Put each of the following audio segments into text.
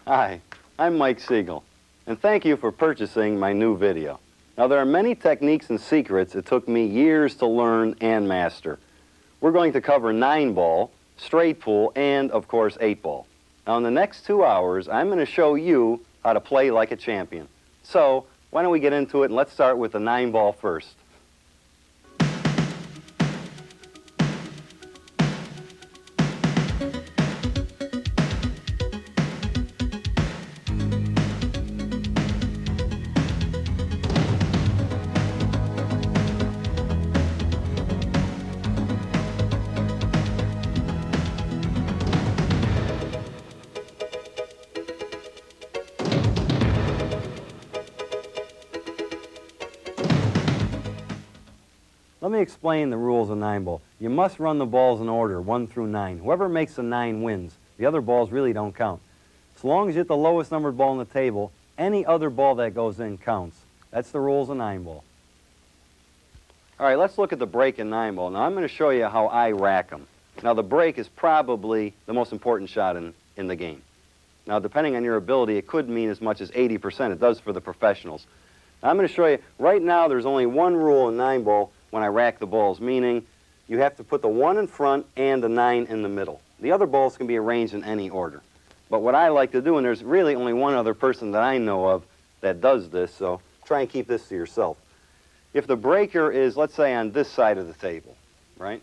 Hi, I'm Mike Sigel, and thank you for purchasing my new video. Now, there are many techniques and secrets it took me years to learn and master. We're going to cover 9-ball, straight pool, and, of course, 8-ball. Now, in the next 2 hours, I'm going to show you how to play like a champion. So, why don't we get into it, and let's start with the 9-ball first. Let me explain the rules of 9-ball. You must run the balls in order, 1 through 9. Whoever makes a 9 wins. The other balls really don't count. As long as you hit the lowest numbered ball on the table, any other ball that goes in counts. That's the rules of 9-ball. All right, let's look at the break in 9-ball. Now, I'm going to show you how I rack them. Now, the break is probably the most important shot in the game. Now, depending on your ability, it could mean as much as 80%. It does for the professionals. Now, I'm going to show you, right now, there's only one rule in 9-ball when I rack the balls, meaning you have to put the 1 in front and the 9 in the middle. The other balls can be arranged in any order. But what I like to do, and there's really only one other person that I know of that does this, so try and keep this to yourself. If the breaker is, let's say, on this side of the table, right?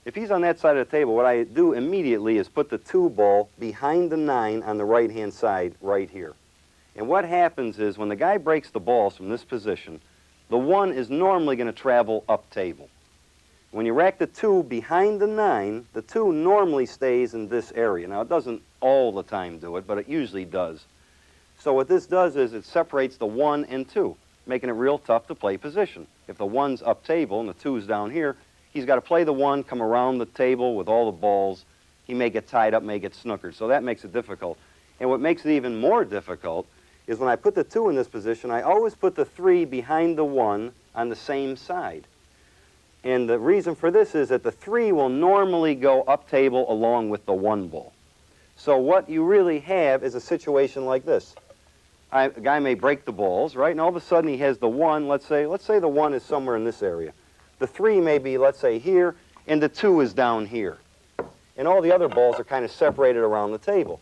If he's on that side of the table, what I do immediately is put the 2 ball behind the 9 on the right-hand side right here. And what happens is when the guy breaks the balls from this position, the 1 is normally going to travel up table. When you rack the 2 behind the 9, the 2 normally stays in this area. Now, it doesn't all the time do it, but it usually does. So what this does is it separates the 1 and 2, making it real tough to play position. If the 1's up table and the 2's down here, he's got to play the 1, come around the table with all the balls. He may get tied up, may get snookered, so that makes it difficult. And what makes it even more difficult is when I put the 2 in this position, I always put the 3 behind the 1 on the same side. And the reason for this is that the 3 will normally go up table along with the 1 ball. So what you really have is a situation like this. A guy may break the balls, right? And all of a sudden he has the 1, let's say the 1 is somewhere in this area. The 3 may be, let's say, here, and the 2 is down here. And all the other balls are kind of separated around the table.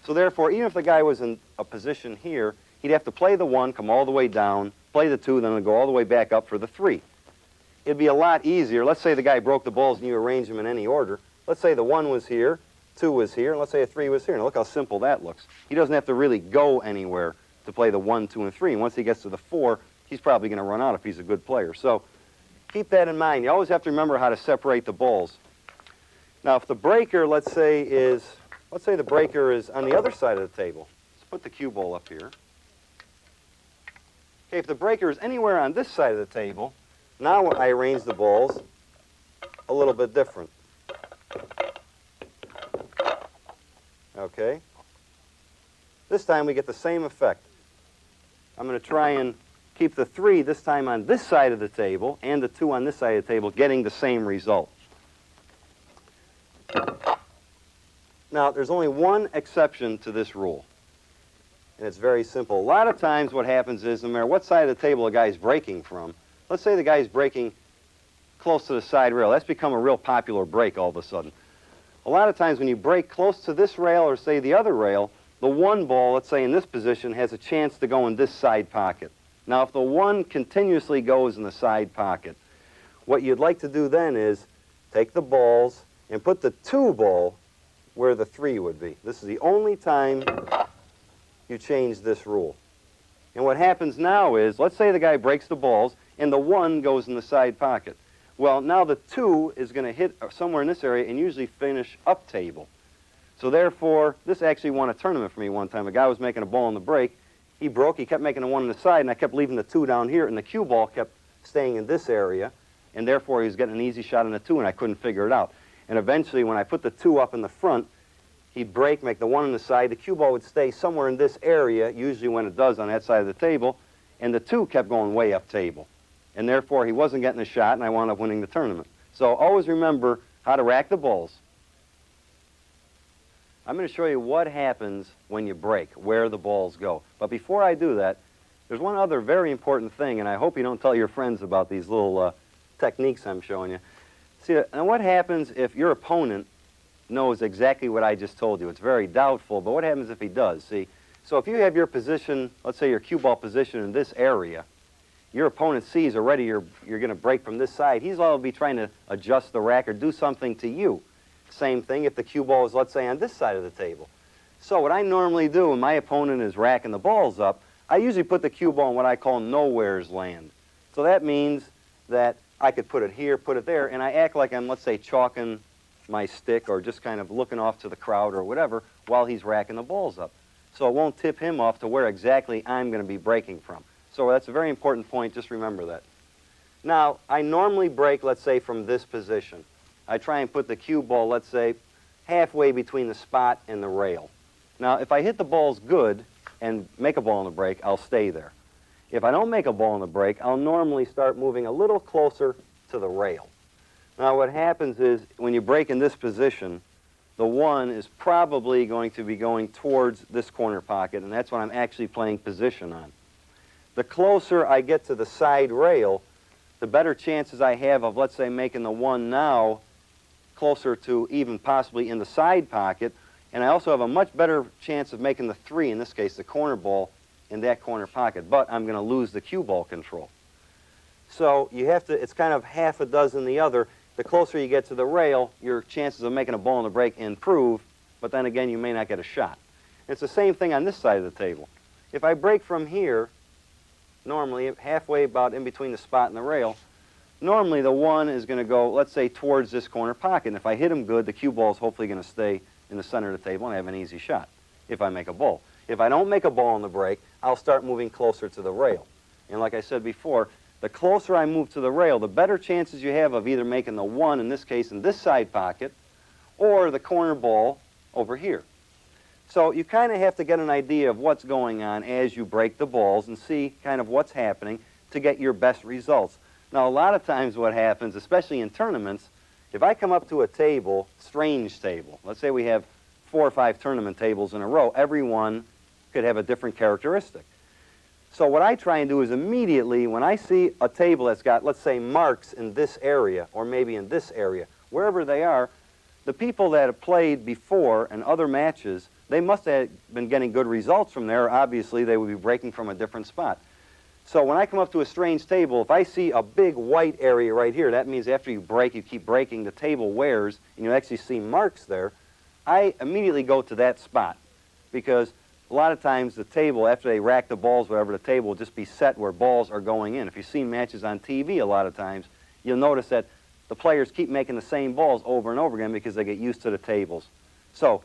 So therefore, even if the guy was in a position here, he'd have to play the 1, come all the way down, play the 2, then go all the way back up for the 3. It'd be a lot easier. Let's say the guy broke the balls and you arrange them in any order. Let's say the 1 was here, 2 was here, and let's say a 3 was here. Now look how simple that looks. He doesn't have to really go anywhere to play the 1, 2, and 3. And once he gets to the 4, he's probably going to run out if he's a good player. So keep that in mind. You always have to remember how to separate the balls. Now, if the breaker, let's say the breaker is on the other side of the table. Let's put the cue ball up here. Okay, if the breaker is anywhere on this side of the table, now I arrange the balls a little bit different. Okay? This time we get the same effect. I'm going to try and keep the 3 this time on this side of the table and the 2 on this side of the table, getting the same result. Now, there's only one exception to this rule, and it's very simple. A lot of times what happens is, no matter what side of the table a guy's breaking from, let's say the guy's breaking close to the side rail. That's become a real popular break all of a sudden. A lot of times when you break close to this rail or, say, the other rail, the 1 ball, let's say in this position, has a chance to go in this side pocket. Now, if the 1 continuously goes in the side pocket, what you'd like to do then is take the balls and put the 2 ball where the 3 would be. This is the only time you change this rule. And what happens now is, let's say the guy breaks the balls and the 1 goes in the side pocket. Well, now the 2 is going to hit somewhere in this area and usually finish up table. So therefore, this actually won a tournament for me one time. A guy was making a ball on the break. He broke, he kept making a 1 on the side, and I kept leaving the 2 down here, and the cue ball kept staying in this area, and therefore he was getting an easy shot on the 2, and I couldn't figure it out. And eventually, when I put the 2 up in the front, he'd break, make the 1 on the side. The cue ball would stay somewhere in this area, usually when it does on that side of the table, and the 2 kept going way up table. And therefore, he wasn't getting a shot, and I wound up winning the tournament. So always remember how to rack the balls. I'm going to show you what happens when you break, where the balls go. But before I do that, there's one other very important thing, and I hope you don't tell your friends about these little techniques I'm showing you. See, and what happens if your opponent knows exactly what I just told you? It's very doubtful, but what happens if he does? See, so if you have your position, let's say your cue ball position in this area, your opponent sees already you're going to break from this side. He's all be trying to adjust the rack or do something to you. Same thing if the cue ball is, let's say, on this side of the table. So what I normally do when my opponent is racking the balls up, I usually put the cue ball in what I call nowhere's land. So that means that I could put it here, put it there, and I act like I'm, let's say, chalking my stick or just kind of looking off to the crowd or whatever while he's racking the balls up. So it won't tip him off to where exactly I'm going to be breaking from. So that's a very important point. Just remember that. Now, I normally break, let's say, from this position. I try and put the cue ball, let's say, halfway between the spot and the rail. Now, if I hit the balls good and make a ball in the break, I'll stay there. If I don't make a ball in the break, I'll normally start moving a little closer to the rail. Now, what happens is when you break in this position, the one is probably going to be going towards this corner pocket, and that's what I'm actually playing position on. The closer I get to the side rail, the better chances I have of, let's say, making the one now closer to even possibly in the side pocket, and I also have a much better chance of making the three, in this case the corner ball, in that corner pocket, but I'm going to lose the cue ball control. So you have to, it's kind of half a dozen the other. The closer you get to the rail, your chances of making a ball in the break improve, but then again you may not get a shot. It's the same thing on this side of the table. If I break from here, normally halfway about in between the spot and the rail, normally the one is going to go, let's say, towards this corner pocket. And if I hit him good, the cue ball is hopefully going to stay in the center of the table and have an easy shot if I make a ball. If I don't make a ball in the break, I'll start moving closer to the rail. And like I said before, the closer I move to the rail, the better chances you have of either making the one, in this case, in this side pocket, or the corner ball over here. So you kind of have to get an idea of what's going on as you break the balls and see kind of what's happening to get your best results. Now, a lot of times what happens, especially in tournaments, if I come up to a table, strange table, let's say we have 4 or 5 tournament tables in a row, every one could have a different characteristic. So what I try and do is immediately, when I see a table that's got, let's say, marks in this area, or maybe in this area, wherever they are, the people that have played before in other matches, they must have been getting good results from there. Obviously, they would be breaking from a different spot. So when I come up to a strange table, if I see a big white area right here, that means after you break, you keep breaking, the table wears, and you actually see marks there, I immediately go to that spot. Because a lot of times the table, after they rack the balls, whatever, the table will just be set where balls are going in. If you see matches on TV a lot of times, you'll notice that the players keep making the same balls over and over again because they get used to the tables. So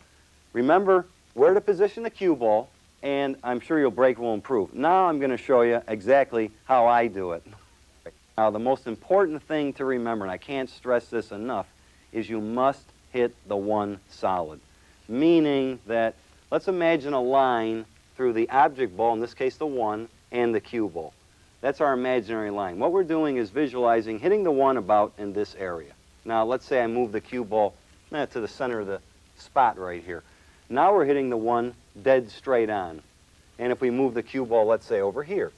remember where to position the cue ball, and I'm sure your break will improve. Now I'm going to show you exactly how I do it. Now the most important thing to remember, and I can't stress this enough, is you must hit the one solid. Meaning that, let's imagine a line through the object ball, in this case the one, and the cue ball. That's our imaginary line. What we're doing is visualizing hitting the one about in this area. Now let's say I move the cue ball to the center of the spot right here. Now we're hitting the one dead straight on. And if we move the cue ball, let's say, over here,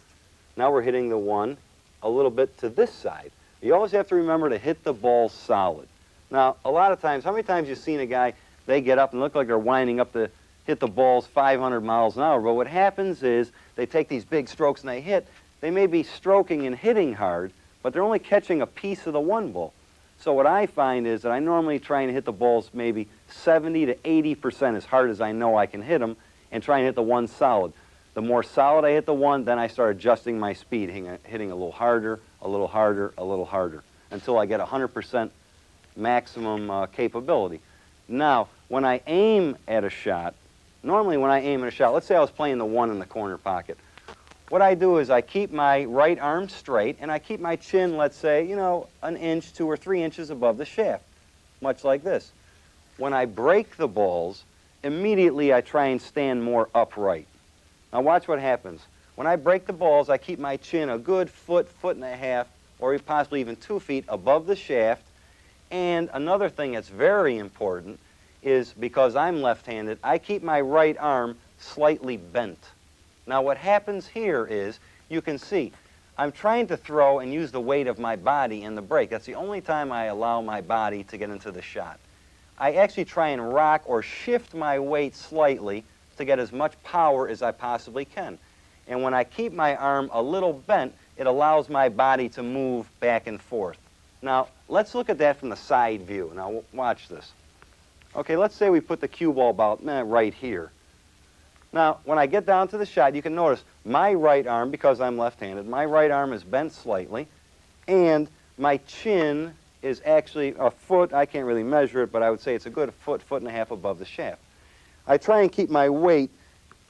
now we're hitting the one a little bit to this side. You always have to remember to hit the ball solid. Now, a lot of times, how many times you've seen a guy, they get up and look like they're winding up to hit the balls 500 miles an hour, but what happens is they take these big strokes and they hit. They may be stroking and hitting hard, but they're only catching a piece of the one ball. So what I find is that I normally try and hit the balls maybe 70 to 80% as hard as I know I can hit them, and try and hit the one solid. The more solid I hit the one, then I start adjusting my speed, hitting a little harder, a little harder, a little harder, until I get 100% maximum capability. Now, when I aim at a shot, normally when I aim at a shot, let's say I was playing the one in the corner pocket, what I do is I keep my right arm straight and I keep my chin, let's say, you know, an inch, 2 or 3 inches above the shaft, much like this. When I break the balls, immediately I try and stand more upright. Now watch what happens. When I break the balls, I keep my chin a good foot, foot and a half, or possibly even 2 feet above the shaft. And another thing that's very important is because I'm left-handed, I keep my right arm slightly bent. Now what happens here is, you can see, I'm trying to throw and use the weight of my body in the break. That's the only time I allow my body to get into the shot. I actually try and rock or shift my weight slightly to get as much power as I possibly can. And when I keep my arm a little bent, it allows my body to move back and forth. Now, let's look at that from the side view. Now, watch this. Okay, let's say we put the cue ball about right here. Now, when I get down to the shot, you can notice my right arm, because I'm left-handed, my right arm is bent slightly, and my chin is actually a foot. I can't really measure it, but I would say it's a good foot, foot and a half above the shaft. I try and keep my weight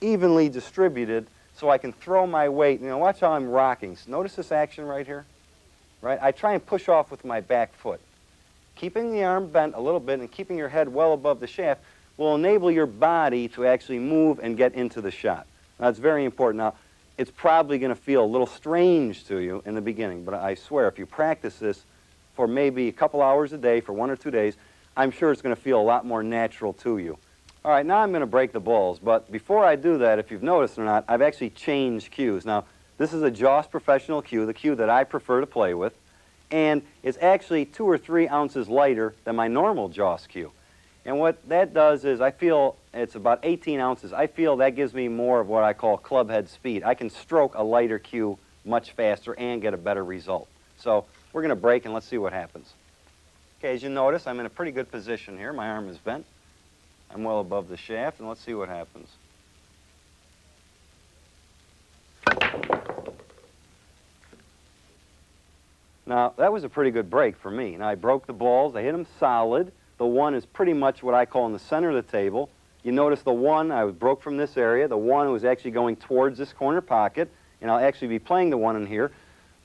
evenly distributed so I can throw my weight. You know, watch how I'm rocking. Notice this action right here? Right? I try and push off with my back foot. Keeping the arm bent a little bit and keeping your head well above the shaft will enable your body to actually move and get into the shot. Now, that's very important. Now, it's probably going to feel a little strange to you in the beginning, but I swear if you practice this for maybe a couple hours a day for 1 or 2 days, I'm sure it's going to feel a lot more natural to you. All right, now I'm going to break the balls, but before I do that, if you've noticed or not, I've actually changed cues. Now, this is a JOS professional cue, the cue that I prefer to play with, and it's actually 2 or 3 ounces lighter than my normal JOS cue. And what that does is I feel it's about 18 ounces. I feel that gives me more of what I call club head speed. I can stroke a lighter cue much faster and get a better result. So we're going to break and let's see what happens. Okay, as you notice, I'm in a pretty good position here. My arm is bent. I'm well above the shaft, and let's see what happens. Now, that was a pretty good break for me. Now, I broke the balls. I hit them solid. The one is pretty much what I call in the center of the table. You notice the one, I broke from this area. The one was actually going towards this corner pocket, and I'll actually be playing the one in here.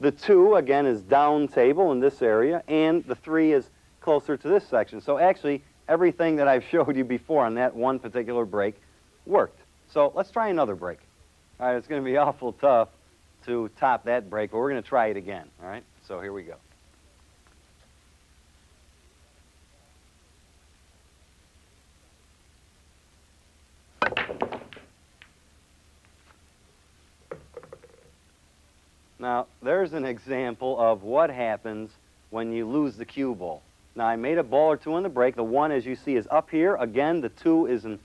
The 2, again, is down table in this area, and the 3 is closer to this section. So actually, everything that I've showed you before on that one particular break worked. So let's try another break. All right, it's going to be awful tough to top that break, but we're going to try it again. All right, so here we go. Now, there's an example of what happens when you lose the cue ball. Now, I made a ball or 2 on the break. The 1, as you see, is up here. Again, the 2 is in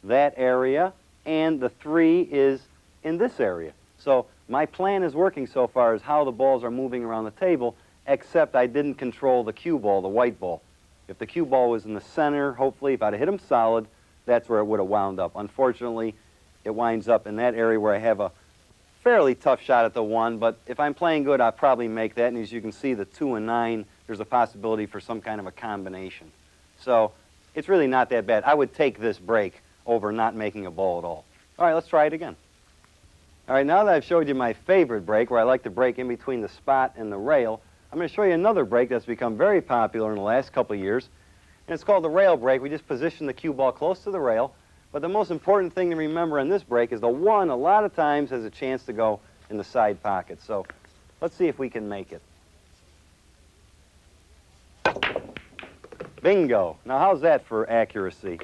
that area, and the 3 is in this area. So my plan is working so far as how the balls are moving around the table, except I didn't control the cue ball, the white ball. If the cue ball was in the center, hopefully, if I'd have hit them solid, that's where it would have wound up. Unfortunately, it winds up in that area where I have a fairly tough shot at the 1, but if I'm playing good, I'll probably make that. And as you can see, the 2 and 9, there's a possibility for some kind of a combination. So it's really not that bad. I would take this break over not making a ball at all. All right, let's try it again. All right, now that I've showed you my favorite break, where I like to break in between the spot and the rail, I'm going to show you another break that's become very popular in the last couple of years. And it's called the rail break. We just position the cue ball close to the rail. But the most important thing to remember in this break is the 1 a lot of times has a chance to go in the side pocket. So let's see if we can make it. Bingo. Now how's that for accuracy?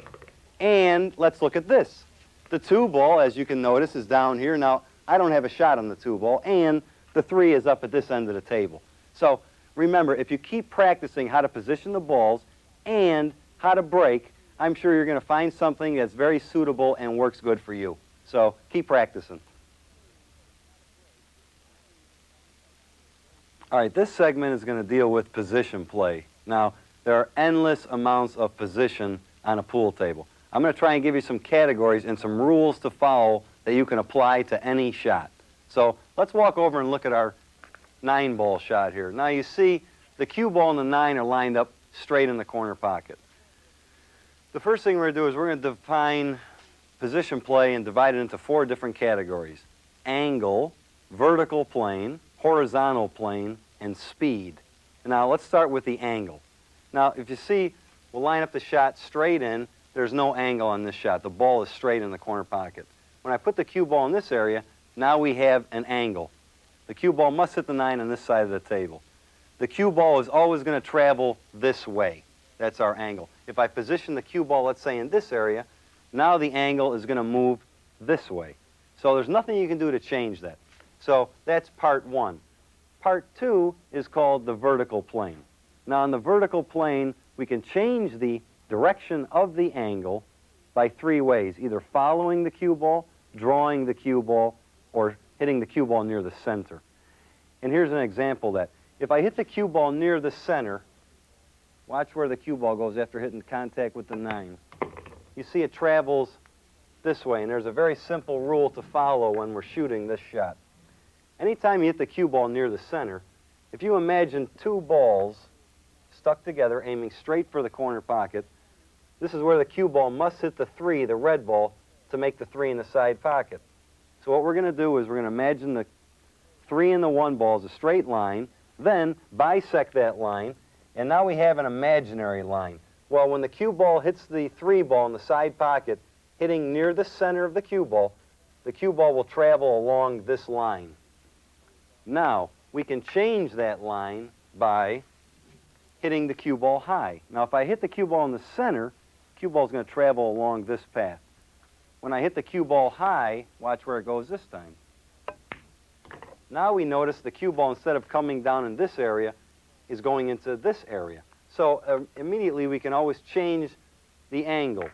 And let's look at this. The 2 ball, as you can notice, is down here. Now, I don't have a shot on the 2 ball, and the 3 is up at this end of the table. So remember, if you keep practicing how to position the balls and how to break, I'm sure you're going to find something that's very suitable and works good for you. So keep practicing. All right, this segment is going to deal with position play. Now, there are endless amounts of position on a pool table. I'm going to try and give you some categories and some rules to follow that you can apply to any shot. So let's walk over and look at our 9-ball shot here. Now you see the cue ball and the 9 are lined up straight in the corner pocket. The first thing we're going to do is we're going to define position play and divide it into 4 different categories: angle, vertical plane, horizontal plane, and speed. Now let's start with the angle. Now if you see, we'll line up the shot straight in. There's no angle on this shot. The ball is straight in the corner pocket. When I put the cue ball in this area, now we have an angle. The cue ball must hit the 9 on this side of the table. The cue ball is always going to travel this way. That's our angle. If I position the cue ball, let's say in this area, now the angle is going to move this way. So there's nothing you can do to change that. So that's part one. Part two is called the vertical plane. Now on the vertical plane, we can change the direction of the angle by three ways, either following the cue ball, drawing the cue ball, or hitting the cue ball near the center. And here's an example of that. If I hit the cue ball near the center, watch where the cue ball goes after hitting contact with the 9. You see it travels this way, and there's a very simple rule to follow when we're shooting this shot. Anytime you hit the cue ball near the center, if you imagine two balls stuck together aiming straight for the corner pocket, this is where the cue ball must hit the 3, the red ball, to make the 3 in the side pocket. So what we're going to do is we're going to imagine the 3 and the 1 ball is a straight line, then bisect that line, and now we have an imaginary line. Well, when the cue ball hits the 3 ball in the side pocket, hitting near the center of the cue ball will travel along this line. Now, we can change that line by hitting the cue ball high. Now, if I hit the cue ball in the center, the cue ball is going to travel along this path. When I hit the cue ball high, watch where it goes this time. Now we notice the cue ball, instead of coming down in this area, is going into this area. So immediately we can always change the angle.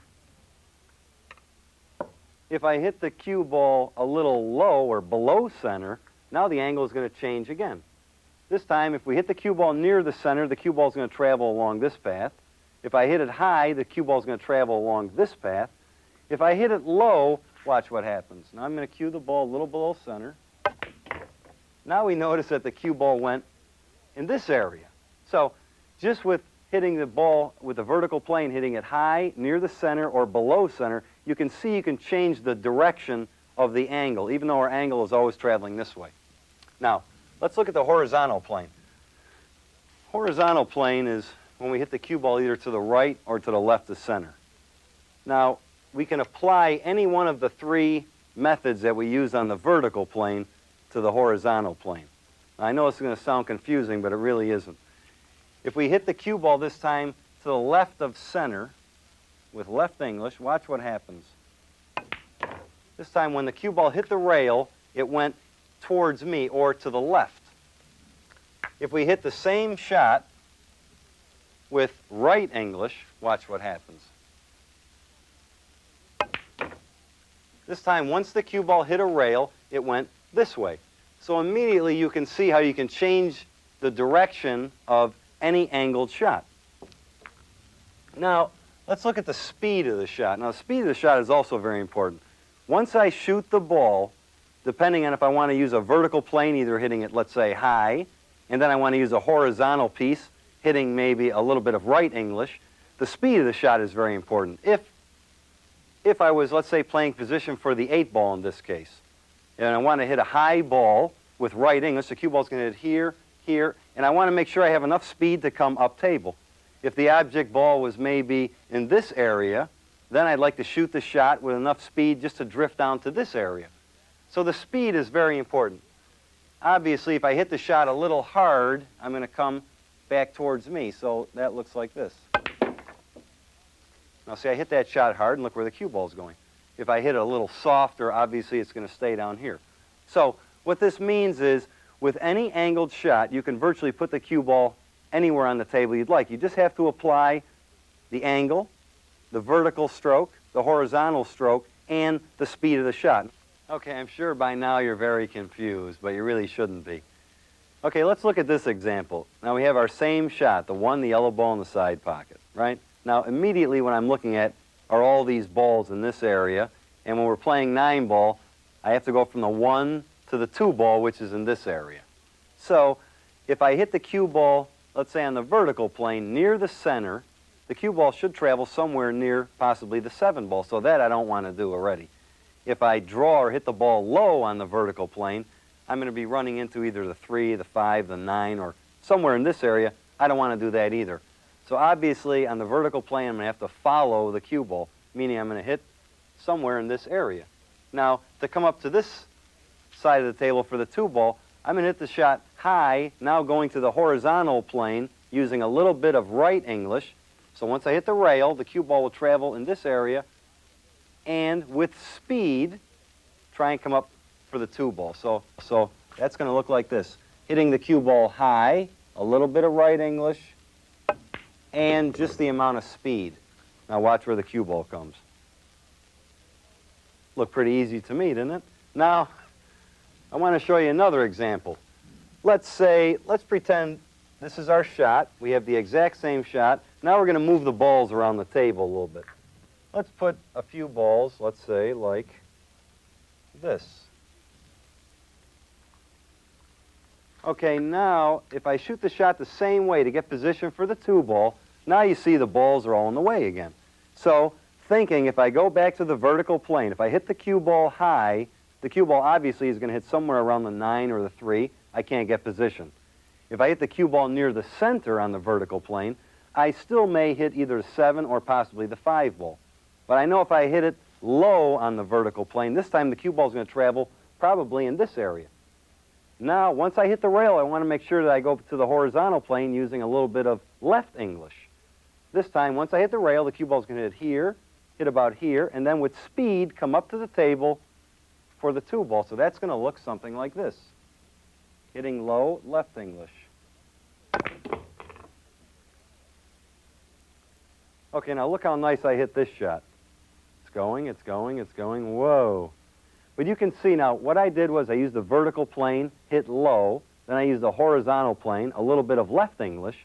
If I hit the cue ball a little low or below center, now the angle is going to change again. This time, if we hit the cue ball near the center, the cue ball is going to travel along this path. If I hit it high, the cue ball is going to travel along this path. If I hit it low, watch what happens. Now I'm going to cue the ball a little below center. Now we notice that the cue ball went in this area. So just with hitting the ball with the vertical plane, hitting it high, near the center, or below center, you can see you can change the direction of the angle, even though our angle is always traveling this way. Now, let's look at the horizontal plane. Horizontal plane is when we hit the cue ball either to the right or to the left of center. Now, we can apply any one of the three methods that we use on the vertical plane to the horizontal plane. Now, I know it's going to sound confusing, but it really isn't. If we hit the cue ball this time to the left of center with left English, watch what happens. This time when the cue ball hit the rail, it went towards me or to the left. If we hit the same shot with right English, watch what happens. This time, once the cue ball hit a rail, it went this way. So immediately you can see how you can change the direction of any angled shot. Now, let's look at the speed of the shot. Now, the speed of the shot is also very important. Once I shoot the ball, depending on if I want to use a vertical plane, either hitting it, let's say, high, and then I want to use a horizontal piece, hitting maybe a little bit of right English, the speed of the shot is very important. If I was, let's say, playing position for the 8 ball in this case, and I want to hit a high ball with right English, the cue ball is going to hit here, here, and I want to make sure I have enough speed to come up table. If the object ball was maybe in this area, then I'd like to shoot the shot with enough speed just to drift down to this area. So the speed is very important. Obviously, if I hit the shot a little hard, I'm going to come back towards me, so that looks like this. Now see, I hit that shot hard, and look where the cue ball is going. If I hit it a little softer, obviously it's going to stay down here. So what this means is, with any angled shot, you can virtually put the cue ball anywhere on the table you'd like. You just have to apply the angle, the vertical stroke, the horizontal stroke, and the speed of the shot. Okay, I'm sure by now you're very confused, but you really shouldn't be. Okay, let's look at this example. Now we have our same shot, the yellow ball in the side pocket, right? Now immediately what I'm looking at are all these balls in this area, and when we're playing 9 ball, I have to go from the 1 to the 2 ball, which is in this area. So if I hit the cue ball, let's say on the vertical plane, near the center, the cue ball should travel somewhere near possibly the 7 ball, so that I don't want to do already. If I draw or hit the ball low on the vertical plane, I'm going to be running into either the 3, the 5, the 9, or somewhere in this area. I don't want to do that either. So obviously, on the vertical plane, I'm going to have to follow the cue ball, meaning I'm going to hit somewhere in this area. Now, to come up to this side of the table for the 2 ball, I'm going to hit the shot high, now going to the horizontal plane, using a little bit of right English, So once I hit the rail, the cue ball will travel in this area and with speed try and come up for the 2 ball. So that's going to look like this. Hitting the cue ball high, a little bit of right English, and just the amount of speed. Now watch where the cue ball comes. Looked pretty easy to me, didn't it? Now, I want to show you another example. Let's pretend this is our shot. We have the exact same shot. Now we're going to move the balls around the table a little bit. Let's put a few balls, let's say, like this. Okay, now, if I shoot the shot the same way to get position for the 2 ball, now you see the balls are all in the way again. So, thinking if I go back to the vertical plane, if I hit the cue ball high, the cue ball obviously is going to hit somewhere around the 9 or the 3. I can't get position. If I hit the cue ball near the center on the vertical plane, I still may hit either the 7 or possibly the 5 ball. But I know if I hit it low on the vertical plane, this time the cue ball is going to travel probably in this area. Now, once I hit the rail, I want to make sure that I go to the horizontal plane using a little bit of left English. This time, once I hit the rail, the cue ball is going to hit here, hit about here, and then with speed come up to the table for the 2 ball. So that's going to look something like this. Hitting low, left English. Okay, now look how nice I hit this shot. It's going, it's going, it's going. Whoa. But you can see now, what I did was I used the vertical plane, hit low, then I used the horizontal plane, a little bit of left English.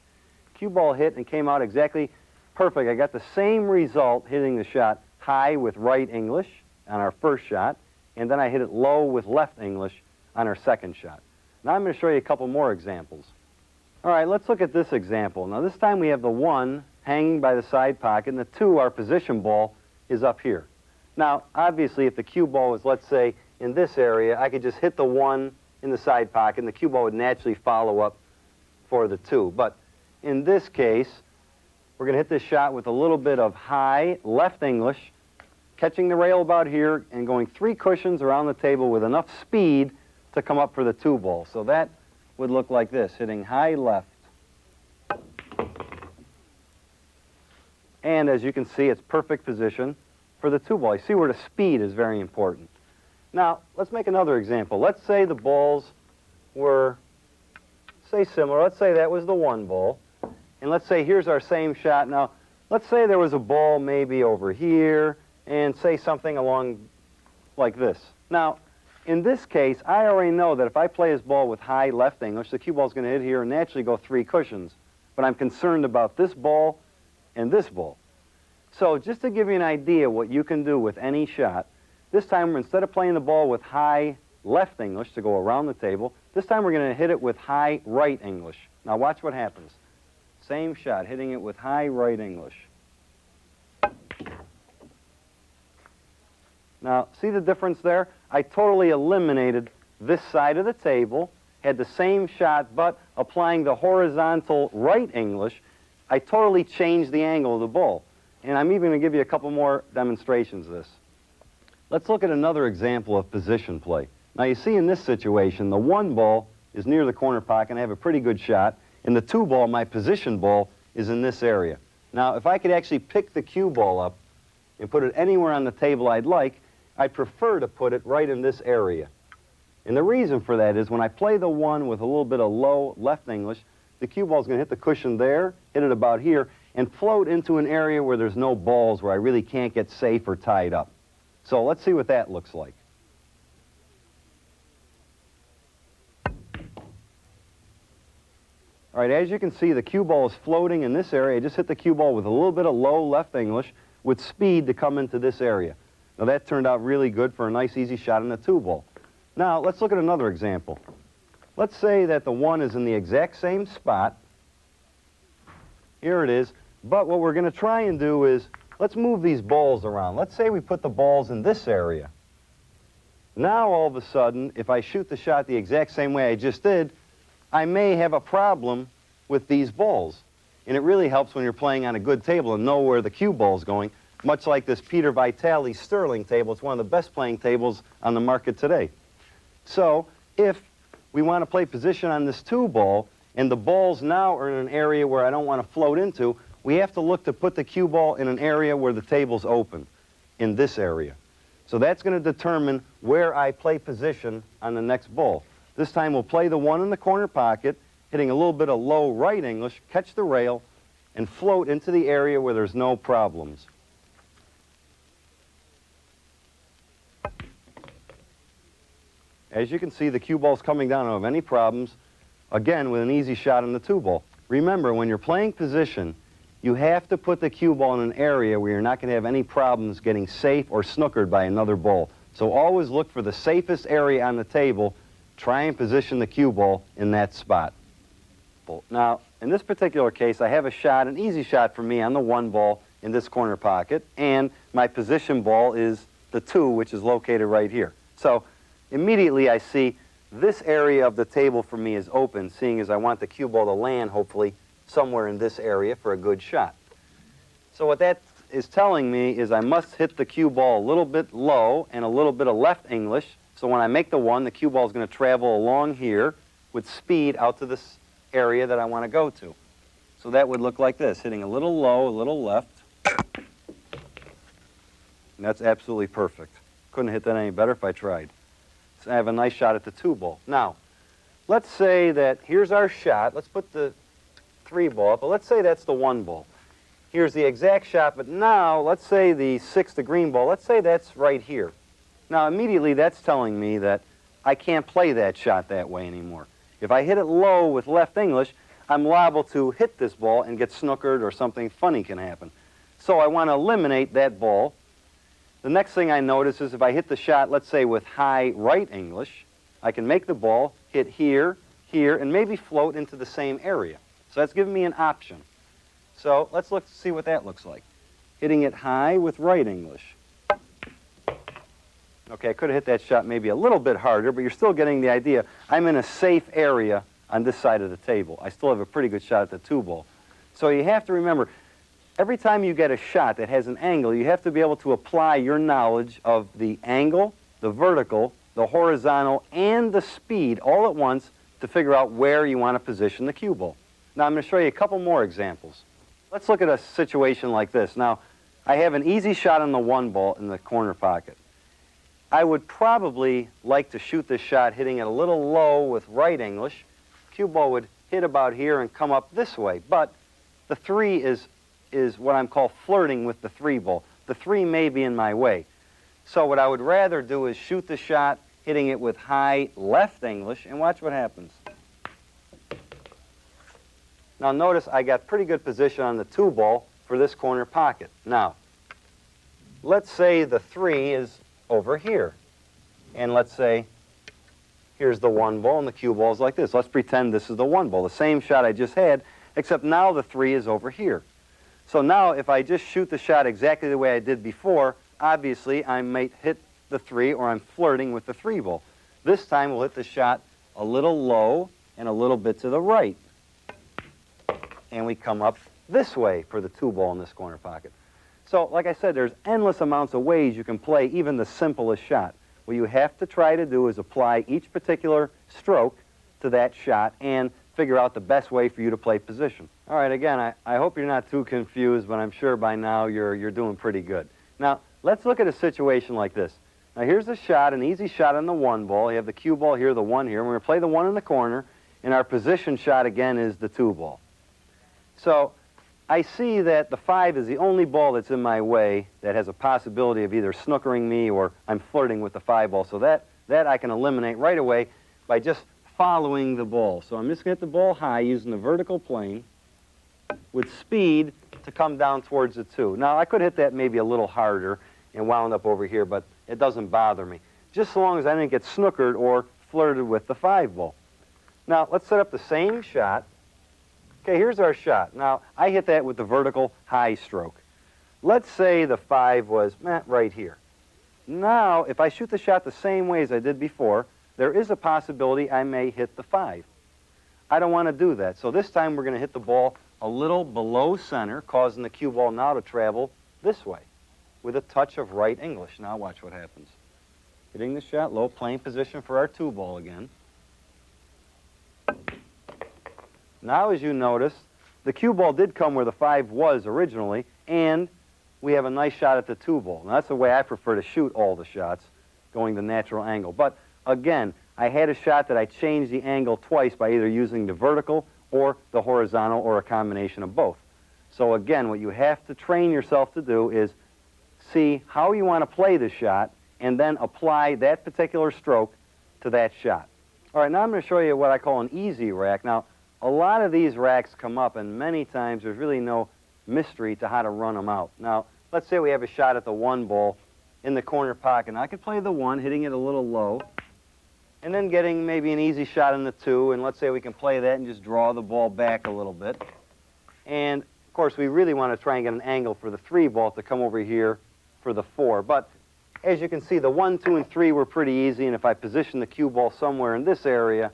Cue ball hit and came out exactly perfect. I got the same result hitting the shot high with right English on our first shot, and then I hit it low with left English on our second shot. Now I'm going to show you a couple more examples. All right, let's look at this example. Now this time we have the 1 hanging by the side pocket, and the 2, our position ball, is up here. Now, obviously, if the cue ball was, let's say, in this area, I could just hit the 1 in the side pocket, and the cue ball would naturally follow up for the 2. But in this case, we're going to hit this shot with a little bit of high left English, catching the rail about here, and going 3 cushions around the table with enough speed to come up for the 2 ball. So that would look like this, hitting high left. And as you can see, it's perfect position for the 2 ball. You see where the speed is very important. Now, let's make another example. Let's say the balls were, say, similar. Let's say that was the 1 ball. And let's say here's our same shot. Now, let's say there was a ball maybe over here, and say something along like this. Now, in this case, I already know that if I play this ball with high left English, the cue ball is going to hit here and naturally go 3 cushions. But I'm concerned about this ball and this ball. So just to give you an idea what you can do with any shot, this time instead of playing the ball with high left English to go around the table, this time we're going to hit it with high right English. Now watch what happens. Same shot, hitting it with high right English. Now, see the difference there? I totally eliminated this side of the table, had the same shot, but applying the horizontal right English, I totally changed the angle of the ball. And I'm even going to give you a couple more demonstrations of this. Let's look at another example of position play. Now, you see in this situation, the 1 ball is near the corner pocket, and I have a pretty good shot, and the 2 ball, my position ball, is in this area. Now, if I could actually pick the cue ball up and put it anywhere on the table I'd like, I'd prefer to put it right in this area. And the reason for that is when I play the 1 with a little bit of low left English, the cue ball is going to hit the cushion there, hit it about here, and float into an area where there's no balls, where I really can't get safe or tied up. So let's see what that looks like. All right, as you can see, the cue ball is floating in this area. I just hit the cue ball with a little bit of low left English with speed to come into this area. Now that turned out really good for a nice easy shot in the 2 ball. Now let's look at another example. Let's say that the 1 is in the exact same spot. Here it is. But what we're going to try and do is, let's move these balls around. Let's say we put the balls in this area. Now all of a sudden, if I shoot the shot the exact same way I just did, I may have a problem with these balls. And it really helps when you're playing on a good table and know where the cue ball is going, much like this Peter Vitale Sterling table. It's one of the best playing tables on the market today. So if we want to play position on this 2 ball, and the balls now are in an area where I don't want to float into, we have to look to put the cue ball in an area where the table's open, in this area. So that's going to determine where I play position on the next ball. This time we'll play the one in the corner pocket, hitting a little bit of low right English, catch the rail, and float into the area where there's no problems. As you can see, the cue ball's coming down, I don't have any problems, again with an easy shot on the two ball. Remember, when you're playing position, you have to put the cue ball in an area where you're not going to have any problems getting safe or snookered by another ball. So always look for the safest area on the table. Try and position the cue ball in that spot. Now, in this particular case, I have a shot, an easy shot for me on the one ball in this corner pocket, and my position ball is the two, which is located right here. So immediately I see this area of the table for me is open, seeing as I want the cue ball to land, hopefully, somewhere in this area for a good shot. So what that is telling me is I must hit the cue ball a little bit low and a little bit of left English. So when I make the one, the cue ball is going to travel along here with speed out to this area that I want to go to. So that would look like this, hitting a little low, a little left. And that's absolutely perfect. Couldn't hit that any better if I tried. So I have a nice shot at the two ball. Now, let's say that here's our shot. Let's put the three ball up, but let's say that's the one ball. Here's the exact shot, but now let's say the six, the green ball, let's say that's right here. Now immediately that's telling me that I can't play that shot that way anymore. If I hit it low with left English, I'm liable to hit this ball and get snookered or something funny can happen. So I want to eliminate that ball. The next thing I notice is if I hit the shot, let's say with high right English, I can make the ball hit here, here, and maybe float into the same area. So that's giving me an option. So let's look to see what that looks like. Hitting it high with right English. Okay, I could have hit that shot maybe a little bit harder, but you're still getting the idea. I'm in a safe area on this side of the table. I still have a pretty good shot at the two ball. So you have to remember, every time you get a shot that has an angle, you have to be able to apply your knowledge of the angle, the vertical, the horizontal, and the speed all at once to figure out where you want to position the cue ball. Now I'm going to show you a couple more examples. Let's look at a situation like this. Now, I have an easy shot on the one ball in the corner pocket. I would probably like to shoot this shot hitting it a little low with right English. Cue ball would hit about here and come up this way, but the three is what I'm called flirting with the three ball. The three may be in my way. So what I would rather do is shoot the shot hitting it with high left English, and watch what happens. Now notice I got pretty good position on the two ball for this corner pocket. Now, let's say the three is over here. And let's say here's the one ball and the cue ball is like this. Let's pretend this is the one ball, the same shot I just had, except now the three is over here. So now if I just shoot the shot exactly the way I did before, obviously I might hit the three, or I'm flirting with the three ball. This time we'll hit the shot a little low and a little bit to the right. And we come up this way for the two ball in this corner pocket. So, like I said, there's endless amounts of ways you can play even the simplest shot. What you have to try to do is apply each particular stroke to that shot and figure out the best way for you to play position. All right, again, I hope you're not too confused, but I'm sure by now you're doing pretty good. Now, let's look at a situation like this. Now, here's a shot, an easy shot on the one ball. You have the cue ball here, the one here. We're going to play the one in the corner, and our position shot, again, is the two ball. So I see that the five is the only ball that's in my way that has a possibility of either snookering me or I'm flirting with the five ball. So that I can eliminate right away by just following the ball. So I'm just going to hit the ball high using the vertical plane with speed to come down towards the two. Now, I could hit that maybe a little harder and wound up over here, but it doesn't bother me. Just so long as I didn't get snookered or flirted with the five ball. Now, let's set up the same shot. Okay, here's our shot. Now, I hit that with the vertical high stroke. Let's say the five was right here. Now, if I shoot the shot the same way as I did before, there is a possibility I may hit the five. I don't want to do that. So this time we're going to hit the ball a little below center, causing the cue ball now to travel this way with a touch of right English. Now watch what happens. Hitting the shot low, playing position for our two ball again. Now, as you notice, the cue ball did come where the 5 was originally, and we have a nice shot at the 2 ball. Now, that's the way I prefer to shoot all the shots, going the natural angle. But again, I had a shot that I changed the angle twice by either using the vertical or the horizontal or a combination of both. So again, what you have to train yourself to do is see how you want to play the shot and then apply that particular stroke to that shot. All right, now I'm going to show you what I call an easy rack. Now, a lot of these racks come up, and many times there's really no mystery to how to run them out. Now, let's say we have a shot at the 1 ball in the corner pocket. Now, I could play the 1, hitting it a little low, and then getting maybe an easy shot in the 2, and let's say we can play that and just draw the ball back a little bit. And, of course, we really want to try and get an angle for the 3 ball to come over here for the 4. But as you can see, the 1, 2, and 3 were pretty easy, and if I position the cue ball somewhere in this area,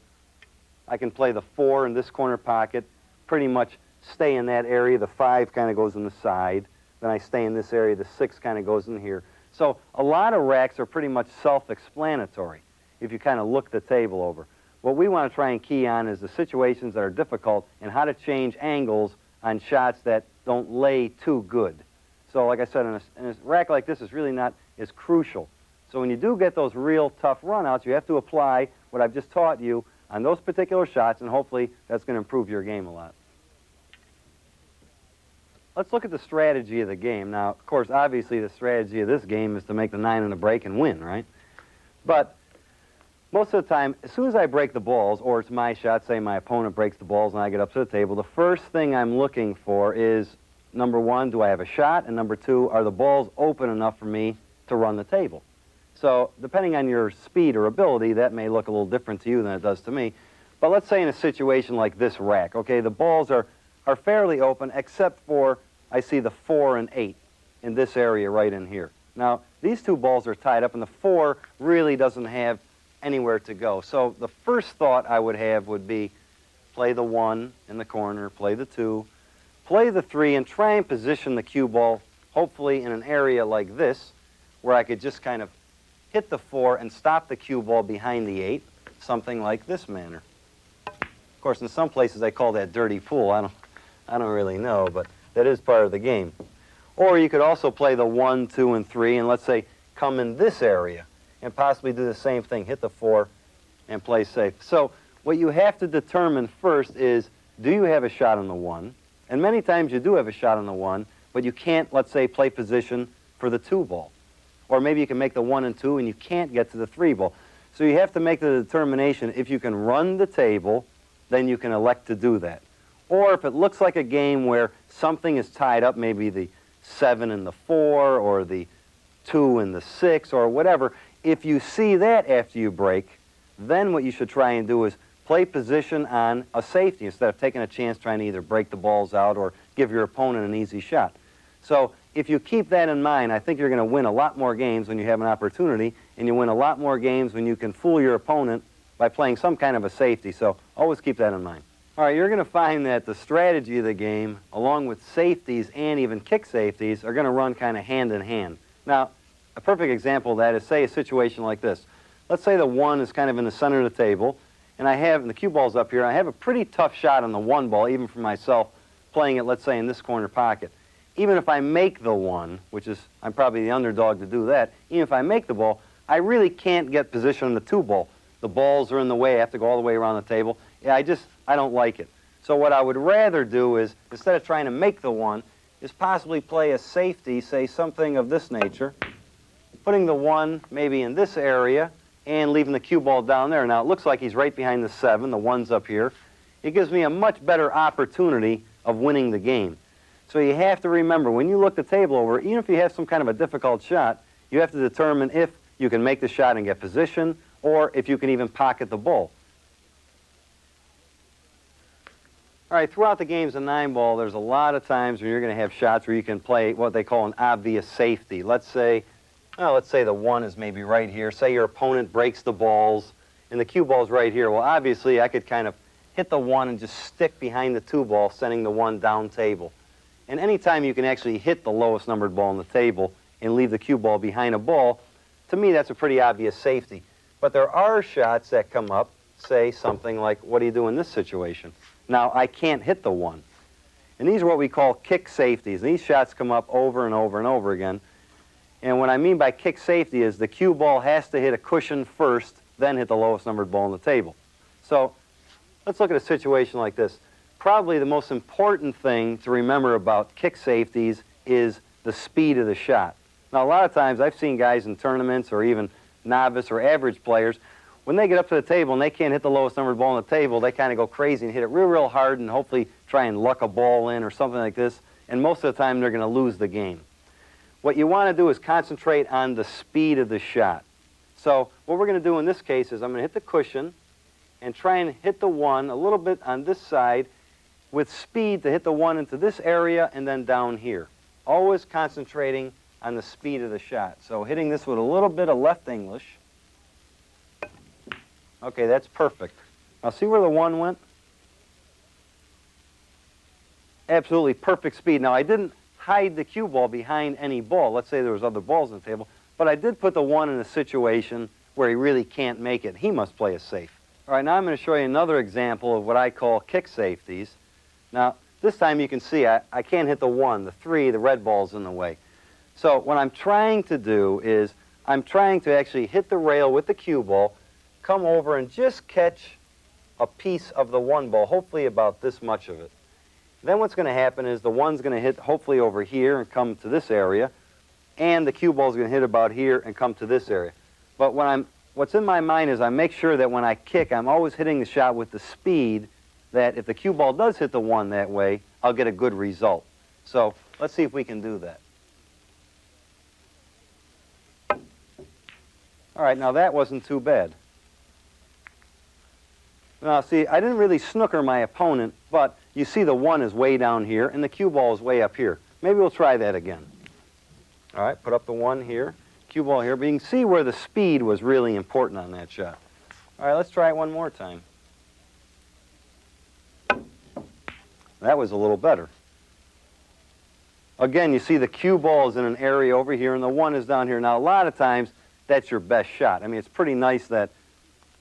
I can play the 4 in this corner pocket, pretty much stay in that area. The 5 kind of goes in the side. Then I stay in this area. The 6 kind of goes in here. So a lot of racks are pretty much self-explanatory if you kind of look the table over. What we want to try and key on is the situations that are difficult and how to change angles on shots that don't lay too good. So like I said, in a rack like this is really not as crucial. So when you do get those real tough runouts, you have to apply what I've just taught you on those particular shots, and hopefully that's going to improve your game a lot. Let's look at the strategy of the game. Now, of course, obviously the strategy of this game is to make the 9 in the break and win, right? But most of the time, as soon as I break the balls, or it's my shot, say my opponent breaks the balls and I get up to the table, the first thing I'm looking for is, number 1, do I have a shot? And number 2, are the balls open enough for me to run the table? So depending on your speed or ability, that may look a little different to you than it does to me. But let's say in a situation like this rack, okay, the balls are fairly open except for, I see the 4 and 8 in this area right in here. Now, these 2 balls are tied up, and the 4 really doesn't have anywhere to go. So the first thought I would have would be play the 1 in the corner, play the 2, play the 3, and try and position the cue ball, hopefully in an area like this, where I could just kind of hit the 4 and stop the cue ball behind the 8, something like this manner. Of course, in some places they call that dirty pool. I don't really know, but that is part of the game. Or you could also play the 1, 2, and 3, and let's say come in this area and possibly do the same thing, hit the 4 and play safe. So what you have to determine first is, do you have a shot on the 1? And many times you do have a shot on the 1, but you can't, let's say, play position for the 2 ball. Or maybe you can make the 1 and 2 and you can't get to the 3 ball. So you have to make the determination, if you can run the table, then you can elect to do that. Or if it looks like a game where something is tied up, maybe the 7 and the 4 or the 2 and the 6 or whatever, if you see that after you break, then what you should try and do is play position on a safety instead of taking a chance trying to either break the balls out or give your opponent an easy shot. So if you keep that in mind, I think you're going to win a lot more games when you have an opportunity, and you win a lot more games when you can fool your opponent by playing some kind of a safety. So always keep that in mind. All right, you're going to find that the strategy of the game, along with safeties and even kick safeties, are going to run kind of hand in hand. Now, a perfect example of that is, say, a situation like this. Let's say the 1 is kind of in the center of the table, and the cue ball's up here, and I have a pretty tough shot on the 1 ball, even for myself, playing it, let's say, in this corner pocket. Even if I make the 1, which is, I'm probably the underdog to do that, even if I make the ball, I really can't get position on the 2 ball. The balls are in the way. I have to go all the way around the table. Yeah, I don't like it. So what I would rather do is, instead of trying to make the 1, is possibly play a safety, say something of this nature, putting the 1 maybe in this area and leaving the cue ball down there. Now, it looks like he's right behind the 7. The 1's up here. It gives me a much better opportunity of winning the game. So you have to remember, when you look the table over, even if you have some kind of a difficult shot, you have to determine if you can make the shot and get position, or if you can even pocket the ball. All right, throughout the games of 9-ball, there's a lot of times where you're going to have shots where you can play what they call an obvious safety. Let's say the 1 is maybe right here. Say your opponent breaks the balls, and the cue ball's right here. Well, obviously, I could kind of hit the 1 and just stick behind the 2 ball, sending the 1 down table. And anytime you can actually hit the lowest numbered ball on the table and leave the cue ball behind a ball, to me, that's a pretty obvious safety. But there are shots that come up, say something like, what do you do in this situation? Now, I can't hit the 1. And these are what we call kick safeties. These shots come up over and over and over again. And what I mean by kick safety is the cue ball has to hit a cushion first, then hit the lowest numbered ball on the table. So let's look at a situation like this. Probably the most important thing to remember about kick safeties is the speed of the shot. Now, a lot of times I've seen guys in tournaments or even novice or average players, when they get up to the table and they can't hit the lowest numbered ball on the table, they kind of go crazy and hit it real, real hard and hopefully try and luck a ball in or something like this. And most of the time they're going to lose the game. What you want to do is concentrate on the speed of the shot. So what we're going to do in this case is I'm going to hit the cushion and try and hit the one a little bit on this side with speed to hit the one into this area and then down here. Always concentrating on the speed of the shot. So hitting this with a little bit of left English. Okay, that's perfect. Now see where the one went? Absolutely perfect speed. Now I didn't hide the cue ball behind any ball. Let's say there was other balls on the table. But I did put the one in a situation where he really can't make it. He must play it safe. All right, now I'm going to show you another example of what I call kick safeties. Now, this time you can see I can't hit the one, the three, the red ball's in the way. So what I'm trying to do is I'm trying to actually hit the rail with the cue ball, come over and just catch a piece of the one ball, hopefully about this much of it. Then what's going to happen is the one's going to hit hopefully over here and come to this area, and the cue ball's going to hit about here and come to this area. But what's in my mind is I make sure that when I kick, I'm always hitting the shot with the speed that if the cue ball does hit the one that way, I'll get a good result. So let's see if we can do that. All right, now that wasn't too bad. Now see, I didn't really snooker my opponent, but you see the one is way down here and the cue ball is way up here. Maybe we'll try that again. All right, put up the one here, cue ball here, but you can see where the speed was really important on that shot. All right, let's try it one more time. That was a little better. Again, you see the cue ball is in an area over here and the one is down here. Now, a lot of times, that's your best shot. I mean, it's pretty nice that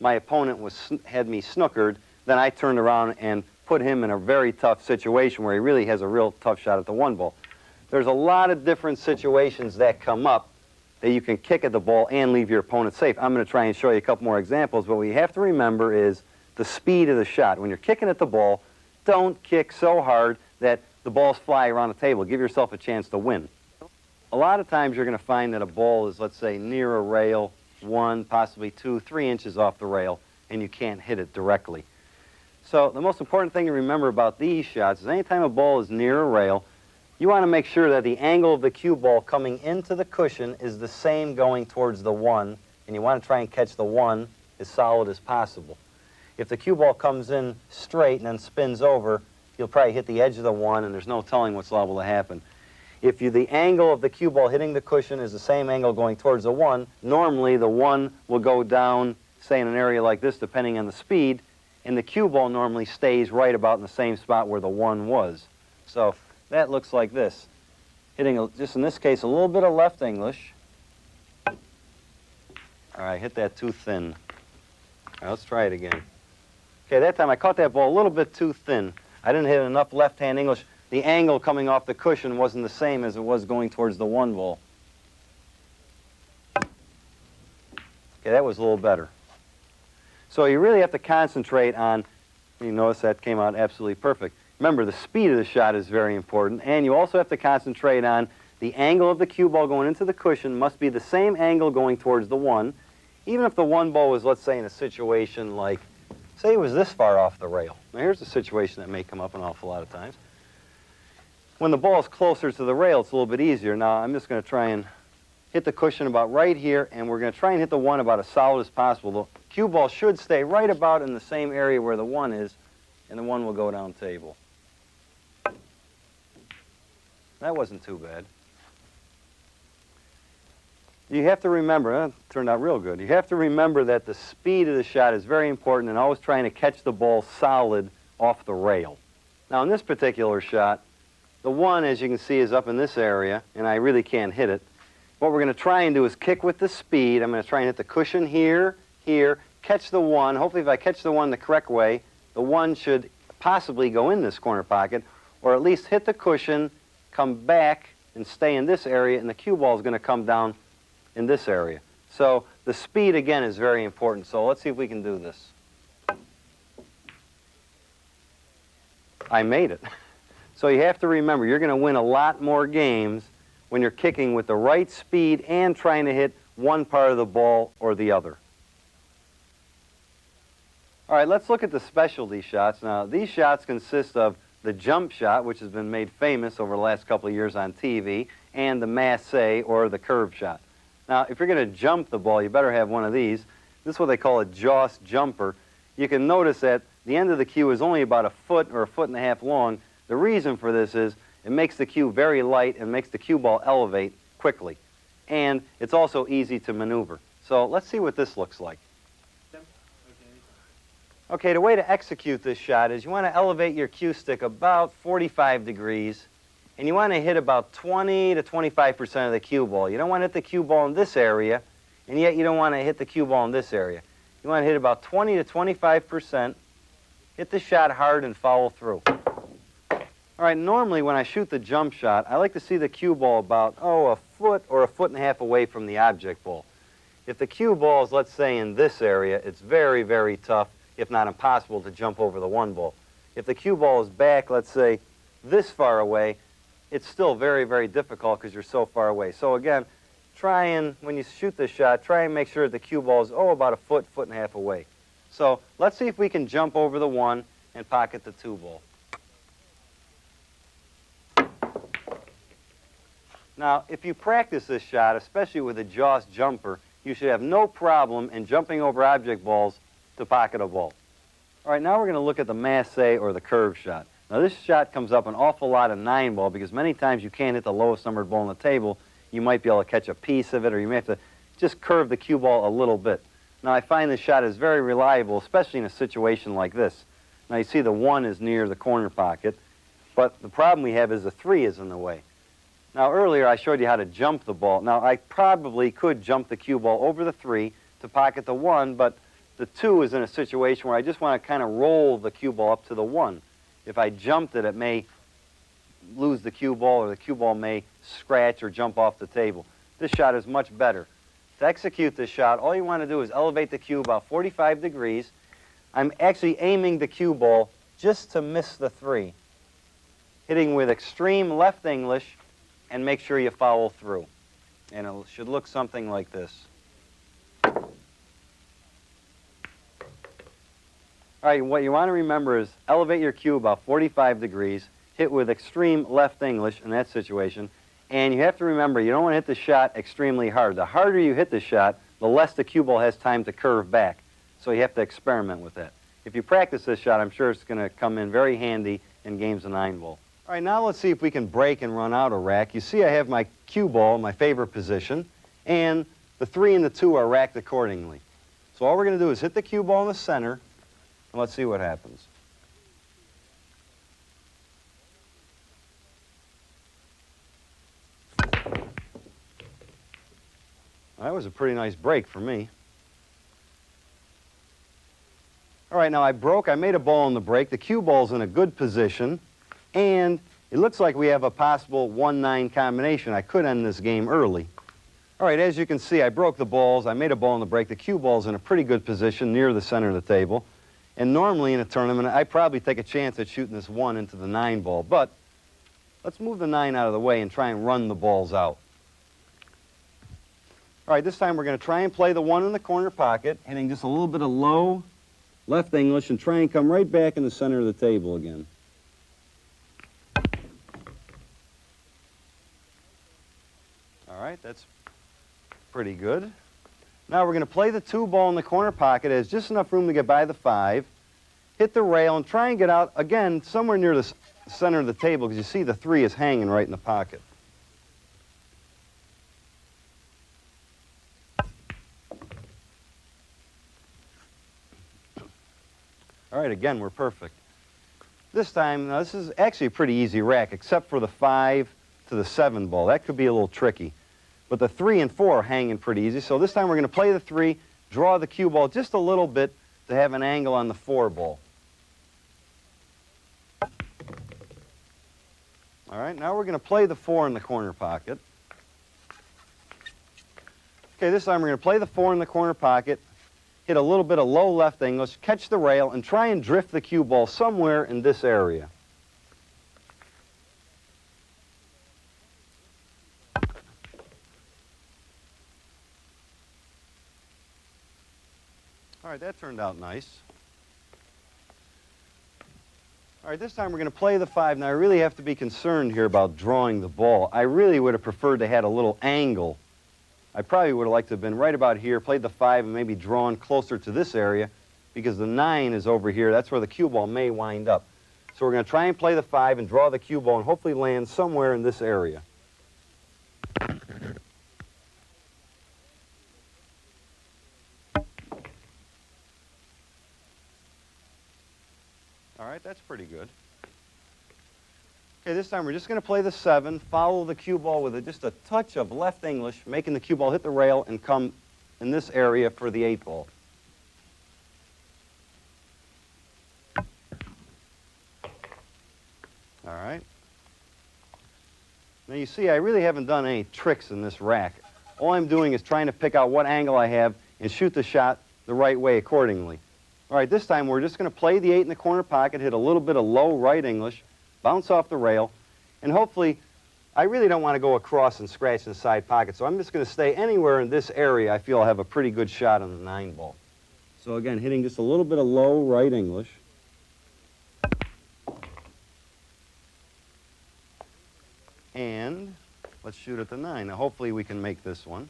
my opponent had me snookered, then I turned around and put him in a very tough situation where he really has a real tough shot at the one ball. There's a lot of different situations that come up that you can kick at the ball and leave your opponent safe. I'm going to try and show you a couple more examples, but what you have to remember is the speed of the shot. When you're kicking at the ball, don't kick so hard that the balls fly around the table. Give yourself a chance to win. A lot of times you're going to find that a ball is, let's say, near a rail, 1, possibly 2, 3 inches off the rail, and you can't hit it directly. So the most important thing to remember about these shots is anytime a ball is near a rail, you want to make sure that the angle of the cue ball coming into the cushion is the same going towards the one, and you want to try and catch the one as solid as possible. If the cue ball comes in straight and then spins over, you'll probably hit the edge of the one, and there's no telling what's liable to happen. If the angle of the cue ball hitting the cushion is the same angle going towards the one, normally the one will go down, say in an area like this, depending on the speed, and the cue ball normally stays right about in the same spot where the one was. So that looks like this. Hitting, just in this case, a little bit of left English. All right, hit that too thin. All right, let's try it again. Okay, that time I caught that ball a little bit too thin. I didn't hit enough left-hand English. The angle coming off the cushion wasn't the same as it was going towards the one ball. Okay, that was a little better. So you really have to concentrate on, you notice that came out absolutely perfect. Remember, the speed of the shot is very important, and you also have to concentrate on the angle of the cue ball going into the cushion must be the same angle going towards the one, even if the one ball was, let's say, in a situation like, say it was this far off the rail. Now here's a situation that may come up an awful lot of times. When the ball is closer to the rail, it's a little bit easier. Now I'm just going to try and hit the cushion about right here, and we're going to try and hit the one about as solid as possible. The cue ball should stay right about in the same area where the one is, and the one will go down table. That wasn't too bad. You have to remember, it turned out real good. You have to remember that the speed of the shot is very important and always trying to catch the ball solid off the rail. Now in this particular shot, the one, as you can see, is up in this area, and I really can't hit it. What we're going to try and do is kick with the speed. I'm going to try and hit the cushion here, here, catch the one. Hopefully if I catch the one the correct way, the one should possibly go in this corner pocket, or at least hit the cushion, come back and stay in this area, and the cue ball is going to come down in this area. So the speed, again, is very important. So let's see if we can do this. I made it. So you have to remember, you're going to win a lot more games when you're kicking with the right speed and trying to hit one part of the ball or the other. All right, let's look at the specialty shots. Now, these shots consist of the jump shot, which has been made famous over the last couple of years on TV, and the masse, or the curve shot. Now, if you're going to jump the ball, you better have one of these. This is what they call a Joss jumper. You can notice that the end of the cue is only about a foot or a foot and a half long. The reason for this is it makes the cue very light and makes the cue ball elevate quickly. And it's also easy to maneuver. So let's see what this looks like. Okay, the way to execute this shot is you want to elevate your cue stick about 45 degrees, and you want to hit about 20 to 25% of the cue ball. You don't want to hit the cue ball in this area, and yet you don't want to hit the cue ball in this area. You want to hit about 20 to 25%, hit the shot hard, and follow through. All right, normally when I shoot the jump shot, I like to see the cue ball about, a foot or a foot and a half away from the object ball. If the cue ball is, let's say, in this area, it's very, very tough, if not impossible, to jump over the one ball. If the cue ball is back, let's say, this far away, it's still very, very difficult because you're so far away. So again, try and, when you shoot this shot, try and make sure the cue ball is, about a foot, foot and a half away. So let's see if we can jump over the one and pocket the two ball. Now, if you practice this shot, especially with a Joss jumper, you should have no problem in jumping over object balls to pocket a ball. All right, now we're going to look at the masse or the curve shot. Now, this shot comes up an awful lot of 9-ball because many times you can't hit the lowest numbered ball on the table. You might be able to catch a piece of it, or you may have to just curve the cue ball a little bit. Now, I find this shot is very reliable, especially in a situation like this. Now, you see the 1 is near the corner pocket, but the problem we have is the 3 is in the way. Now, earlier I showed you how to jump the ball. Now, I probably could jump the cue ball over the 3 to pocket the 1, but the 2 is in a situation where I just want to kind of roll the cue ball up to the 1. If I jumped it, it may lose the cue ball, or the cue ball may scratch or jump off the table. This shot is much better. To execute this shot, all you want to do is elevate the cue about 45 degrees. I'm actually aiming the cue ball just to miss the 3. Hitting with extreme left English, and make sure you follow through. And it should look something like this. All right, what you want to remember is elevate your cue about 45 degrees, hit with extreme left English in that situation, and you have to remember you don't want to hit the shot extremely hard. The harder you hit the shot, the less the cue ball has time to curve back. So you have to experiment with that. If you practice this shot, I'm sure it's going to come in very handy in games of 9-ball. All right, now let's see if we can break and run out a rack. You see I have my cue ball in my favorite position, and the 3 and the 2 are racked accordingly. So all we're going to do is hit the cue ball in the center, and let's see what happens. That was a pretty nice break for me. All right, now I made a ball in the break. The cue ball's in a good position, and it looks like we have a possible 1-9 combination. I could end this game early. All right, as you can see, I broke the balls. I made a ball in the break. The cue ball's in a pretty good position near the center of the table. And normally in a tournament, I'd probably take a chance at shooting this 1 into the 9 ball. But let's move the 9 out of the way and try and run the balls out. All right, this time we're going to try and play the 1 in the corner pocket, hitting just a little bit of low left English, and try and come right back in the center of the table again. All right, that's pretty good. Now we're going to play the 2 ball in the corner pocket. It has just enough room to get by the 5. Hit the rail and try and get out, again, somewhere near the center of the table, because you see the 3 is hanging right in the pocket. All right, again, we're perfect. This time, now this is actually a pretty easy rack, except for the 5 to the 7 ball. That could be a little tricky. But the 3 and 4 are hanging pretty easy. So this time we're going to play the 3, draw the cue ball just a little bit to have an angle on the 4 ball. All right, now we're going to play the 4 in the corner pocket. Okay, this time we're going to play the 4 in the corner pocket, hit a little bit of low left English, catch the rail, and try and drift the cue ball somewhere in this area. All right, that turned out nice. All right, this time we're going to play the 5. Now, I really have to be concerned here about drawing the ball. I really would have preferred to have a little angle. I probably would have liked to have been right about here, played the 5, and maybe drawn closer to this area, because the 9 is over here. That's where the cue ball may wind up. So we're going to try and play the 5 and draw the cue ball and hopefully land somewhere in this area. All right, that's pretty good. Okay, this time we're just going to play the 7, follow the cue ball with just a touch of left English, making the cue ball hit the rail and come in this area for the 8 ball. All right. Now you see, I really haven't done any tricks in this rack. All I'm doing is trying to pick out what angle I have and shoot the shot the right way accordingly. All right, this time we're just going to play the 8 in the corner pocket, hit a little bit of low right English, bounce off the rail, and hopefully, I really don't want to go across and scratch in the side pocket, so I'm just going to stay anywhere in this area I feel I'll have a pretty good shot on the 9 ball. So again, hitting just a little bit of low right English. And let's shoot at the 9. Now hopefully we can make this one.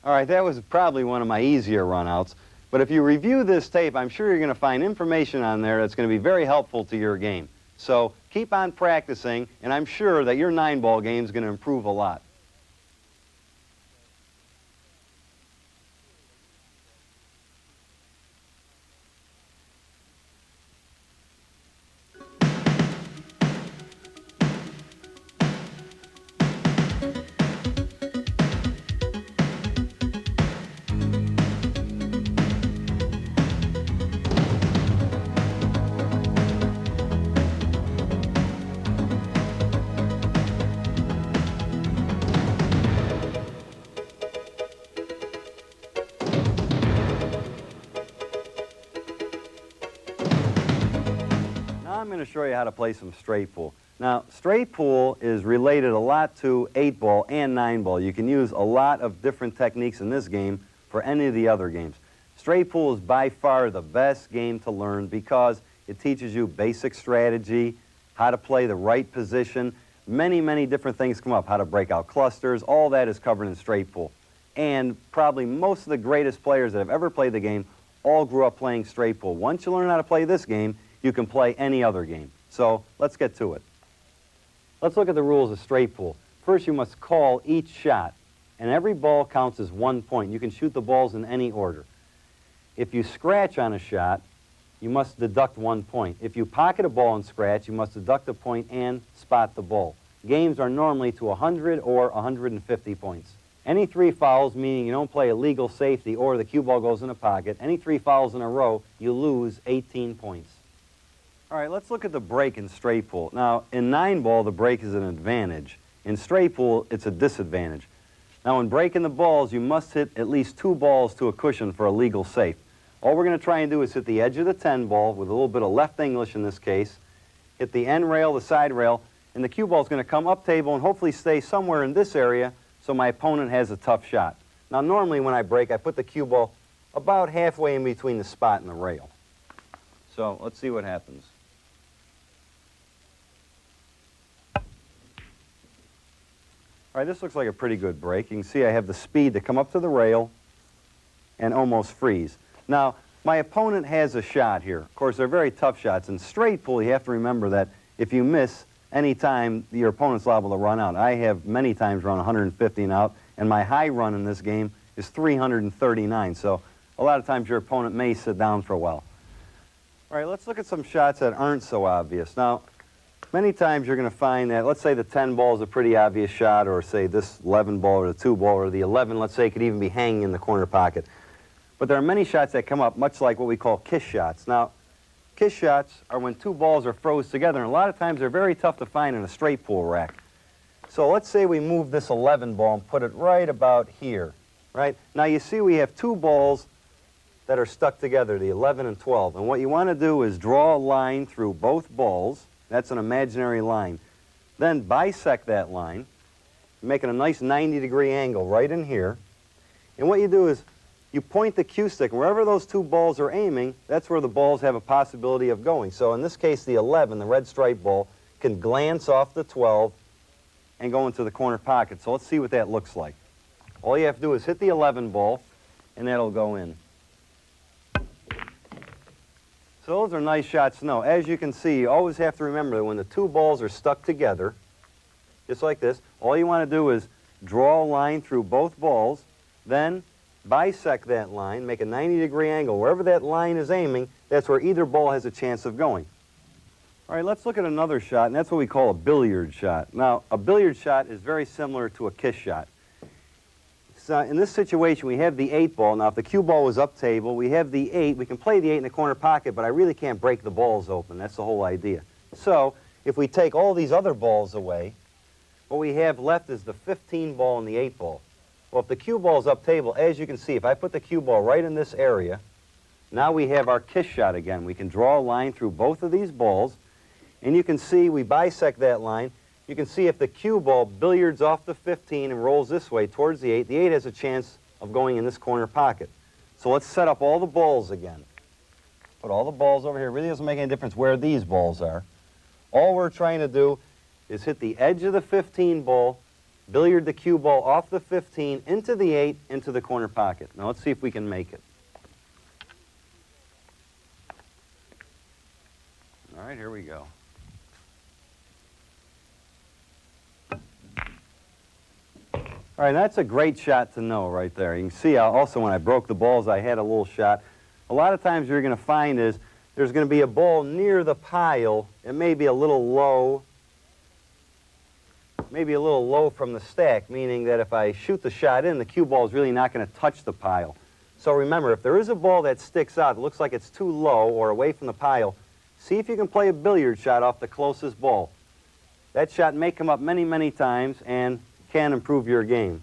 All right, that was probably one of my easier runouts. But if you review this tape, I'm sure you're going to find information on there that's going to be very helpful to your game. So keep on practicing, and I'm sure that your 9-ball game is going to improve a lot. I'm going to show you how to play some straight pool. Now, straight pool is related a lot to 8-ball and 9-ball. You can use a lot of different techniques in this game for any of the other games. Straight pool is by far the best game to learn because it teaches you basic strategy, how to play the right position. Many, many different things come up, how to break out clusters. All that is covered in straight pool. And probably most of the greatest players that have ever played the game all grew up playing straight pool. Once you learn how to play this game, you can play any other game. So let's get to it. Let's look at the rules of straight pool. First, you must call each shot, and every ball counts as 1 point. You can shoot the balls in any order. If you scratch on a shot, you must deduct 1 point. If you pocket a ball and scratch, you must deduct a point and spot the ball. Games are normally to 100 or 150 points. Any 3 fouls, meaning you don't play a legal safety or the cue ball goes in a pocket, any 3 fouls in a row, you lose 18 points. All right, let's look at the break in straight pool. Now, in 9-ball, the break is an advantage. In straight pool, it's a disadvantage. Now, in breaking the balls, you must hit at least 2 balls to a cushion for a legal safe. All we're going to try and do is hit the edge of the 10 ball with a little bit of left English in this case, hit the end rail, the side rail, and the cue ball is going to come up table and hopefully stay somewhere in this area so my opponent has a tough shot. Now, normally when I break, I put the cue ball about halfway in between the spot and the rail. So let's see what happens. All right, this looks like a pretty good break. You can see I have the speed to come up to the rail and almost freeze. Now, my opponent has a shot here. Of course, they're very tough shots. In straight pool, you have to remember that if you miss any time, your opponent's liable to run out. I have many times run 150 and out, and my high run in this game is 339. So a lot of times your opponent may sit down for a while. All right, let's look at some shots that aren't so obvious. Now, many times you're going to find that, let's say the 10 ball is a pretty obvious shot, or say this 11 ball or the 2 ball, or the 11, let's say, could even be hanging in the corner pocket. But there are many shots that come up, much like what we call kiss shots. Now, Kiss shots are when two balls are froze together, and a lot of times they're very tough to find in a straight pool rack. So let's say we move this 11 ball and put it right about here, right? Now you see we have two balls that are stuck together, the 11 and 12. And what you want to do is draw a line through both balls. That's an imaginary line. Then bisect that line, making a nice 90-degree angle right in here. And what you do is you point the cue stick, and wherever those two balls are aiming, that's where the balls have a possibility of going. So in this case, the 11, the red stripe ball, can glance off the 12 and go into the corner pocket. So let's see what that looks like. All you have to do is hit the 11 ball, and that'll go in. So those are nice shots to know. As you can see, you always have to remember that when the two balls are stuck together, just like this, all you want to do is draw a line through both balls, then bisect that line, make a 90-degree angle. Wherever that line is aiming, that's where either ball has a chance of going. All right, let's look at another shot, and that's what we call a billiard shot. Now, a billiard shot is very similar to a kiss shot. So in this situation, we have the 8 ball. Now, if the cue ball was up table, we have the 8. We can play the 8 in the corner pocket, but I really can't break the balls open. That's the whole idea. So if we take all these other balls away, what we have left is the 15 ball and the 8 ball. Well, if the cue ball is up table, as you can see, if I put the cue ball right in this area, now we have our kiss shot again. We can draw a line through both of these balls, and you can see we bisect that line. You can see if the cue ball billiards off the 15 and rolls this way towards the 8 has a chance of going in this corner pocket. So let's set up all the balls again. Put all the balls over here. It really doesn't make any difference where these balls are. All we're trying to do is hit the edge of the 15 ball, billiard the cue ball off the 15, into the 8, into the corner pocket. Now let's see if we can make it. All right, here we go. All right, that's a great shot to know right there. You can see also when I broke the balls, I had a little shot. A lot of times you're going to find is there's going to be a ball near the pile. It may be a little low, maybe a little low from the stack, meaning that if I shoot the shot in, the cue ball is really not going to touch the pile. So remember, if there is a ball that sticks out, it looks like it's too low or away from the pile, see if you can play a billiard shot off the closest ball. That shot may come up many, many times and can improve your game.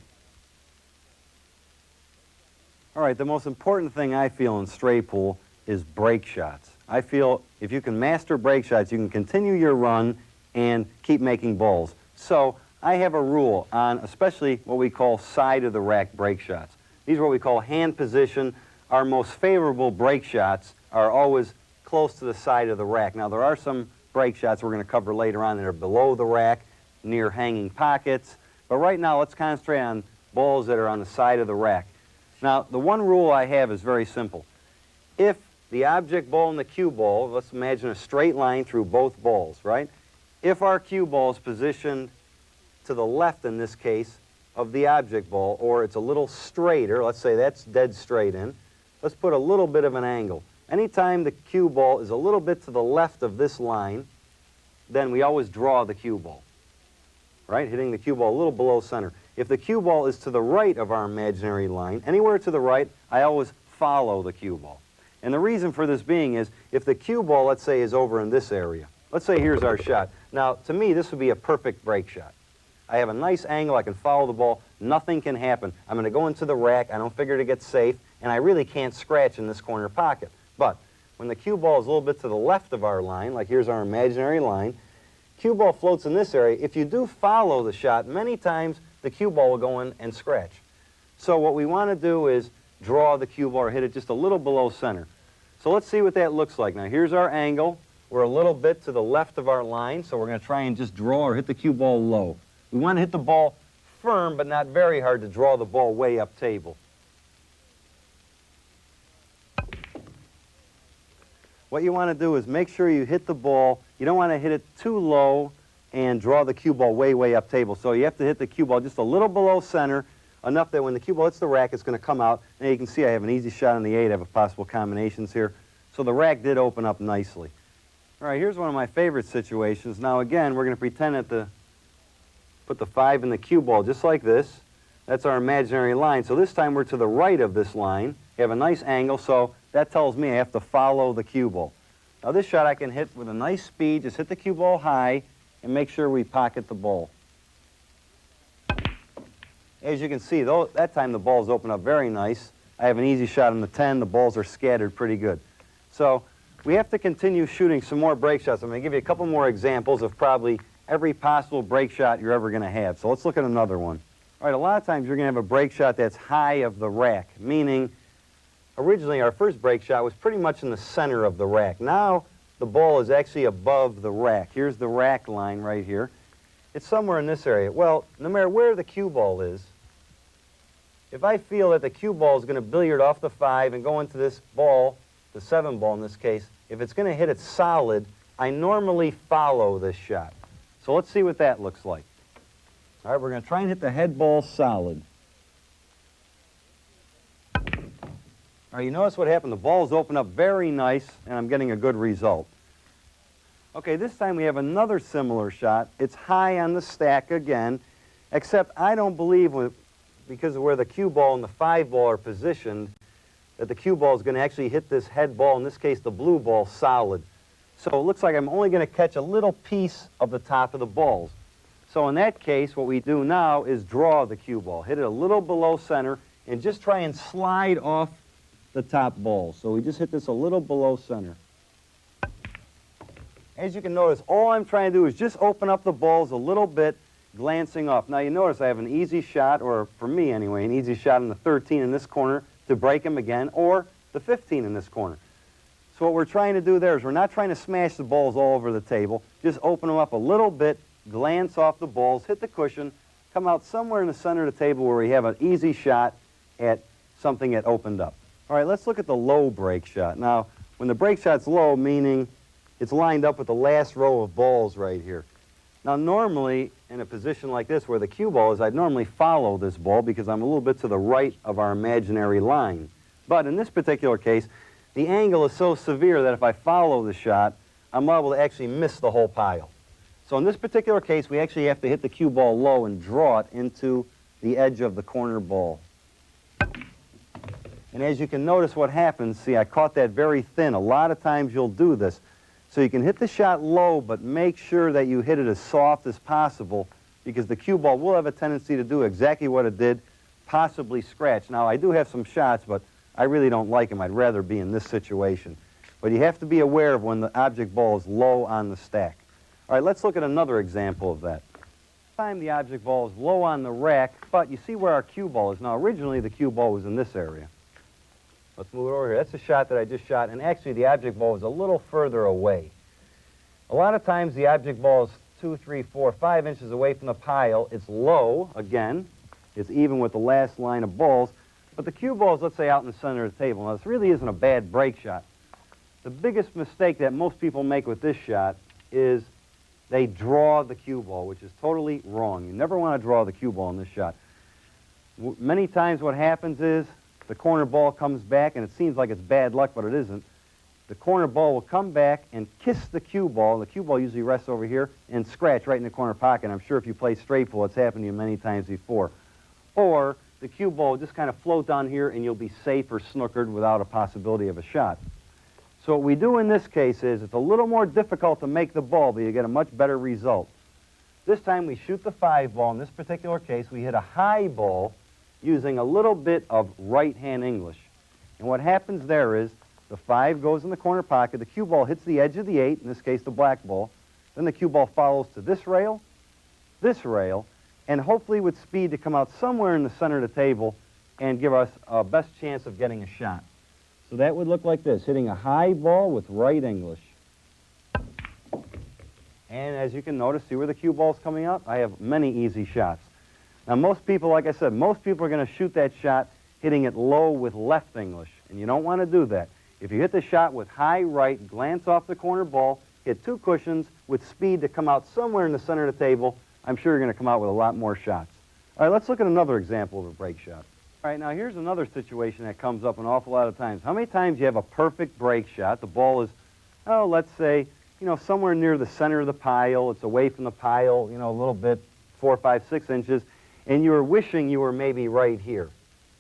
All right, the most important thing I feel in straight pool is break shots. I feel if you can master break shots, you can continue your run and keep making balls. So I have a rule on especially what we call side of the rack break shots. These are what we call hand position. Our most favorable break shots are always close to the side of the rack. Now there are some break shots we're going to cover later on that are below the rack, near hanging pockets. But right now, let's concentrate on balls that are on the side of the rack. Now, the one rule I have is very simple. If the object ball and the cue ball, let's imagine a straight line through both balls, right? If our cue ball is positioned to the left, in this case, of the object ball, or it's a little straighter, let's say that's dead straight in, let's put a little bit of an angle. Anytime the cue ball is a little bit to the left of this line, then we always draw the cue ball. Right, hitting the cue ball a little below center. If the cue ball is to the right of our imaginary line, anywhere to the right, I always follow the cue ball. And the reason for this being is, if the cue ball, let's say, is over in this area, let's say here's our shot. Now, to me, this would be a perfect break shot. I have a nice angle, I can follow the ball, nothing can happen. I'm going to go into the rack, I don't figure to get safe, and I really can't scratch in this corner pocket. But when the cue ball is a little bit to the left of our line, like here's our imaginary line, cue ball floats in this area. If you do follow the shot, many times the cue ball will go in and scratch. So what we want to do is draw the cue ball or hit it just a little below center. So let's see what that looks like. Now here's our angle. We're a little bit to the left of our line, so we're going to try and just draw or hit the cue ball low. We want to hit the ball firm, but not very hard to draw the ball way up table. What you want to do is make sure you hit the ball. You don't want to hit it too low and draw the cue ball way, way up table. So you have to hit the cue ball just a little below center, enough that when the cue ball hits the rack, it's going to come out. And you can see I have an easy shot on the 8. I have possible combinations here. So the rack did open up nicely. All right, here's one of my favorite situations. Now again, we're going to pretend that put the 5 in the cue ball just like this. That's our imaginary line. So this time we're to the right of this line. You have a nice angle, so that tells me I have to follow the cue ball. Now this shot I can hit with a nice speed, just hit the cue ball high and make sure we pocket the ball. As you can see, though, that time the balls open up very nice. I have an easy shot on the 10. The balls are scattered pretty good. So we have to continue shooting some more break shots. I'm going to give you a couple more examples of probably every possible break shot you're ever going to have. So let's look at another one. All right, a lot of times you're going to have a break shot that's high of the rack, meaning originally our first break shot was pretty much in the center of the rack. Now the ball is actually above the rack. Here's the rack line right here. It's somewhere in this area. Well, no matter where the cue ball is, if I feel that the cue ball is going to billiard off the 5 and go into this ball, the 7 ball in this case, if it's going to hit it solid, I normally follow this shot. So let's see what that looks like. All right, we're going to try and hit the head ball solid. All right, you notice what happened? The balls open up very nice, and I'm getting a good result. Okay, this time we have another similar shot. It's high on the stack again, except I don't believe, because of where the cue ball and the 5 ball are positioned, that the cue ball is going to actually hit this head ball, in this case the blue ball, solid. So it looks like I'm only going to catch a little piece of the top of the balls. So in that case, what we do now is draw the cue ball, hit it a little below center, and just try and slide off the top ball. So we just hit this a little below center. As you can notice, all I'm trying to do is just open up the balls a little bit, glancing off. Now you notice I have an easy shot, or for me anyway, an easy shot in the 13 in this corner to break him again, or the 15 in this corner. So what we're trying to do there is we're not trying to smash the balls all over the table, just open them up a little bit, glance off the balls, hit the cushion, come out somewhere in the center of the table where we have an easy shot at something that opened up. All right, let's look at the low break shot. Now, when the break shot's low, meaning it's lined up with the last row of balls right here. Now, normally, in a position like this where the cue ball is, I'd normally follow this ball because I'm a little bit to the right of our imaginary line. But in this particular case, the angle is so severe that if I follow the shot, I'm liable to actually miss the whole pile. So in this particular case, we actually have to hit the cue ball low and draw it into the edge of the corner ball. And as you can notice what happens, see, I caught that very thin. A lot of times you'll do this. So you can hit the shot low, but make sure that you hit it as soft as possible, because the cue ball will have a tendency to do exactly what it did, possibly scratch. Now, I do have some shots, but I really don't like them. I'd rather be in this situation. But you have to be aware of when the object ball is low on the stack. All right, let's look at another example of that. This time the object ball is low on the rack, but you see where our cue ball is. Now, originally the cue ball was in this area. Let's move it over here. That's a shot that I just shot, and actually the object ball is a little further away. A lot of times the object ball is 2, 3, 4, 5 inches away from the pile. It's low, again. It's even with the last line of balls. But the cue ball is, let's say, out in the center of the table. Now, this really isn't a bad break shot. The biggest mistake that most people make with this shot is they draw the cue ball, which is totally wrong. You never want to draw the cue ball in this shot. Many times what happens is the corner ball comes back, and it seems like it's bad luck, but it isn't. The corner ball will come back and kiss the cue ball. The cue ball usually rests over here and scratch right in the corner pocket. I'm sure if you play straight pull, it's happened to you many times before. Or the cue ball will just kind of float down here, and you'll be safe or snookered without a possibility of a shot. So what we do in this case is it's a little more difficult to make the ball, but you get a much better result. This time we shoot the 5 ball. In this particular case, we hit a high ball using a little bit of right-hand English. And what happens there is the 5 goes in the corner pocket, the cue ball hits the edge of the 8, in this case the black ball, then the cue ball follows to this rail, and hopefully with speed to come out somewhere in the center of the table and give us a best chance of getting a shot. So that would look like this, hitting a high ball with right English. And as you can notice, see where the cue ball's coming out? I have many easy shots. Now most people, like I said, most people are going to shoot that shot hitting it low with left English, and you don't want to do that. If you hit the shot with high right, glance off the corner ball, hit 2 cushions with speed to come out somewhere in the center of the table, I'm sure you're going to come out with a lot more shots. All right, let's look at another example of a break shot. All right, now here's another situation that comes up an awful lot of times. How many times you have a perfect break shot? The ball is, oh, let's say, somewhere near the center of the pile. It's away from the pile, a little bit, 4, 5, 6 inches, and you're wishing you were maybe right here.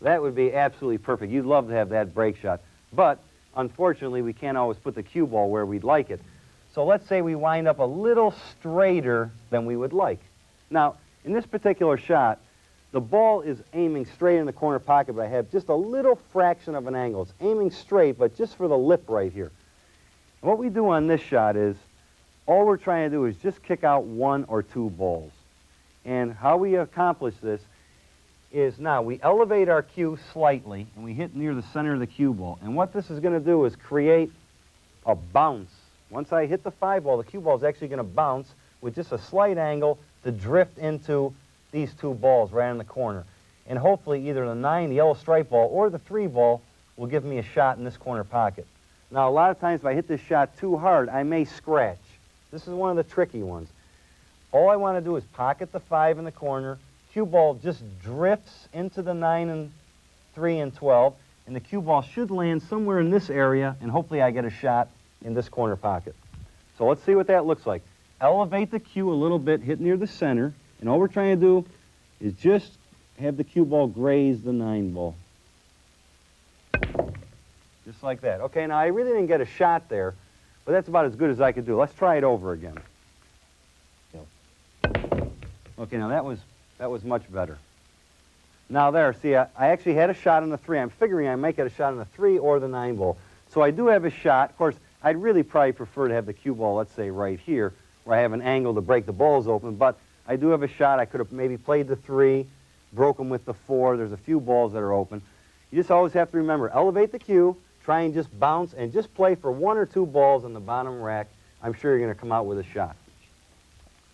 That would be absolutely perfect. You'd love to have that break shot. But unfortunately, we can't always put the cue ball where we'd like it. So let's say we wind up a little straighter than we would like. Now, in this particular shot, the ball is aiming straight in the corner pocket, but I have just a little fraction of an angle. It's aiming straight, but just for the lip right here. And what we do on this shot is, all we're trying to do is just kick out 1 or 2 balls. And how we accomplish this is, now we elevate our cue slightly, and we hit near the center of the cue ball. And what this is going to do is create a bounce. Once I hit the 5 ball, the cue ball is actually going to bounce with just a slight angle to drift into these 2 balls right in the corner. And hopefully either the 9, the yellow stripe ball, or the 3 ball will give me a shot in this corner pocket. Now, a lot of times if I hit this shot too hard, I may scratch. This is one of the tricky ones. All I want to do is pocket the 5 in the corner. Cue ball just drifts into the 9 and 3 and 12, and the cue ball should land somewhere in this area, and hopefully I get a shot in this corner pocket. So let's see what that looks like. Elevate the cue a little bit, hit near the center, and all we're trying to do is just have the cue ball graze the 9 ball. Just like that. Okay, now I really didn't get a shot there, but that's about as good as I could do. Let's try it over again. Okay, now that was much better. Now there, see, I actually had a shot on the 3. I'm figuring I might get a shot on the 3 or the 9 ball. So I do have a shot. Of course, I'd really probably prefer to have the cue ball, let's say, right here, where I have an angle to break the balls open, but I do have a shot. I could have maybe played the 3, broken with the 4. There's a few balls that are open. You just always have to remember, elevate the cue, try and just bounce, and just play for 1 or 2 balls on the bottom rack. I'm sure you're going to come out with a shot.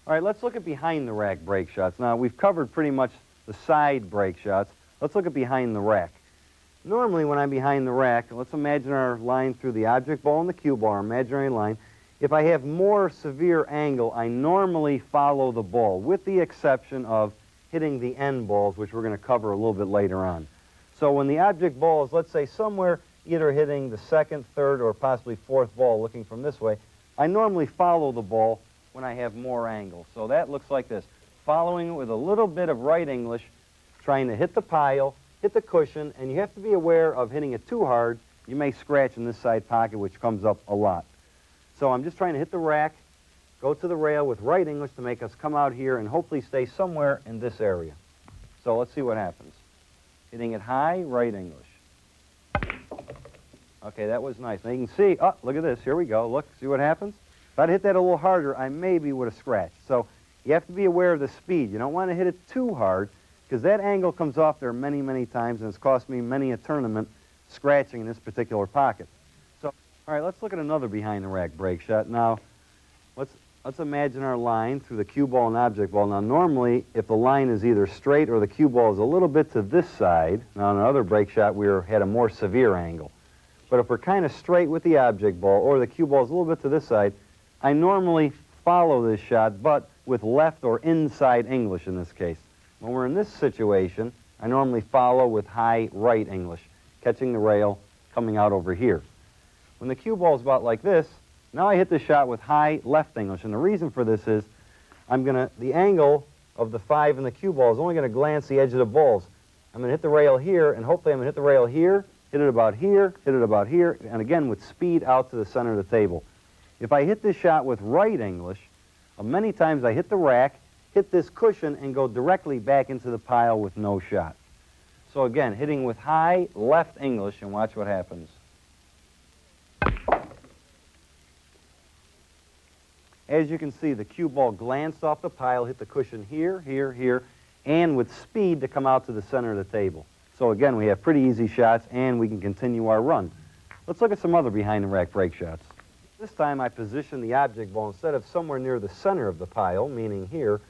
All right, let's look at behind the rack break shots. Now, we've covered pretty much the side break shots. Let's look at behind the rack. Normally, when I'm behind the rack, let's imagine our line through the object ball and the cue ball, our imaginary line. If I have more severe angle, I normally follow the ball, with the exception of hitting the end balls, which we're going to cover a little bit later on. So when the object ball is, let's say, somewhere either hitting the 2nd, 3rd, or possibly 4th ball looking from this way, I normally follow the ball when I have more angle. So that looks like this. Following it with a little bit of right English, trying to hit the pile, hit the cushion, and you have to be aware of hitting it too hard. You may scratch in this side pocket, which comes up a lot. So I'm just trying to hit the rack, go to the rail with right English to make us come out here and hopefully stay somewhere in this area. So let's see what happens. Hitting it high, right English. Okay, that was nice. Now you can see, oh, look at this. Here we go. Look, see what happens? If I'd hit that a little harder, I maybe would have scratched. So you have to be aware of the speed. You don't want to hit it too hard, because that angle comes off there many, many times, and it's cost me many a tournament scratching in this particular pocket. So, all right, let's look at another behind-the-rack break shot. Now, let's imagine our line through the cue ball and object ball. Now, normally, if the line is either straight or the cue ball is a little bit to this side, now in another break shot, we had a more severe angle. But if we're kind of straight with the object ball, or the cue ball is a little bit to this side, I normally follow this shot, but with left or inside English in this case. When we're in this situation, I normally follow with high right English, catching the rail, coming out over here. When the cue ball is about like this, now I hit the shot with high left English, and the reason for this is the angle of the 5 in the cue ball is only going to glance the edge of the balls. I'm going to hit the rail here, and hopefully I'm going to hit the rail here, hit it about here, hit it about here, and again with speed out to the center of the table. If I hit this shot with right English, many times I hit the rack, hit this cushion, and go directly back into the pile with no shot. So again, hitting with high left English, and watch what happens. As you can see, the cue ball glanced off the pile, hit the cushion here, here, here, and with speed to come out to the center of the table. So again, we have pretty easy shots, and we can continue our run. Let's look at some other behind-the-rack break shots. This time I position the object ball instead of somewhere near the center of the pile, meaning here,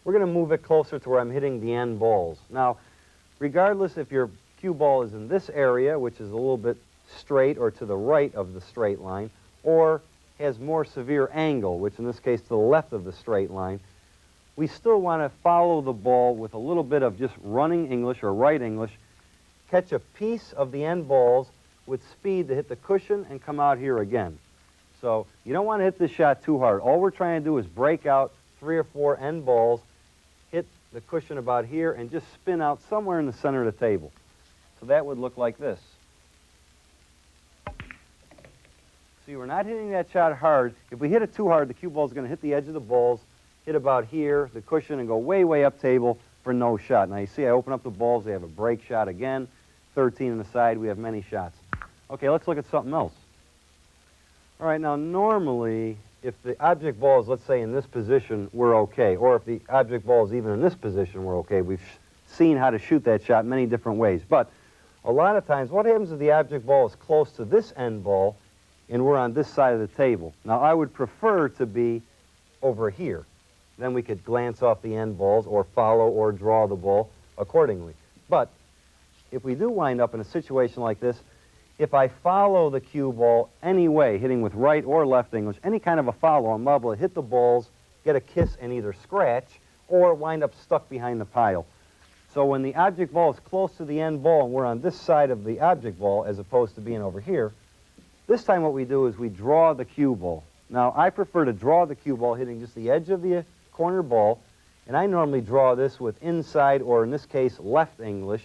we're going to move it closer to where I'm hitting the end balls. Now, regardless if your cue ball is in this area, which is a little bit straight or to the right of the straight line, or has more severe angle, which in this case to the left of the straight line, we still want to follow the ball with a little bit of just running English or right English, catch a piece of the end balls with speed to hit the cushion and come out here again. So you don't want to hit this shot too hard. All we're trying to do is break out 3 or 4 end balls, hit the cushion about here, and just spin out somewhere in the center of the table. So that would look like this. See, we're not hitting that shot hard. If we hit it too hard, the cue ball is going to hit the edge of the balls, hit about here, the cushion, and go way, way up table for no shot. Now, you see, I open up the balls. They have a break shot again. 13 on the side. We have many shots. Okay, let's look at something else. All right, now, normally, if the object ball is, let's say, in this position, we're okay. Or if the object ball is even in this position, we're okay. We've seen how to shoot that shot many different ways. But a lot of times, what happens if the object ball is close to this end ball and we're on this side of the table? Now, I would prefer to be over here. Then we could glance off the end balls or follow or draw the ball accordingly. But if we do wind up in a situation like this, if I follow the cue ball anyway, hitting with right or left English, any kind of a follow, I'm able to hit the balls, get a kiss, and either scratch or wind up stuck behind the pile. So when the object ball is close to the end ball and we're on this side of the object ball as opposed to being over here, this time what we do is we draw the cue ball. Now, I prefer to draw the cue ball hitting just the edge of the corner ball, and I normally draw this with inside, or in this case, left English,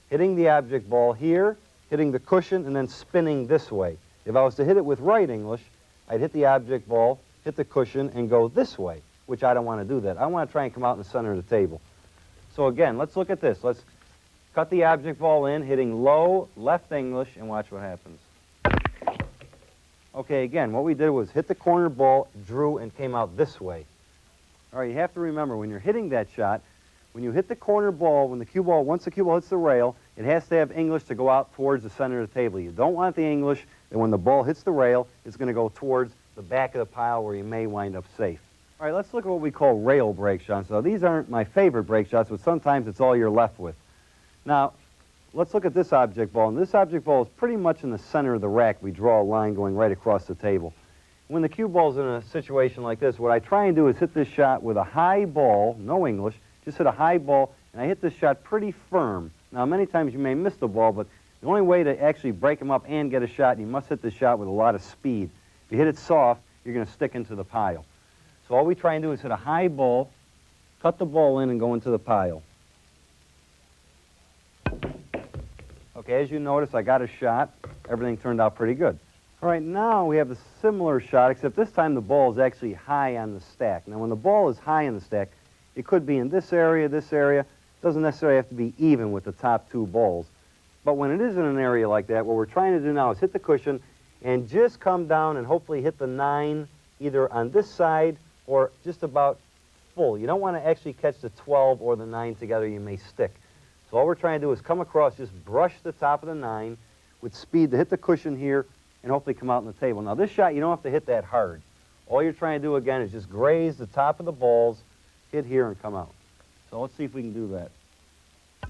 hitting the object ball here, hitting the cushion, and then spinning this way. If I was to hit it with right English, I'd hit the object ball, hit the cushion, and go this way, which I don't want to do that. I want to try and come out in the center of the table. So again, let's look at this. Let's cut the object ball in, hitting low, left English, and watch what happens. Okay, again, what we did was hit the corner ball, drew, and came out this way. All right, you have to remember, when you're hitting that shot, when you hit the corner ball, when the cue ball, once the cue ball hits the rail, it has to have English to go out towards the center of the table. You don't want the English that when the ball hits the rail, it's going to go towards the back of the pile where you may wind up safe. All right, let's look at what we call rail break shots. Now, these aren't my favorite break shots, but sometimes it's all you're left with. Now, let's look at this object ball. And this object ball is pretty much in the center of the rack. We draw a line going right across the table. When the cue ball's in a situation like this, what I try and do is hit this shot with a high ball, no English, just hit a high ball, and I hit this shot pretty firm. Now, many times you may miss the ball, but the only way to actually break them up and get a shot, you must hit this shot with a lot of speed. If you hit it soft, you're going to stick into the pile. So all we try and do is hit a high ball, cut the ball in, and go into the pile. Okay, as you notice, I got a shot. Everything turned out pretty good. All right, now we have a similar shot, except this time the ball is actually high on the stack. Now, when the ball is high in the stack, it could be in this area, this area. It doesn't necessarily have to be even with the top two balls. But when it is in an area like that, what we're trying to do now is hit the cushion and just come down and hopefully hit the 9 either on this side or just about full. You don't want to actually catch the 12 or the 9 together. You may stick. So all we're trying to do is come across, just brush the top of the 9 with speed to hit the cushion here and hopefully come out on the table. Now, this shot, you don't have to hit that hard. All you're trying to do, again, is just graze the top of the balls, hit here, and come out. So let's see if we can do that. All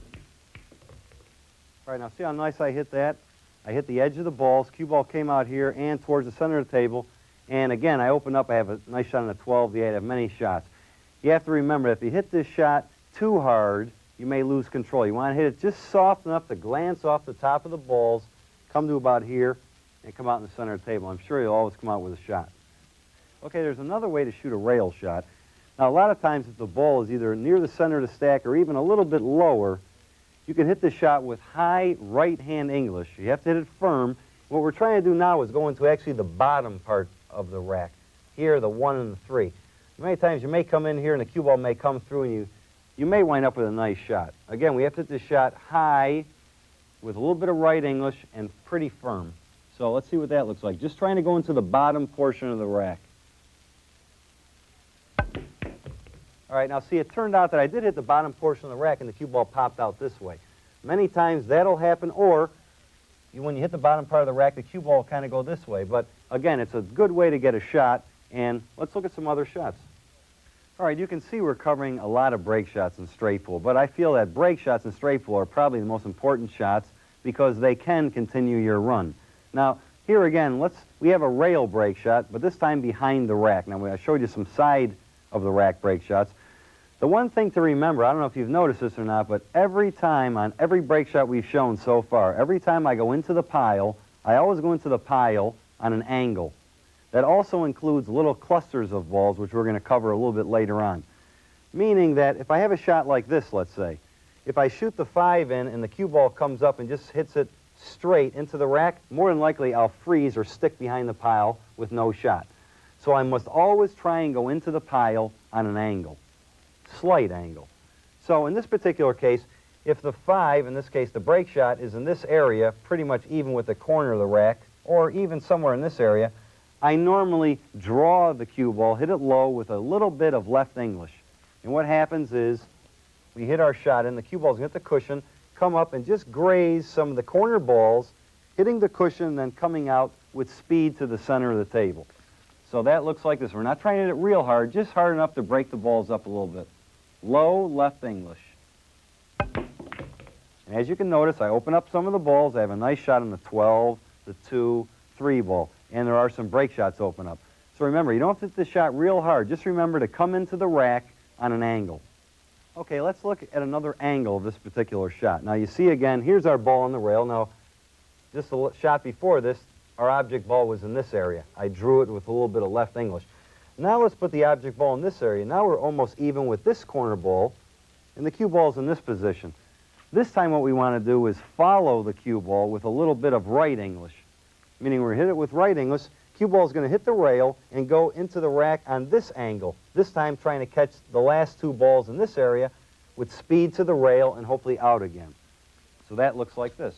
right, now see how nice I hit that? I hit the edge of the balls. Cue ball came out here and towards the center of the table. And again, I open up. I have a nice shot on the 12, the 8. I have many shots. You have to remember, if you hit this shot too hard, you may lose control. You want to hit it just soft enough to glance off the top of the balls, come to about here, and come out in the center of the table. I'm sure you'll always come out with a shot. Okay, there's another way to shoot a rail shot. Now, a lot of times if the ball is either near the center of the stack or even a little bit lower, you can hit the shot with high right-hand English. You have to hit it firm. What we're trying to do now is go into actually the bottom part of the rack. Here, the 1 and the 3. Many times you may come in here and the cue ball may come through and you may wind up with a nice shot. Again, we have to hit this shot high with a little bit of right English and pretty firm. So let's see what that looks like. Just trying to go into the bottom portion of the rack. All right, now see, it turned out that I did hit the bottom portion of the rack and the cue ball popped out this way. Many times that'll happen, or when you hit the bottom part of the rack, the cue ball will kind of go this way. But again, it's a good way to get a shot, and let's look at some other shots. All right, you can see we're covering a lot of break shots in straight pool, but I feel that break shots in straight pool are probably the most important shots because they can continue your run. Now, here again, we have a rail break shot, but this time behind the rack. Now, I showed you some side of the rack break shots. The one thing to remember, I don't know if you've noticed this or not, but every time on every break shot we've shown so far, every time I go into the pile, I always go into the pile on an angle. That also includes little clusters of balls, which we're going to cover a little bit later on. Meaning that if I have a shot like this, let's say, if I shoot the 5 in and the cue ball comes up and just hits it straight into the rack, more than likely I'll freeze or stick behind the pile with no shot. So I must always try and go into the pile on an angle, slight angle. So in this particular case, if the 5, in this case the break shot, is in this area, pretty much even with the corner of the rack, or even somewhere in this area, I normally draw the cue ball, hit it low with a little bit of left English. And what happens is, we hit our shot in, the cue ball's going to hit the cushion, come up and just graze some of the corner balls, hitting the cushion and then coming out with speed to the center of the table. So that looks like this. We're not trying to hit it real hard, just hard enough to break the balls up a little bit. Low left English. And as you can notice, I open up some of the balls. I have a nice shot on the 12, the 2, 3 ball. And there are some break shots open up. So remember, you don't have to hit the shot real hard. Just remember to come into the rack on an angle. Okay, let's look at another angle of this particular shot. Now you see again, here's our ball on the rail. Now, just a shot before this, our object ball was in this area. I drew it with a little bit of left English. Now let's put the object ball in this area. Now we're almost even with this corner ball, and the cue ball's in this position. This time what we want to do is follow the cue ball with a little bit of right English, meaning we're hit it with right English. Cue ball is going to hit the rail and go into the rack on this angle, this time trying to catch the last 2 balls in this area with speed to the rail and hopefully out again. So that looks like this.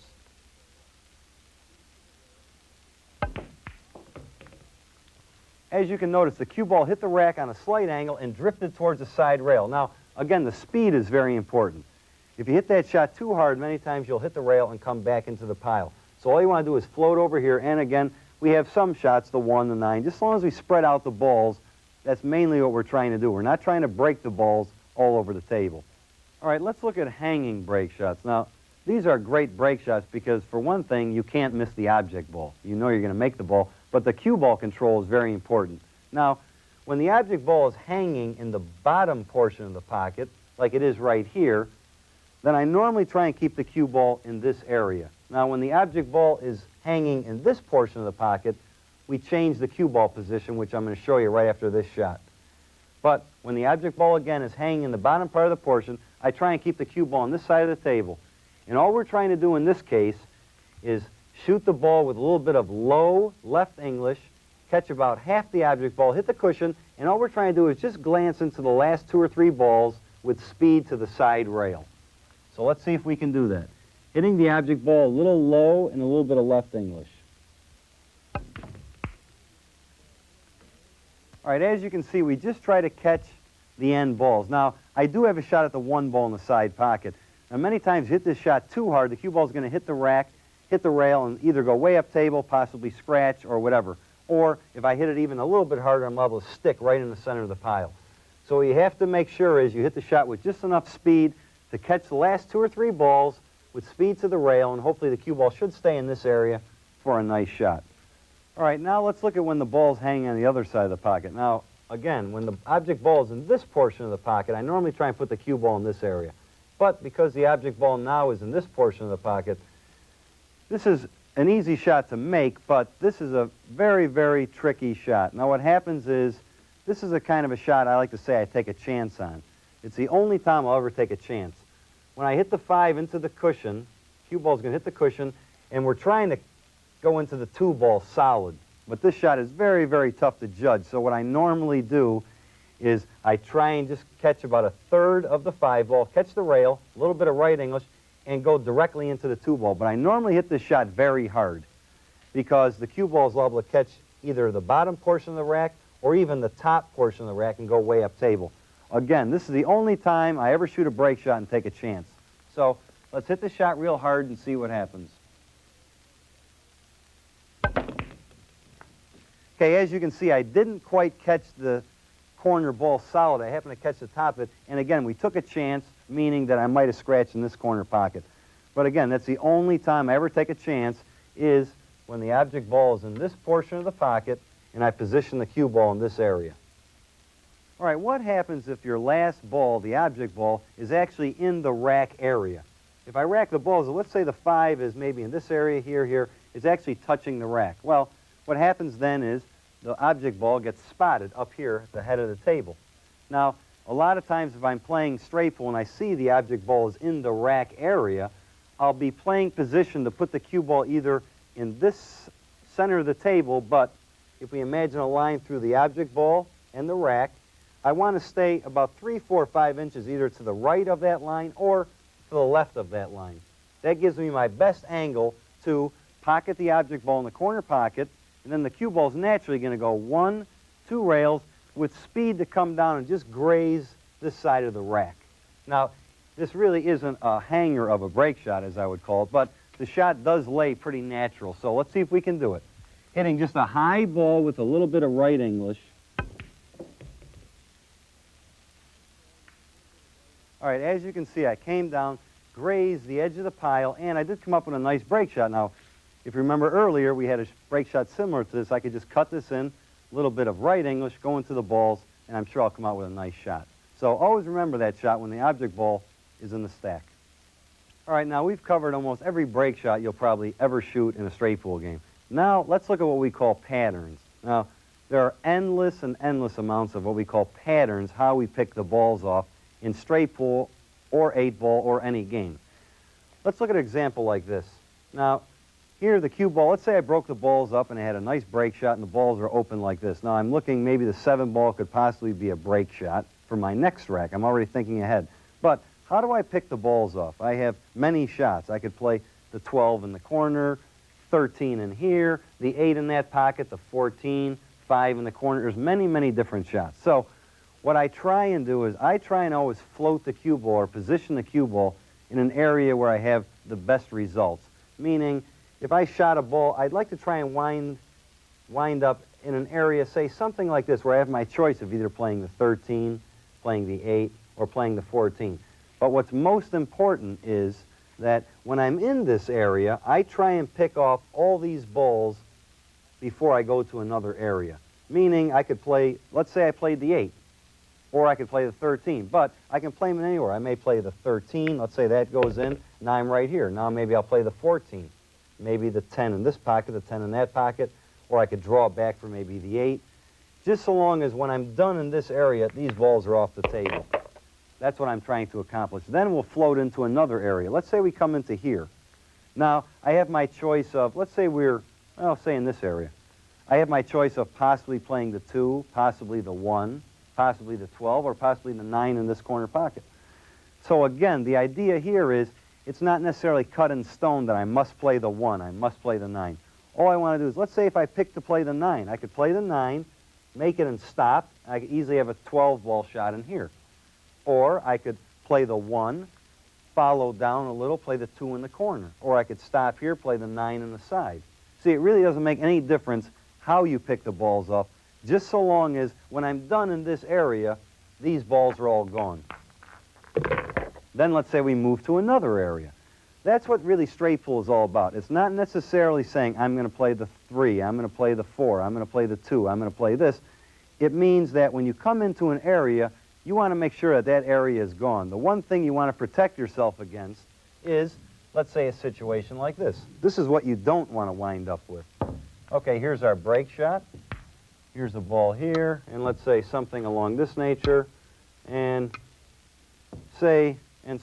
As you can notice, the cue ball hit the rack on a slight angle and drifted towards the side rail. Now, again, the speed is very important. If you hit that shot too hard, many times you'll hit the rail and come back into the pile. So all you want to do is float over here, and again, we have some shots, the 1, the 9. Just as long as we spread out the balls, that's mainly what we're trying to do. We're not trying to break the balls all over the table. All right, let's look at hanging break shots. Now, these are great break shots because, for one thing, you can't miss the object ball. You know you're going to make the ball, but the cue ball control is very important. Now, when the object ball is hanging in the bottom portion of the pocket, like it is right here, then I normally try and keep the cue ball in this area. Now, when the object ball is hanging in this portion of the pocket, we change the cue ball position, which I'm going to show you right after this shot. But when the object ball, again, is hanging in the bottom part of the portion, I try and keep the cue ball on this side of the table. And all we're trying to do in this case is shoot the ball with a little bit of low left English, catch about half the object ball, hit the cushion, and all we're trying to do is just glance into the last 2 or 3 balls with speed to the side rail. So let's see if we can do that. Hitting the object ball a little low and a little bit of left English. All right, as you can see, we just try to catch the end balls. Now, I do have a shot at the 1 ball in the side pocket. Now, many times you hit this shot too hard, the cue ball is going to hit the rack, hit the rail, and either go way up table, possibly scratch, or whatever. Or, if I hit it even a little bit harder, I'm liable to stick right in the center of the pile. So what you have to make sure is you hit the shot with just enough speed to catch the last 2 or 3 balls with speed to the rail, and hopefully the cue ball should stay in this area for a nice shot. All right, now let's look at when the ball's hanging on the other side of the pocket. Now, again, when the object ball is in this portion of the pocket, I normally try and put the cue ball in this area. But because the object ball now is in this portion of the pocket, this is an easy shot to make, but this is a very, very tricky shot. Now, what happens is, this is a kind of a shot I like to say I take a chance on. It's the only time I'll ever take a chance. When I hit the 5 into the cushion, cue ball's going to hit the cushion, and we're trying to go into the 2 ball solid. But this shot is very, very tough to judge. So what I normally do is I try and just catch about 1/3 of the 5 ball, catch the rail, a little bit of right English, and go directly into the 2 ball. But I normally hit this shot very hard because the cue ball is liable to catch either the bottom portion of the rack or even the top portion of the rack and go way up table. Again, this is the only time I ever shoot a break shot and take a chance. So let's hit the shot real hard and see what happens. Okay, as you can see, I didn't quite catch the corner ball solid. I happened to catch the top of it. And again, we took a chance, meaning that I might have scratched in this corner pocket. But again, that's the only time I ever take a chance is when the object ball is in this portion of the pocket and I position the cue ball in this area. All right, what happens if your last ball, the object ball, is actually in the rack area? If I rack the balls, let's say the 5 is maybe in this area here, it's actually touching the rack. Well, what happens then is the object ball gets spotted up here at the head of the table. Now, a lot of times if I'm playing straight pool and I see the object ball is in the rack area, I'll be playing position to put the cue ball either in this center of the table, but if we imagine a line through the object ball and the rack, I want to stay about 3, 4, 5 inches either to the right of that line or to the left of that line. That gives me my best angle to pocket the object ball in the corner pocket, and then the cue ball is naturally going to go 1, 2 rails with speed to come down and just graze this side of the rack. Now, this really isn't a hanger of a break shot, as I would call it, but the shot does lay pretty natural. So let's see if we can do it. Hitting just a high ball with a little bit of right English. All right, as you can see, I came down, grazed the edge of the pile, and I did come up with a nice break shot. Now, if you remember earlier, we had a break shot similar to this. I could just cut this in, a little bit of right English, go into the balls, and I'm sure I'll come out with a nice shot. So always remember that shot when the object ball is in the stack. All right, now we've covered almost every break shot you'll probably ever shoot in a straight pool game. Now, let's look at what we call patterns. Now, there are endless and endless amounts of what we call patterns, how we pick the balls off in straight pool or 8-ball or any game. Let's look at an example like this. Now, here the cue ball, let's say I broke the balls up and I had a nice break shot and the balls are open like this. Now, I'm looking, maybe the 7-ball could possibly be a break shot for my next rack. I'm already thinking ahead. But how do I pick the balls off? I have many shots. I could play the 12 in the corner, 13 in here, the 8 in that pocket, the 14, 5 in the corner. There's many, many different shots. So what I try and do is I try and always float the cue ball or position the cue ball in an area where I have the best results. Meaning, if I shot a ball, I'd like to try and wind up in an area, say something like this, where I have my choice of either playing the 13, playing the 8, or playing the 14. But what's most important is that when I'm in this area, I try and pick off all these balls before I go to another area. Meaning I could play, let's say I played the 8, or I could play the 13, but I can play them anywhere. I may play the 13, let's say that goes in, now I'm right here. Now maybe I'll play the 14, maybe the 10 in this pocket, the 10 in that pocket, or I could draw back for maybe the 8. Just so long as when I'm done in this area, these balls are off the table. That's what I'm trying to accomplish. Then we'll float into another area. Let's say we come into here. Now, I have my choice of, let's say say in this area. I have my choice of possibly playing the 2, possibly the 1, possibly the 12, or possibly the 9 in this corner pocket. So again, the idea here is it's not necessarily cut in stone that I must play the 1, I must play the 9. All I want to do is, let's say if I pick to play the 9, I could play the 9, make it and stop. I could easily have a 12-ball shot in here. Or I could play the 1, follow down a little, play the 2 in the corner. Or I could stop here, play the 9 in the side. See, it really doesn't make any difference how you pick the balls off, just so long as when I'm done in this area, these balls are all gone. Then let's say we move to another area. That's what really straight pool is all about. It's not necessarily saying I'm going to play the 3, I'm going to play the 4, I'm going to play the 2, I'm going to play this. It means that when you come into an area, you want to make sure that that area is gone. The one thing you want to protect yourself against is, let's say, a situation like this. This is what you don't want to wind up with. Okay, here's our break shot. Here's the ball here, and let's say something along this nature, and say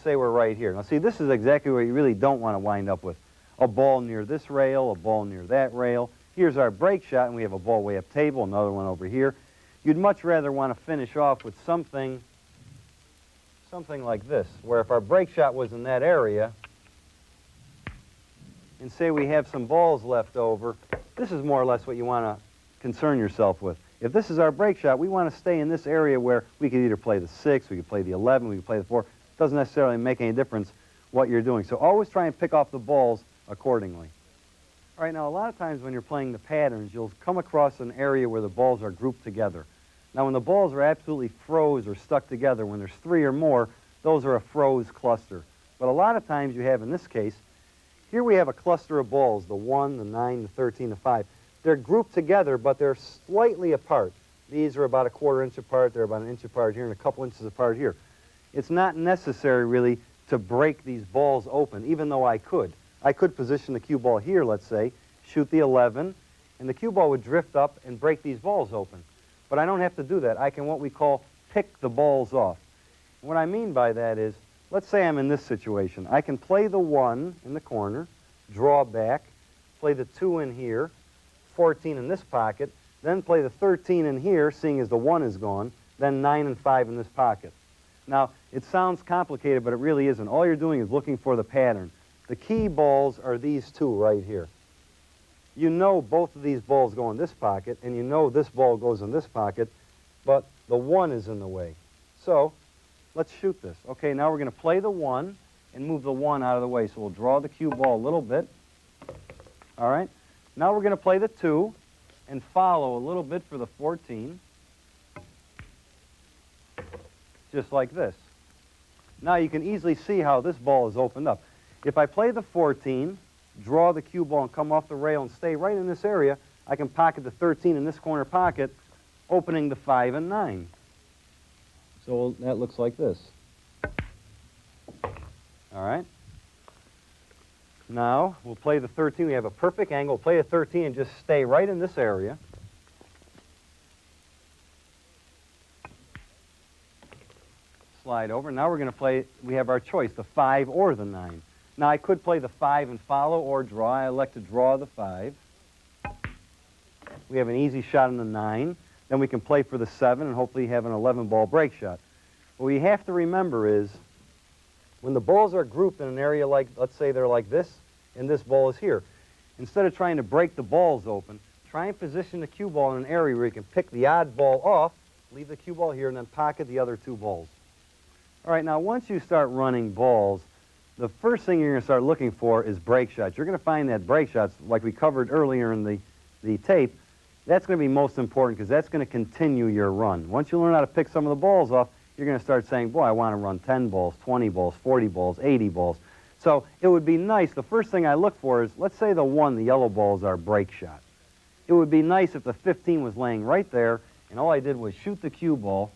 we're right here. Now see, this is exactly where you really don't want to wind up with. A ball near this rail, a ball near that rail. Here's our break shot, and we have a ball way up table, another one over here. You'd much rather want to finish off with something like this, where if our break shot was in that area, and say we have some balls left over, this is more or less what you want to concern yourself with. If this is our break shot, we want to stay in this area where we could either play the 6, we could play the 11, we could play the 4. It doesn't necessarily make any difference what you're doing. So always try and pick off the balls accordingly. All right, now a lot of times when you're playing the patterns, you'll come across an area where the balls are grouped together. Now when the balls are absolutely froze or stuck together, when there's 3 or more, those are a froze cluster. But a lot of times you have, in this case, here we have a cluster of balls, the 1, the 9, the 13, the 5. They're grouped together, but they're slightly apart. These are about a 1/4 inch apart, they're about 1 inch apart here, and a couple inches apart here. It's not necessary, really, to break these balls open, even though I could. I could position the cue ball here, let's say, shoot the 11, and the cue ball would drift up and break these balls open. But I don't have to do that. I can what we call pick the balls off. And what I mean by that is, let's say I'm in this situation. I can play the 1 in the corner, draw back, play the 2 in here, 14 in this pocket, then play the 13 in here, seeing as the 1 is gone, then 9 and 5 in this pocket. Now, it sounds complicated, but it really isn't. All you're doing is looking for the pattern. The key balls are these two right here. You know both of these balls go in this pocket, and you know this ball goes in this pocket, but the 1 is in the way. So, let's shoot this. Okay, now we're going to play the 1 and move the 1 out of the way. So we'll draw the cue ball a little bit. All right. Now we're going to play the 2 and follow a little bit for the 14. Just like this. Now you can easily see how this ball is opened up. If I play the 14, draw the cue ball and come off the rail and stay right in this area, I can pocket the 13 in this corner pocket, opening the 5 and 9. So that looks like this. All right. Now we'll play the 13. We have a perfect angle. Play a 13 and just stay right in this area. Slide over. Now we're going to play, we have our choice, the 5 or the 9. Now I could play the 5 and follow or draw. I elect to draw the 5. We have an easy shot on the 9. Then we can play for the 7 and hopefully have an 11-ball break shot. What we have to remember is when the balls are grouped in an area like, let's say they're like this, and this ball is here, instead of trying to break the balls open, try and position the cue ball in an area where you can pick the odd ball off, leave the cue ball here, and then pocket the other 2 balls. All right, now once you start running balls, the first thing you're going to start looking for is break shots. You're going to find that break shots, like we covered earlier in the tape, that's going to be most important because that's going to continue your run. Once you learn how to pick some of the balls off, you're going to start saying, boy, I want to run 10 balls, 20 balls, 40 balls, 80 balls. So it would be nice, the first thing I look for is, let's say the 1, the yellow ball, is our break shot. It would be nice if the 15 was laying right there, and all I did was shoot the cue ball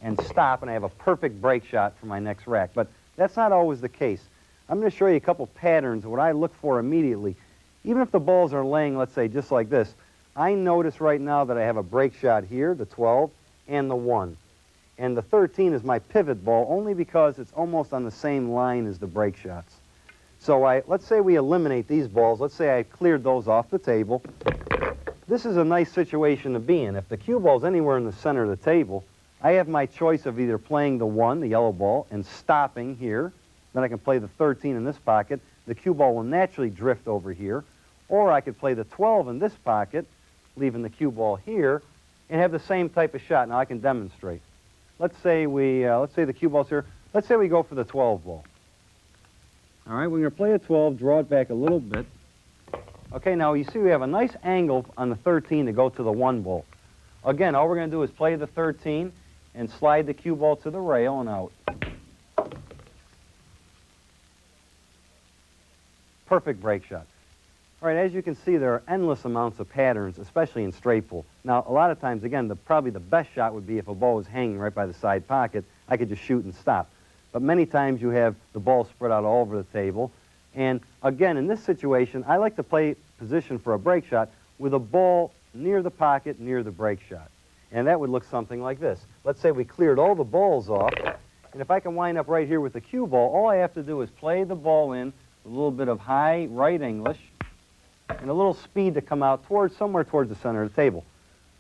and stop, and I have a perfect break shot for my next rack. But that's not always the case. I'm going to show you a couple patterns of what I look for immediately. Even if the balls are laying, let's say, just like this, I notice right now that I have a break shot here, the 12, and the 1. And the 13 is my pivot ball only because it's almost on the same line as the break shots. So let's say we eliminate these balls. Let's say I cleared those off the table. This is a nice situation to be in. If the cue ball is anywhere in the center of the table, I have my choice of either playing the 1, the yellow ball, and stopping here. Then I can play the 13 in this pocket. The cue ball will naturally drift over here. Or I could play the 12 in this pocket, leaving the cue ball here, and have the same type of shot. Now I can demonstrate. Let's say the cue ball's here. Let's say we go for the 12 ball. All right, we're going to play a 12, draw it back a little bit. Okay, now you see we have a nice angle on the 13 to go to the 1 ball. Again, all we're going to do is play the 13 and slide the cue ball to the rail and out. Perfect break shot. All right, as you can see, there are endless amounts of patterns, especially in straight pull. Now, a lot of times, again, probably the best shot would be if a ball was hanging right by the side pocket, I could just shoot and stop. But many times you have the ball spread out all over the table. And again, in this situation, I like to play position for a break shot with a ball near the pocket, near the break shot. And that would look something like this. Let's say we cleared all the balls off, and if I can wind up right here with the cue ball, all I have to do is play the ball in with a little bit of high right English, and a little speed to come out somewhere towards the center of the table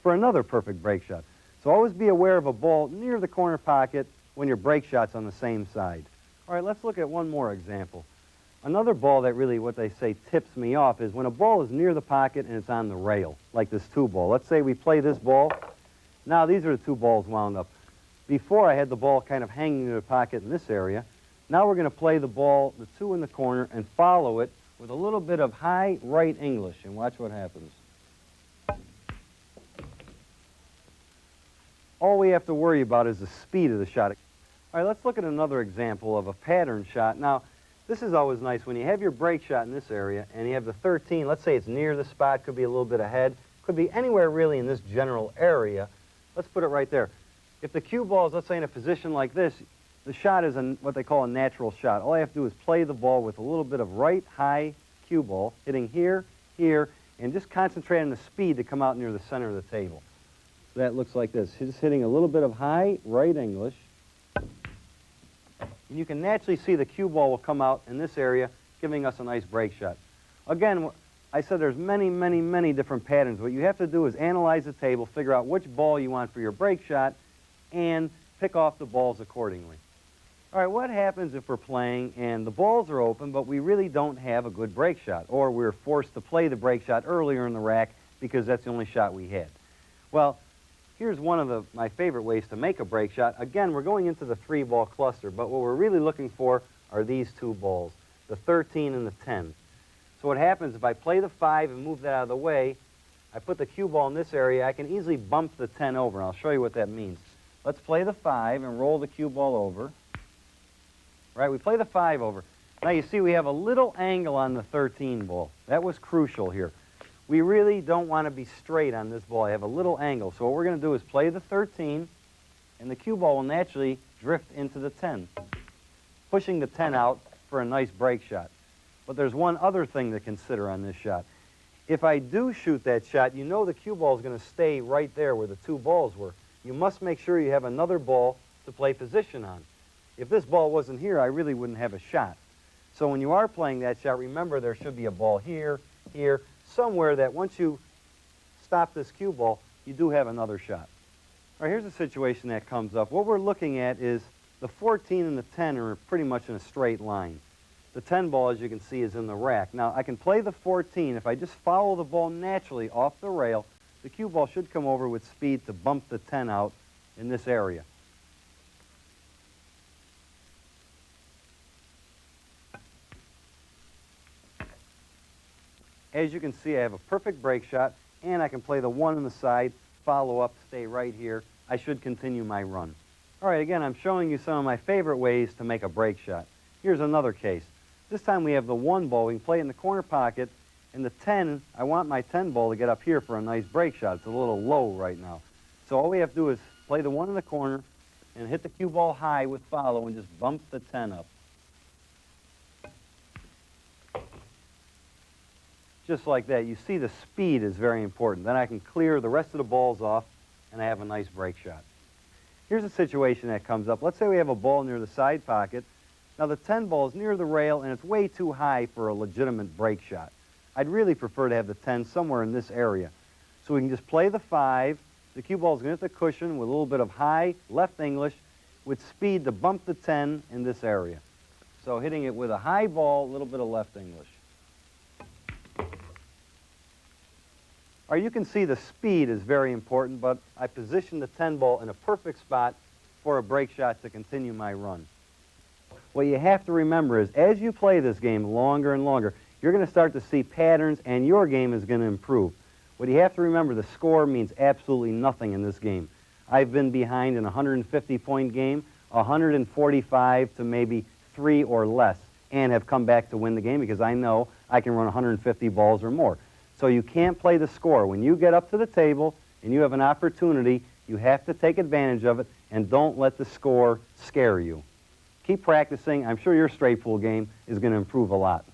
for another perfect break shot. So always be aware of a ball near the corner pocket when your break shot's on the same side. All right, let's look at one more example. Another ball that really, what they say, tips me off is when a ball is near the pocket and it's on the rail, like this 2 ball. Let's say we play this ball. Now these are the 2 balls wound up. Before I had the ball kind of hanging in the pocket in this area. Now we're going to play the ball, the 2 in the corner, and follow it with a little bit of high right English, and watch what happens. All we have to worry about is the speed of the shot. All right, let's look at another example of a pattern shot. Now, this is always nice. When you have your break shot in this area, and you have the 13, let's say it's near the spot, could be a little bit ahead, could be anywhere really in this general area. Let's put it right there. If the cue ball is, let's say, in a position like this, the shot is what they call a natural shot. All I have to do is play the ball with a little bit of right high cue ball, hitting here, here, and just concentrate on the speed to come out near the center of the table. So that looks like this. Just hitting a little bit of high right English. And you can naturally see the cue ball will come out in this area, giving us a nice break shot. Again, I said there's many different patterns. What you have to do is analyze the table, figure out which ball you want for your break shot, and pick off the balls accordingly. All right, what happens if we're playing and the balls are open, but we really don't have a good break shot, or we're forced to play the break shot earlier in the rack because that's the only shot we had? Well, here's one of my favorite ways to make a break shot. Again, we're going into the 3-ball cluster, but what we're really looking for are these 2 balls, the 13 and the 10. So what happens if I play the 5 and move that out of the way, I put the cue ball in this area, I can easily bump the 10 over, and I'll show you what that means. Let's play the 5 and roll the cue ball over. Right, we play the 5 over. Now you see we have a little angle on the 13 ball. That was crucial here. We really don't want to be straight on this ball. I have a little angle. So what we're going to do is play the 13, and the cue ball will naturally drift into the 10, pushing the 10 out for a nice break shot. But there's one other thing to consider on this shot. If I do shoot that shot, you know the cue ball is going to stay right there where the 2 balls were. You must make sure you have another ball to play position on. If this ball wasn't here, I really wouldn't have a shot. So when you are playing that shot, remember there should be a ball here, here, somewhere that once you stop this cue ball, you do have another shot. All right, here's a situation that comes up. What we're looking at is the 14 and the 10 are pretty much in a straight line. The 10 ball, as you can see, is in the rack. Now, I can play the 14. If I just follow the ball naturally off the rail, the cue ball should come over with speed to bump the 10 out in this area. As you can see, I have a perfect break shot, and I can play the 1 on the side, follow up, stay right here. I should continue my run. All right, again, I'm showing you some of my favorite ways to make a break shot. Here's another case. This time we have the 1 ball. We can play it in the corner pocket, and the 10, I want my 10 ball to get up here for a nice break shot. It's a little low right now. So all we have to do is play the 1 in the corner and hit the cue ball high with follow and just bump the 10 up. Just like that. You see the speed is very important. Then I can clear the rest of the balls off and I have a nice break shot. Here's a situation that comes up. Let's say we have a ball near the side pocket. Now the 10 ball is near the rail and it's way too high for a legitimate break shot. I'd really prefer to have the 10 somewhere in this area. So we can just play the 5. The cue ball is going to hit the cushion with a little bit of high left English with speed to bump the 10 in this area. So hitting it with a high ball, a little bit of left English. Or you can see the speed is very important, but I positioned the 10 ball in a perfect spot for a break shot to continue my run. What you have to remember is as you play this game longer and longer, you're going to start to see patterns and your game is going to improve. What you have to remember, the score means absolutely nothing in this game. I've been behind in a 150-point game, 145 to maybe 3 or less, and have come back to win the game because I know I can run 150 balls or more. So you can't play the score. When you get up to the table and you have an opportunity, you have to take advantage of it and don't let the score scare you. Keep practicing. I'm sure your straight pool game is going to improve a lot.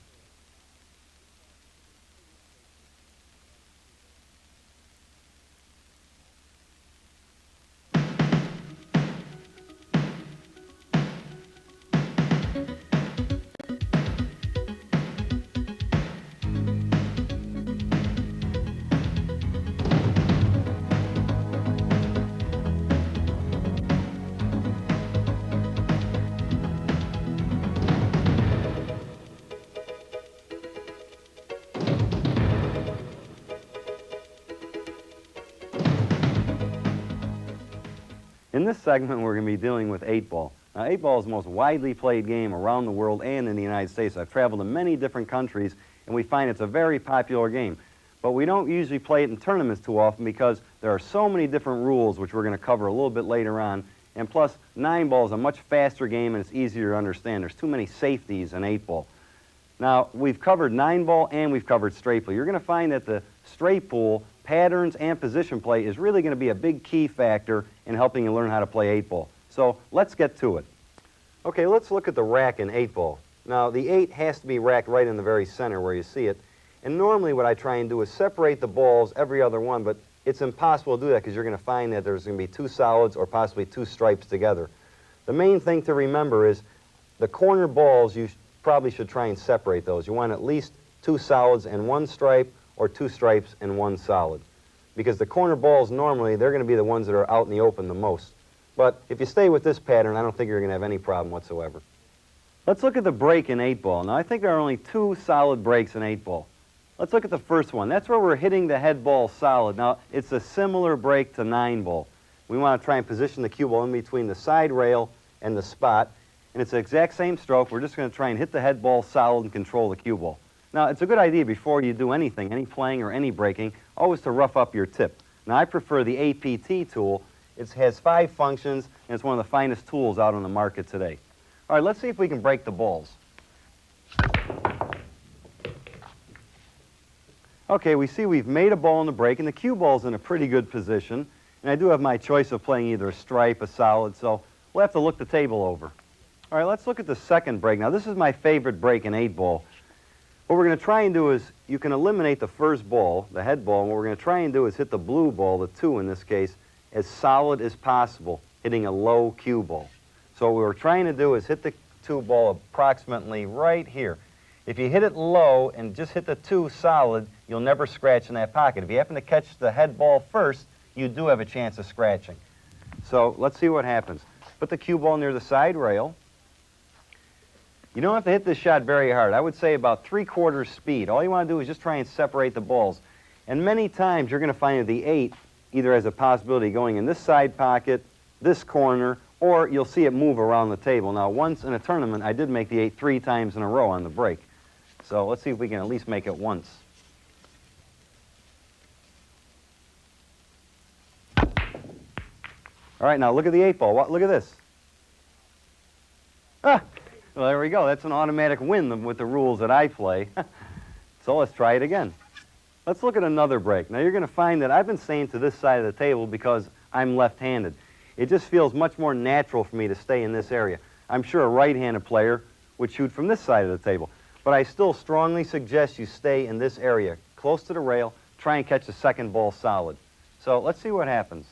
In this segment, we're going to be dealing with 8-ball. Now, 8-ball is the most widely played game around the world and in the United States. I've traveled to many different countries, and we find it's a very popular game. But we don't usually play it in tournaments too often because there are so many different rules, which we're going to cover a little bit later on. And plus, 9-ball is a much faster game, and it's easier to understand. There's too many safeties in 8-ball. Now, we've covered 9-ball and we've covered straight pool. You're going to find that the straight pool, patterns and position play is really going to be a big key factor in helping you learn how to play 8-ball. So let's get to it. Okay, let's look at the rack in 8-ball. Now, the 8 has to be racked right in the very center where you see it. And normally what I try and do is separate the balls every other one, but it's impossible to do that because you're going to find that there's going to be 2 solids or possibly 2 stripes together. The main thing to remember is the corner balls, you probably should try and separate those. You want at least 2 solids and 1 stripe, or 2 stripes and 1 solid. Because the corner balls, normally, they're going to be the ones that are out in the open the most. But if you stay with this pattern, I don't think you're going to have any problem whatsoever. Let's look at the break in 8-ball. Now, I think there are only 2 solid breaks in 8-ball. Let's look at the first one. That's where we're hitting the head ball solid. Now, it's a similar break to 9-ball. We want to try and position the cue ball in between the side rail and the spot. And it's the exact same stroke. We're just going to try and hit the head ball solid and control the cue ball. Now, it's a good idea before you do anything, any playing or any breaking, always to rough up your tip. Now, I prefer the APT tool. It has 5 functions, and it's one of the finest tools out on the market today. All right, let's see if we can break the balls. Okay, we see we've made a ball in the break, and the cue ball's in a pretty good position. And I do have my choice of playing either a stripe, a solid, so we'll have to look the table over. All right, let's look at the second break. Now, this is my favorite break in 8-ball. What we're going to try and do is, you can eliminate the first ball, the head ball, and what we're going to try and do is hit the blue ball, the 2 in this case, as solid as possible, hitting a low cue ball. So what we're trying to do is hit the 2 ball approximately right here. If you hit it low and just hit the 2 solid, you'll never scratch in that pocket. If you happen to catch the head ball first, you do have a chance of scratching. So let's see what happens. Put the cue ball near the side rail. You don't have to hit this shot very hard. I would say about 3/4 speed. All you want to do is just try and separate the balls. And many times you're going to find that the 8 either has a possibility going in this side pocket, this corner, or you'll see it move around the table. Now, once in a tournament, I did make the 8 3 times in a row on the break. So let's see if we can at least make it once. All right, now look at the 8-ball. Look at this. Ah! Well, there we go. That's an automatic win with the rules that I play. So let's try it again. Let's look at another break. Now, you're going to find that I've been staying to this side of the table because I'm left-handed. It just feels much more natural for me to stay in this area. I'm sure a right-handed player would shoot from this side of the table. But I still strongly suggest you stay in this area, close to the rail, try and catch the second ball solid. So let's see what happens.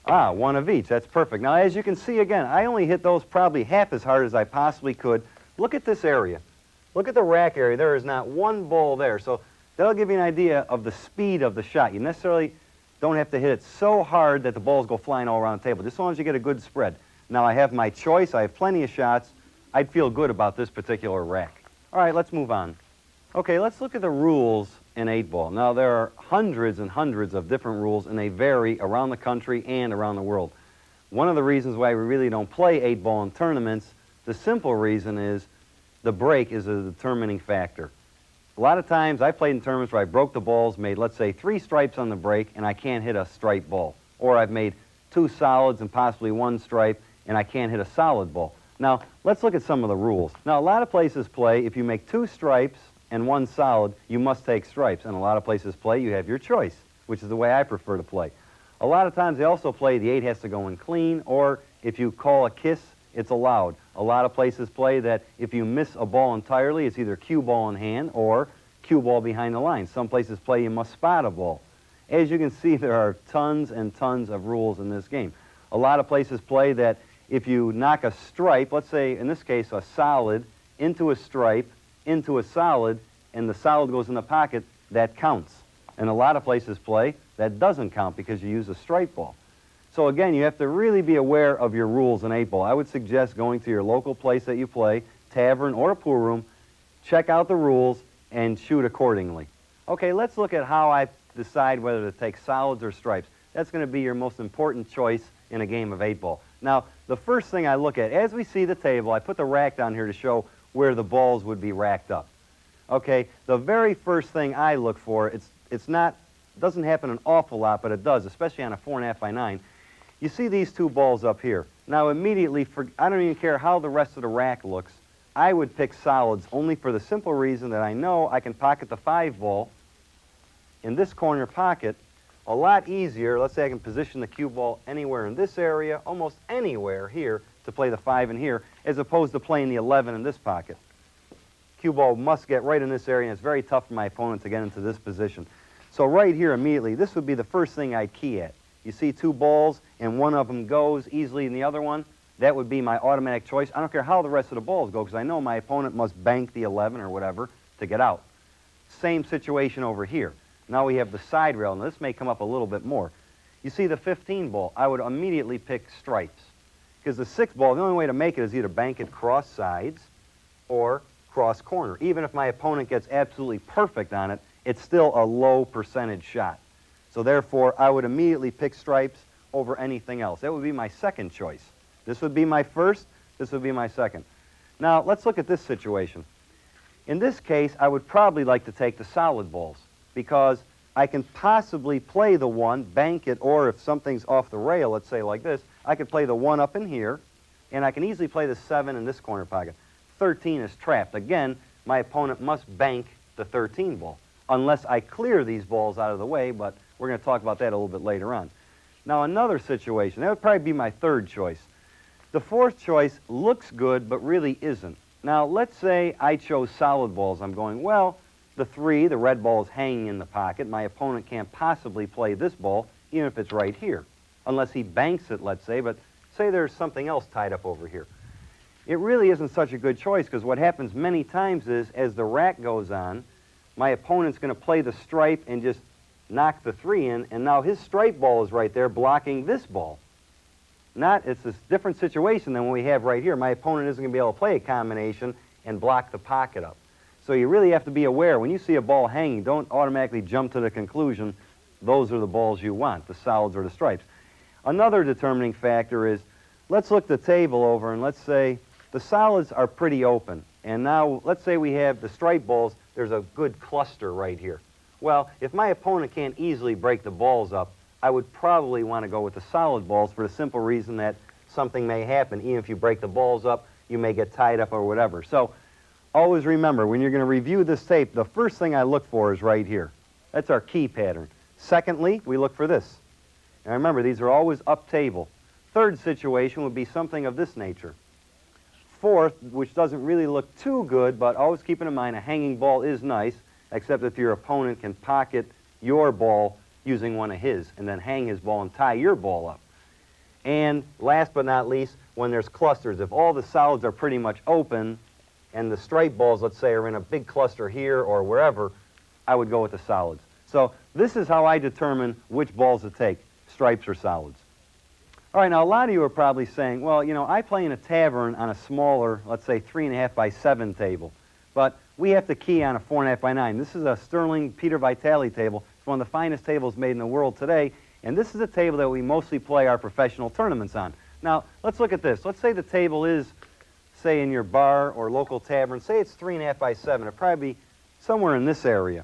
Ah, 1 of each. That's perfect. Now, as you can see, again, I only hit those probably half as hard as I possibly could. Look at this area. Look at the rack area. There is not 1 ball there. So that'll give you an idea of the speed of the shot. You necessarily don't have to hit it so hard that the balls go flying all around the table, just as long as you get a good spread. Now, I have my choice. I have plenty of shots. I'd feel good about this particular rack. All right, let's move on. Okay, let's look at the rules in 8-ball. Now, there are hundreds and hundreds of different rules, and they vary around the country and around the world. One of the reasons why we really don't play 8-ball in tournaments, the simple reason is the break is a determining factor. A lot of times, I played in tournaments where I broke the balls, made, let's say, 3 stripes on the break, and I can't hit a stripe ball. Or I've made 2 solids and possibly 1 stripe, and I can't hit a solid ball. Now, let's look at some of the rules. Now, a lot of places play, if you make 2 stripes and 1 solid, you must take stripes. And a lot of places play, you have your choice, which is the way I prefer to play. A lot of times, they also play the 8 has to go in clean, or if you call a kiss, it's allowed. A lot of places play that if you miss a ball entirely, it's either cue ball in hand or cue ball behind the line. Some places play you must spot a ball. As you can see, there are tons and tons of rules in this game. A lot of places play that if you knock a stripe, let's say in this case a solid, into a stripe, into a solid, and the solid goes in the pocket, that counts. And a lot of places play that doesn't count because you use a stripe ball. So again, you have to really be aware of your rules in 8-ball. I would suggest going to your local place that you play, tavern or a pool room, check out the rules, and shoot accordingly. Okay, let's look at how I decide whether to take solids or stripes. That's going to be your most important choice in a game of 8-ball. Now, the first thing I look at, as we see the table, I put the rack down here to show where the balls would be racked up. Okay, the very first thing I look for, it doesn't happen an awful lot, but it does, especially on a 4.5 by 9. You see these 2 balls up here. Now, immediately, I don't even care how the rest of the rack looks, I would pick solids only for the simple reason that I know I can pocket the 5 ball in this corner pocket a lot easier. Let's say I can position the cue ball anywhere in this area, almost anywhere here, to play the 5 in here, as opposed to playing the 11 in this pocket. cue ball must get right in this area, and it's very tough for my opponent to get into this position. So right here immediately, this would be the first thing I'd key at. You see two balls, and one of them goes easily in the other one. That would be my automatic choice. I don't care how the rest of the balls go, because I know my opponent must bank the 11 or whatever to get out. Same situation over here. Now we have the side rail. Now this may come up a little bit more. You see the 15 ball, I would immediately pick stripes. Because the 6 ball, the only way to make it is either bank it cross sides or cross corner. Even if my opponent gets absolutely perfect on it, it's still a low percentage shot. So therefore, I would immediately pick stripes over anything else. That would be my second choice. This would be my first, this would be my second. Now, let's look at this situation. In this case, I would probably like to take the solid balls because I can possibly play the 1, bank it, or if something's off the rail, let's say like this, I could play the 1 up in here, and I can easily play the 7 in this corner pocket. 13 is trapped. Again, my opponent must bank the 13 ball, unless I clear these balls out of the way, but we're going to talk about that a little bit later on. Now, another situation, that would probably be my third choice. The fourth choice looks good, but really isn't. Now, let's say I chose solid balls. I'm going, well, the 3, the red ball is hanging in the pocket. My opponent can't possibly play this ball, even if it's right here, unless he banks it, let's say, but say there's something else tied up over here. It really isn't such a good choice, because what happens many times is, as the rack goes on, my opponent's going to play the stripe and just knock the 3 in, and now his stripe ball is right there blocking this ball. It's a different situation than what we have right here. My opponent isn't going to be able to play a combination and block the pocket up. So you really have to be aware. When you see a ball hanging, don't automatically jump to the conclusion those are the balls you want, the solids or the stripes. Another determining factor is, let's look the table over and let's say the solids are pretty open. And now let's say we have the stripe balls, there's a good cluster right here. Well, if my opponent can't easily break the balls up, I would probably want to go with the solid balls for the simple reason that something may happen. Even if you break the balls up, you may get tied up or whatever. So always remember, when you're going to review this tape, the first thing I look for is right here. That's our key pattern. Secondly, we look for this. And remember, these are always up table. Third situation would be something of this nature. Fourth, which doesn't really look too good, but always keeping in mind a hanging ball is nice, except if your opponent can pocket your ball using one of his, and then hang his ball and tie your ball up. And last but not least, when there's clusters, if all the solids are pretty much open, and the stripe balls, let's say, are in a big cluster here or wherever, I would go with the solids. So this is how I determine which balls to take, stripes or solids. All right, now a lot of you are probably saying, well, you know, I play in a tavern on a smaller, let's say 3.5 by 7 table, but we have to key on a 4.5 by 9. This is a Sterling Peter Vitale table. It's one of the finest tables made in the world today, and this is a table that we mostly play our professional tournaments on. Now, let's look at this. Let's say the table is, say, in your bar or local tavern. Say it's 3.5 by 7. It'll probably be somewhere in this area.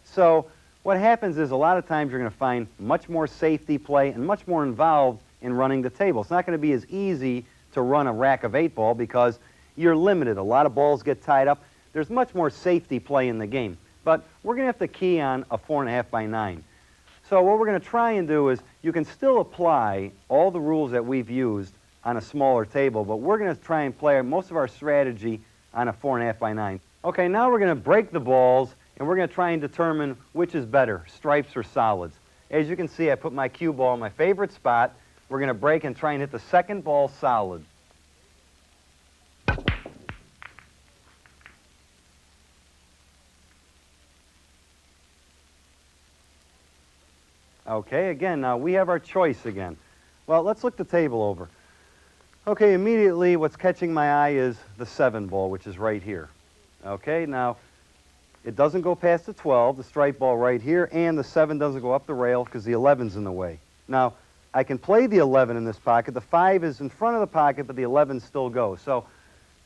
So what happens is a lot of times you're going to find much more safety play and much more involved in running the table. It's not going to be as easy to run a rack of 8 ball because you're limited. A lot of balls get tied up. There's much more safety play in the game. But we're going to have to key on a 4.5 by 9. So what we're going to try and do is you can still apply all the rules that we've used on a smaller table, but we're going to try and play most of our strategy on a 4.5 by 9. Okay, now we're going to break the balls, and we're going to try and determine which is better, stripes or solids. As you can see, I put my cue ball in my favorite spot. We're going to break and try and hit the second ball solid. Okay, again, now we have our choice again. Well, let's look the table over. Okay, immediately what's catching my eye is the 7 ball, which is right here. Okay, now it doesn't go past the 12, the stripe ball right here, and the 7 doesn't go up the rail because the 11's in the way. Now, I can play the 11 in this pocket. The 5 is in front of the pocket, but the 11 still goes. So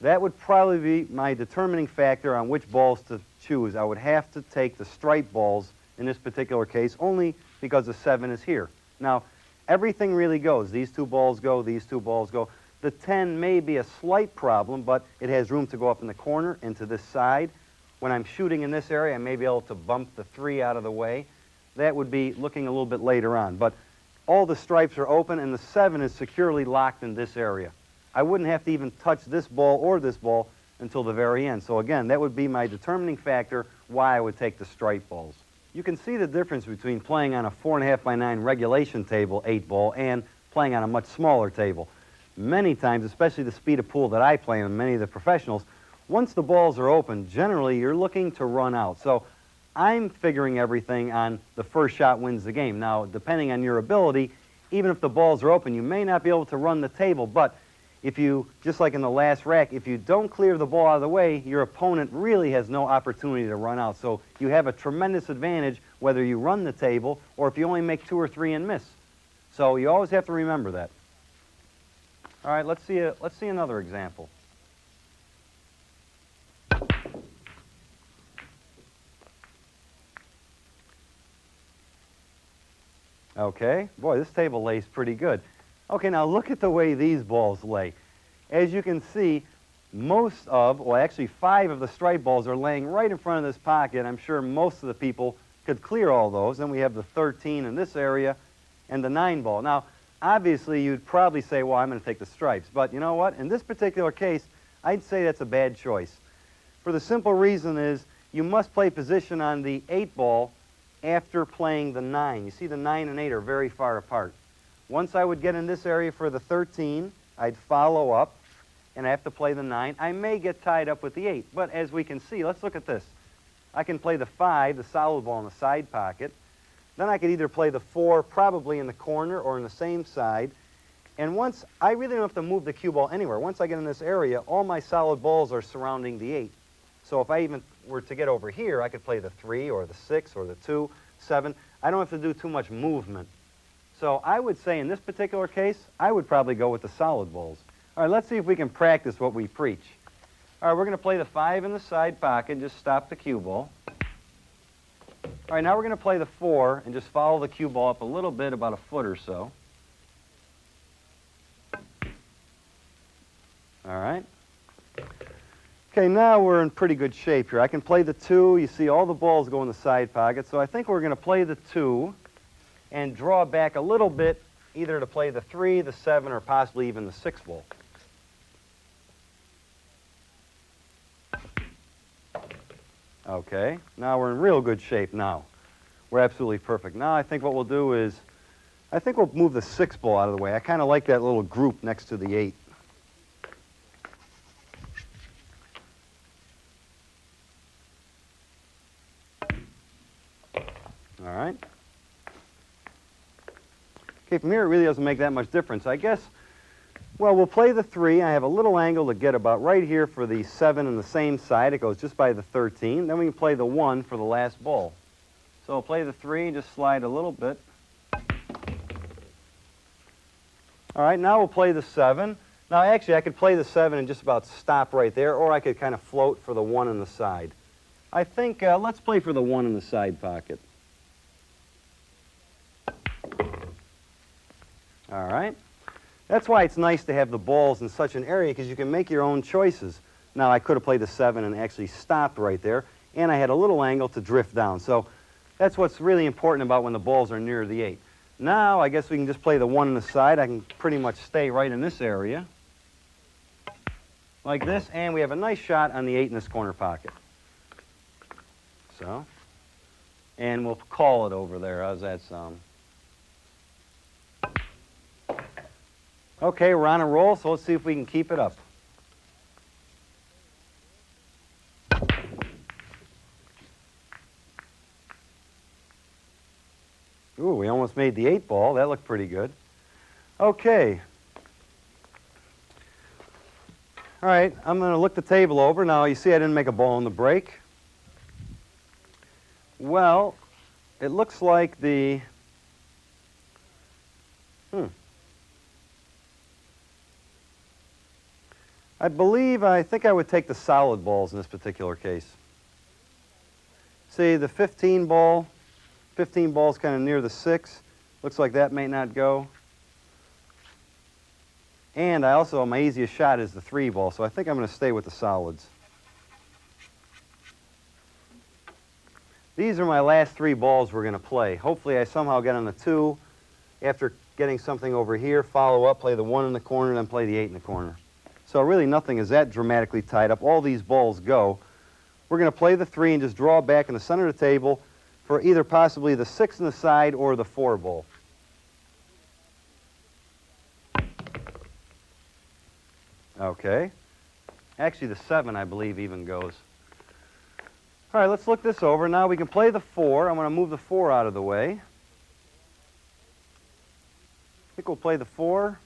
that would probably be my determining factor on which balls to choose. I would have to take the stripe balls in this particular case, only because the 7 is here. Now, everything really goes. These 2 balls go, these 2 balls go. The 10 may be a slight problem, but it has room to go up in the corner and to this side. When I'm shooting in this area, I may be able to bump the 3 out of the way. That would be looking a little bit later on. But all the stripes are open, and the 7 is securely locked in this area. I wouldn't have to even touch this ball or this ball until the very end. So again, that would be my determining factor why I would take the striped balls. You can see the difference between playing on a 4.5 by 9 regulation table 8-ball and playing on a much smaller table. Many times, especially the speed of pool that I play and many of the professionals, once the balls are open, generally you're looking to run out. So I'm figuring everything on the first shot wins the game. Now, depending on your ability, even if the balls are open, you may not be able to run the table, but if you, just like in the last rack, if you don't clear the ball out of the way, your opponent really has no opportunity to run out. So you have a tremendous advantage whether you run the table or if you only make 2 or 3 and miss. So you always have to remember that. All right, let's see another example. Okay, boy, this table lays pretty good. Okay, now look at the way these balls lay. As you can see, most of, well actually 5 of the striped balls are laying right in front of this pocket. I'm sure most of the people could clear all those. Then we have the 13 in this area and the 9 ball. Now, obviously you'd probably say, well, I'm going to take the stripes. But you know what? In this particular case, I'd say that's a bad choice. For the simple reason is you must play position on the 8 ball after playing the 9. You see the 9 and 8 are very far apart. Once I would get in this area for the 13, I'd follow up, and I have to play the 9. I may get tied up with the 8, but as we can see, let's look at this. I can play the 5, the solid ball in the side pocket. Then I could either play the 4, probably in the corner or in the same side. And once, I really don't have to move the cue ball anywhere. Once I get in this area, all my solid balls are surrounding the 8. So if I even were to get over here, I could play the 3 or the 6 or the 2, 7. I don't have to do too much movement. So I would say in this particular case, I would probably go with the solid balls. All right, let's see if we can practice what we preach. All right, we're going to play the 5 in the side pocket and just stop the cue ball. All right, now we're going to play the 4 and just follow the cue ball up a little bit, about a foot or so. All right. Okay, now we're in pretty good shape here. I can play the 2. You see all the balls go in the side pocket. So I think we're going to play the 2 and draw back a little bit, either to play the 3, the 7, or possibly even the 6 ball. Okay, now we're in real good shape now. We're absolutely perfect. Now I think what we'll do is, I think we'll move the 6 ball out of the way. I kind of like that little group next to the 8. All right. Okay, from here it really doesn't make that much difference. I guess, well, we'll play the 3. I have a little angle to get about right here for the 7 on the same side. It goes just by the 13. Then we can play the 1 for the last ball. So we'll play the 3 and just slide a little bit. All right, now we'll play the 7. Now, actually, I could play the 7 and just about stop right there, or I could kind of float for the 1 on the side. I think let's play for the 1 in the side pocket. All right. That's why it's nice to have the balls in such an area, because you can make your own choices. Now, I could have played the 7 and actually stopped right there, and I had a little angle to drift down. So that's what's really important about when the balls are near the 8. Now, I guess we can just play the 1 on the side. I can pretty much stay right in this area, like this, and we have a nice shot on the 8 in this corner pocket. So, and we'll call it over there. How's that sound? Okay, we're on a roll, so let's see if we can keep it up. Ooh, we almost made the 8 ball. That looked pretty good. Okay. All right, I'm going to look the table over. Now, you see I didn't make a ball in the break. Well, it looks like the... I think I would take the solid balls in this particular case. See, the 15 ball's kind of near the 6. Looks like that may not go. And my easiest shot is the 3 ball, so I think I'm going to stay with the solids. These are my last 3 balls we're going to play. Hopefully I somehow get on the 2. After getting something over here, follow up, play the 1 in the corner, then play the 8 in the corner. So really nothing is that dramatically tied up. All these balls go. We're going to play the 3 and just draw back in the center of the table for either possibly the 6 on the side or the 4 ball. Okay. Actually, the 7, I believe, even goes. All right, let's look this over. Now we can play the 4. I'm going to move the 4 out of the way. I think we'll play the 4.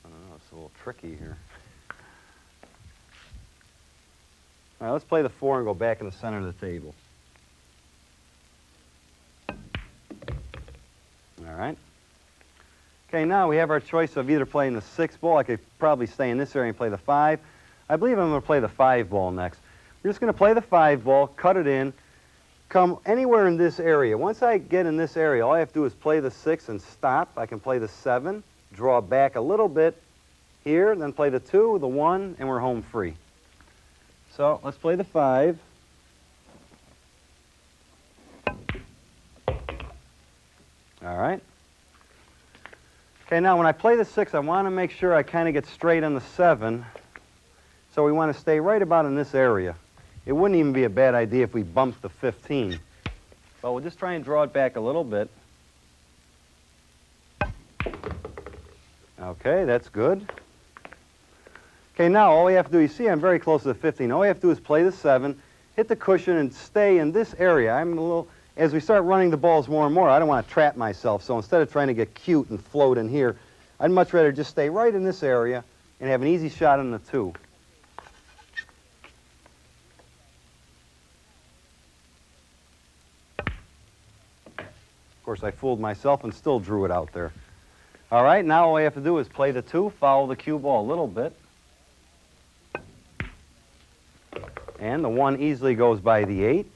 I don't know, it's a little tricky here. All right, let's play the 4 and go back in the center of the table. All right. Okay, now we have our choice of either playing the 6 ball. I could probably stay in this area and play the 5. I believe I'm going to play the 5 ball next. We're just going to play the 5 ball, cut it in, come anywhere in this area. Once I get in this area, all I have to do is play the 6 and stop. I can play the 7, draw back a little bit here, then play the 2, the 1, and we're home free. So let's play the 5. All right. Okay, now when I play the 6, I want to make sure I kind of get straight on the 7. So we want to stay right about in this area. It wouldn't even be a bad idea if we bumped the 15. But we'll just try and draw it back a little bit. Okay, that's good. Okay, now all we have to do, you see I'm very close to the 15. All we have to do is play the 7, hit the cushion, and stay in this area. As we start running the balls more and more, I don't want to trap myself. So instead of trying to get cute and float in here, I'd much rather just stay right in this area and have an easy shot on the 2. Of course, I fooled myself and still drew it out there. All right, now all I have to do is play the 2, follow the cue ball a little bit. And the 1 easily goes by the 8.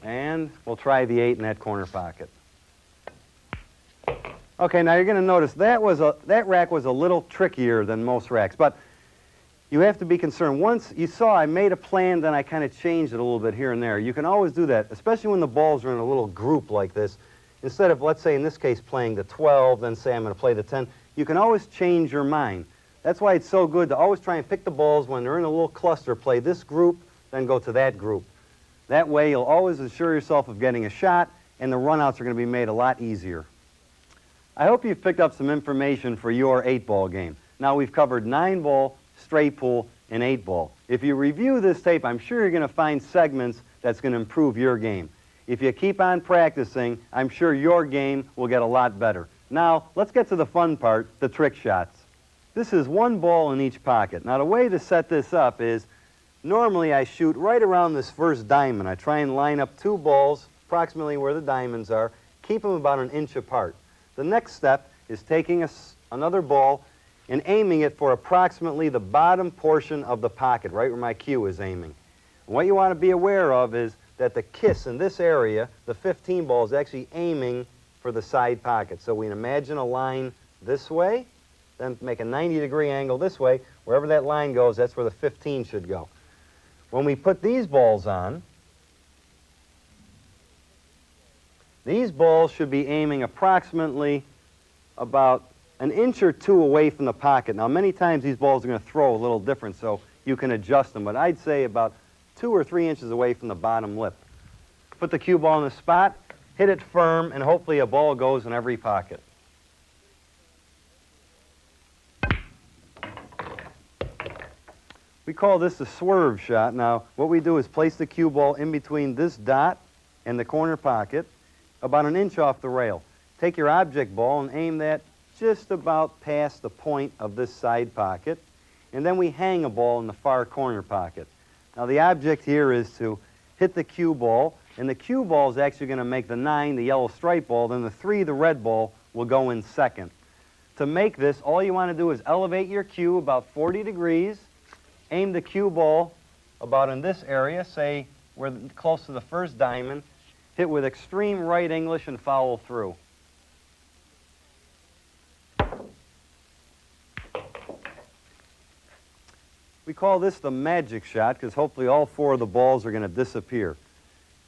And we'll try the 8 in that corner pocket. Okay, now you're going to notice that rack was a little trickier than most racks, but you have to be concerned. Once you saw I made a plan, then I kind of changed it a little bit here and there. You can always do that, especially when the balls are in a little group like this. Instead of, let's say in this case, playing the 12, then say I'm going to play the 10, you can always change your mind. That's why it's so good to always try and pick the balls when they're in a little cluster, play this group, then go to that group. That way you'll always assure yourself of getting a shot, and the runouts are going to be made a lot easier. I hope you've picked up some information for your 8-ball game. Now we've covered 9-ball, straight pool, and 8-ball. If you review this tape, I'm sure you're going to find segments that's going to improve your game. If you keep on practicing, I'm sure your game will get a lot better. Now, let's get to the fun part, the trick shots. This is 1 ball in each pocket. Now, the way to set this up is, normally I shoot right around this first diamond. I try and line up 2 balls approximately where the diamonds are, keep them about an inch apart. The next step is taking another ball and aiming it for approximately the bottom portion of the pocket, right where my cue is aiming. And what you want to be aware of is that the kiss in this area, the 15 ball, is actually aiming for the side pocket. So we can imagine a line this way, then make a 90-degree angle this way. Wherever that line goes, that's where the 15 should go. When we put these balls on, these balls should be aiming approximately about an inch or 2 away from the pocket. Now, many times these balls are going to throw a little different, so you can adjust them, but I'd say about 2 or 3 inches away from the bottom lip. Put the cue ball in the spot, hit it firm, and hopefully a ball goes in every pocket. We call this the swerve shot. Now, what we do is place the cue ball in between this dot and the corner pocket, about an inch off the rail. Take your object ball and aim that just about past the point of this side pocket, and then we hang a ball in the far corner pocket. Now, the object here is to hit the cue ball, and the cue ball is actually going to make the 9, the yellow stripe ball, then the 3, the red ball, will go in second. To make this, all you want to do is elevate your cue about 40 degrees, aim the cue ball about in this area, say we're close to the first diamond, hit with extreme right English and follow through. We call this the magic shot because hopefully all 4 of the balls are going to disappear.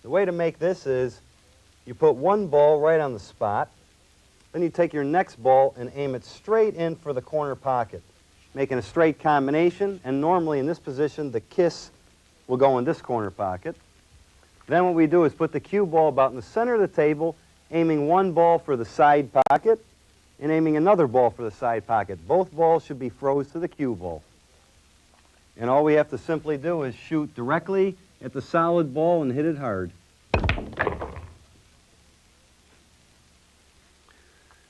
The way to make this is You put one ball right on the spot. Then you take your next ball and aim it straight in for the corner pocket, making a straight combination, and normally in this position the kiss will go in this corner pocket. Then what we do is put the cue ball about in the center of the table, aiming one ball for the side pocket and aiming another ball for the side pocket. Both balls should be froze to the cue ball. And all we have to simply do is shoot directly at the solid ball and hit it hard.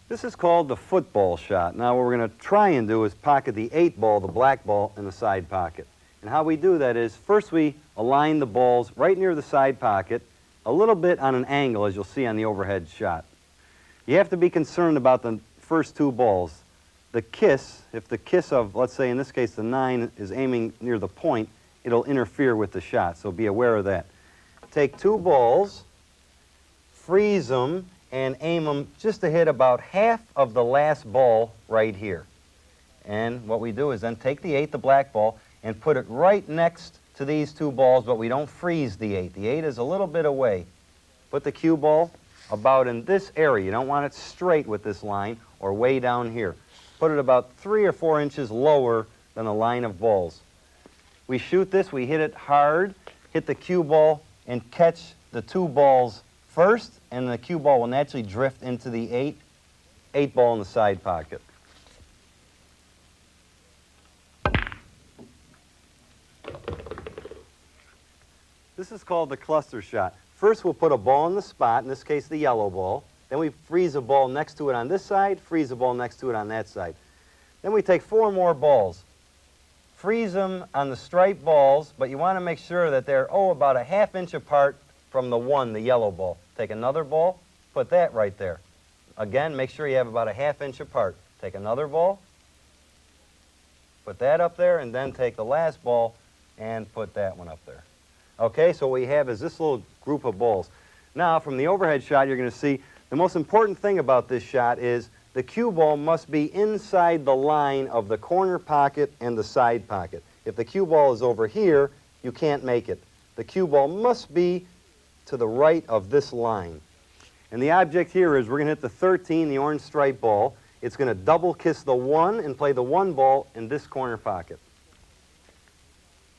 This is called the football shot. Now what we're going to try and do is pocket the 8 ball, the black ball, in the side pocket. And how we do that is, first we align the balls right near the side pocket, a little bit on an angle, as you'll see on the overhead shot. You have to be concerned about the first 2 balls. The kiss, if the kiss of, let's say in this case the 9 is aiming near the point, it'll interfere with the shot, so be aware of that. Take 2 balls, freeze them, and aim them just to hit about half of the last ball right here. And what we do is then take the 8, the black ball, and put it right next to these 2 balls, but we don't freeze the 8. The 8 is a little bit away. Put the cue ball about in this area. You don't want it straight with this line or way down here. Put it about 3 or 4 inches lower than the line of balls. We shoot this, we hit it hard, hit the cue ball, and catch the 2 balls first, and the cue ball will naturally drift into the 8 ball in the side pocket. This is called the cluster shot. First we'll put a ball in the spot, in this case the yellow ball. Then we freeze a ball next to it on this side, freeze a ball next to it on that side. Then we take 4 more balls, freeze them on the striped balls, but you want to make sure that they're, about a ½ inch apart from the 1, the yellow ball. Take another ball, put that right there. Again, make sure you have about a ½ inch apart. Take another ball, put that up there, and then take the last ball and put that one up there. Okay, so what we have is this little group of balls. Now, from the overhead shot, you're going to see the most important thing about this shot is the cue ball must be inside the line of the corner pocket and the side pocket. If the cue ball is over here, you can't make it. The cue ball must be to the right of this line. And the object here is we're going to hit the 13, the orange striped ball. It's going to double kiss the 1 and play the 1 ball in this corner pocket.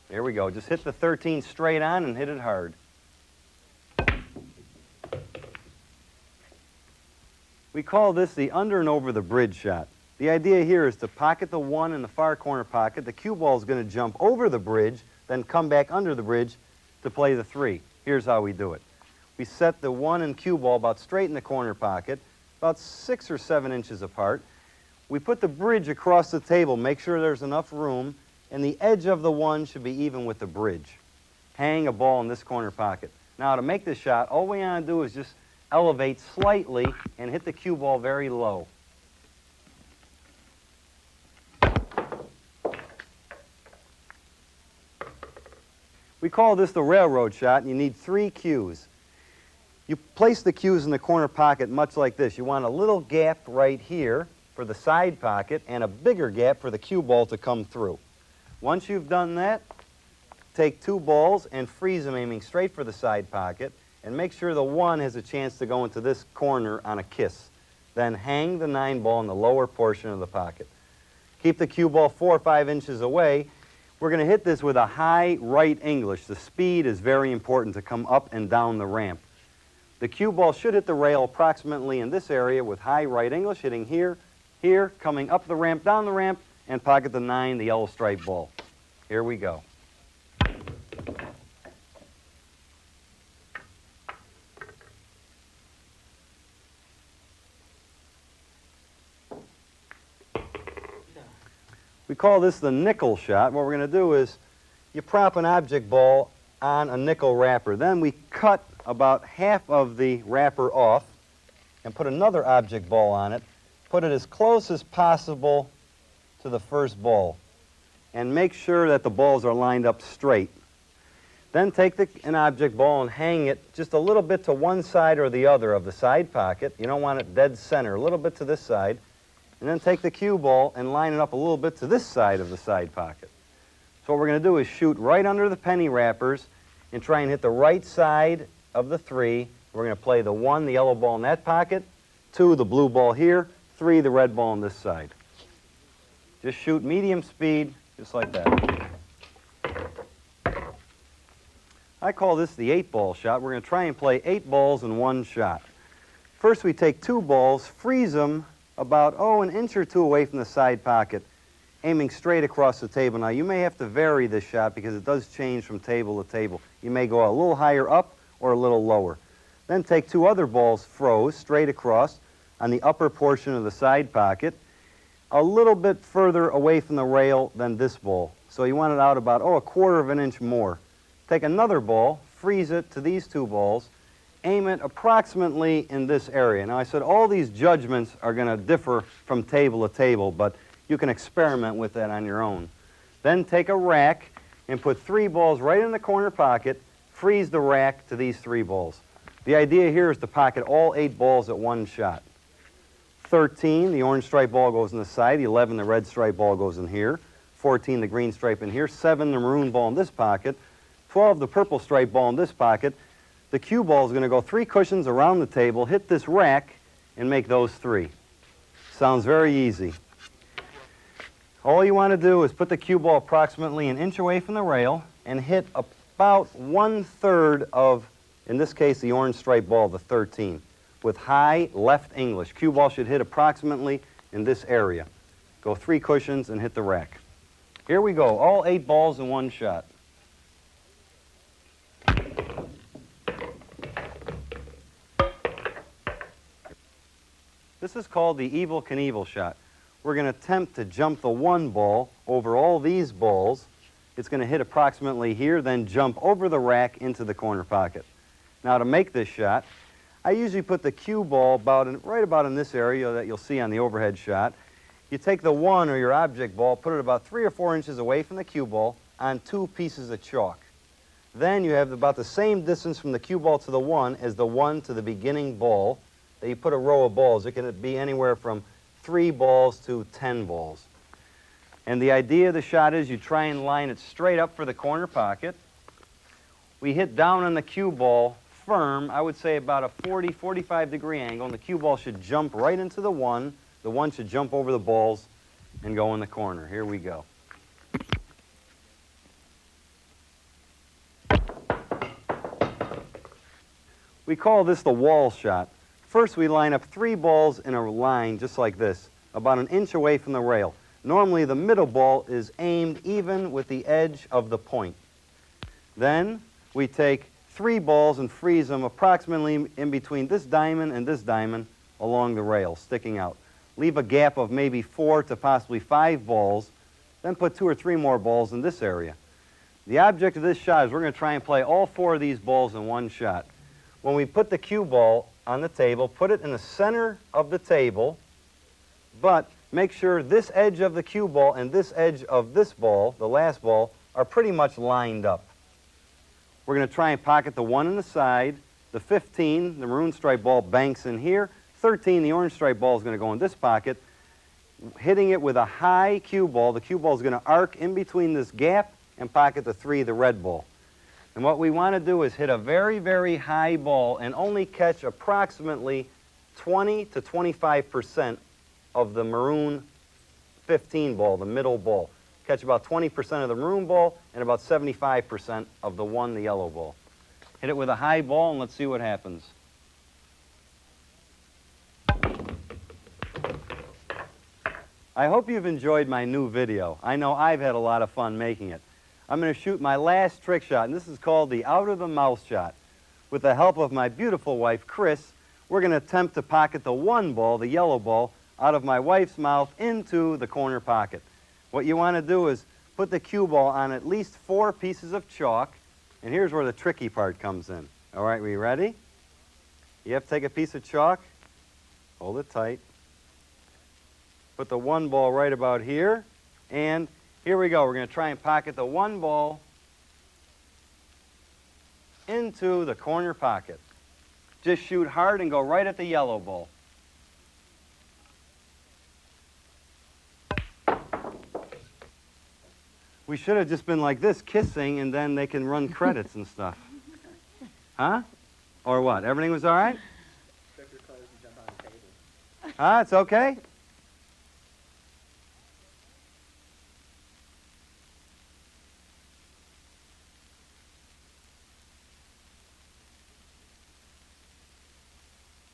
There we go. Just hit the 13 straight on and hit it hard. We call this the under and over the bridge shot. The idea here is to pocket the 1 in the far corner pocket. The cue ball is going to jump over the bridge, then come back under the bridge to play the 3. Here's how we do it. We set the 1 and cue ball about straight in the corner pocket, about 6 or 7 inches apart. We put the bridge across the table, make sure there's enough room, and the edge of the 1 should be even with the bridge. Hang a ball in this corner pocket. Now to make this shot, all we want to do is just elevate slightly and hit the cue ball very low. We call this the railroad shot, and you need 3 cues. You place the cues in the corner pocket much like this. You want a little gap right here for the side pocket and a bigger gap for the cue ball to come through. Once you've done that, take 2 balls and freeze them aiming straight for the side pocket, and make sure the 1 has a chance to go into this corner on a kiss. Then hang the 9 ball in the lower portion of the pocket. Keep the cue ball 4 or 5 inches away. We're going to hit this with a high right English. The speed is very important to come up and down the ramp. The cue ball should hit the rail approximately in this area with high right English, hitting here, here, coming up the ramp, down the ramp, and pocket the 9, the yellow striped ball. Here we go. We call this the nickel shot. What we're going to do is you prop an object ball on a nickel wrapper. Then we cut about half of the wrapper off and put another object ball on it. Put it as close as possible to the first ball. And make sure that the balls are lined up straight. Then take an object ball and hang it just a little bit to one side or the other of the side pocket. You don't want it dead center, a little bit to this side. And then take the cue ball and line it up a little bit to this side of the side pocket. So what we're going to do is shoot right under the penny wrappers and try and hit the right side of the 3 We're going to play the 1, the yellow ball in that pocket, 2, the blue ball here, 3, the red ball on this side. Just shoot medium speed, just like that. I call this the 8-ball shot. We're going to try and play 8 balls in one shot. First we take 2 balls, freeze them about, an inch or 2 away from the side pocket, aiming straight across the table. Now you may have to vary this shot because it does change from table to table. You may go a little higher up or a little lower. Then take 2 other balls froze straight across on the upper portion of the side pocket, a little bit further away from the rail than this ball. So you want it out about, a quarter of an inch more. Take another ball, freeze it to these 2 balls, aim it approximately in this area. Now I said all these judgments are going to differ from table to table, but you can experiment with that on your own. Then take a rack and put 3 balls right in the corner pocket, freeze the rack to these 3 balls. The idea here is to pocket all 8 balls at one shot. 13, the orange stripe ball goes in the side, 11, the red stripe ball goes in here, 14, the green stripe in here, 7, the maroon ball in this pocket, 12, the purple stripe ball in this pocket. The cue ball is going to go 3 cushions around the table, hit this rack, and make those 3. Sounds very easy. All you want to do is put the cue ball approximately an inch away from the rail and hit about 1/3 of, in this case, the orange stripe ball, the 13, with high left English. Cue ball should hit approximately in this area. Go 3 cushions and hit the rack. Here we go, all 8 balls in one shot. This is called the Evel Knievel shot. We're going to attempt to jump the 1 ball over all these balls. It's going to hit approximately here, then jump over the rack into the corner pocket. Now to make this shot, I usually put the cue ball right about in this area that you'll see on the overhead shot. You take the 1 or your object ball, put it about 3 or 4 inches away from the cue ball on 2 pieces of chalk. Then you have about the same distance from the cue ball to the 1 as the 1 to the beginning ball. That you put a row of balls. It can be anywhere from 3 balls to 10 balls. And the idea of the shot is you try and line it straight up for the corner pocket. We hit down on the cue ball firm, I would say about a 45 degree angle, and the cue ball should jump right into the 1. The 1 should jump over the balls and go in the corner. Here we go. We call this the wall shot. First, we line up 3 balls in a line just like this, about an inch away from the rail. Normally, the middle ball is aimed even with the edge of the point. Then, we take 3 balls and freeze them approximately in between this diamond and this diamond along the rail, sticking out. Leave a gap of maybe 4 to possibly 5 balls, then put 2 or 3 more balls in this area. The object of this shot is we're going to try and play all 4 of these balls in one shot. When we put the cue ball on the table, put it in the center of the table, but make sure this edge of the cue ball and this edge of this ball, the last ball, are pretty much lined up. We're going to try and pocket the 1 in the side, the 15, the maroon stripe ball, banks in here, 13, the orange stripe ball is going to go in this pocket, hitting it with a high cue ball. The cue ball is going to arc in between this gap and pocket the 3, the red ball. And what we want to do is hit a very, very high ball and only catch approximately 20 to 25% of the maroon 15 ball, the middle ball. Catch about 20% of the maroon ball and about 75% of the 1, the yellow ball. Hit it with a high ball and let's see what happens. I hope you've enjoyed my new video. I know I've had a lot of fun making it. I'm going to shoot my last trick shot, and this is called the out-of-the-mouth shot. With the help of my beautiful wife, Chris, we're going to attempt to pocket the 1 ball, the yellow ball, out of my wife's mouth into the corner pocket. What you want to do is put the cue ball on at least 4 pieces of chalk, and here's where the tricky part comes in. All right, we ready? You have to take a piece of chalk, hold it tight, put the 1 ball right about here, and here we go. We're going to try and pocket the 1 ball into the corner pocket. Just shoot hard and go right at the yellow ball. We should have just been like this, kissing, and then they can run credits and stuff. Huh? Or what? Everything was all right? Strip your clothes and jump on the table. Ah, it's okay?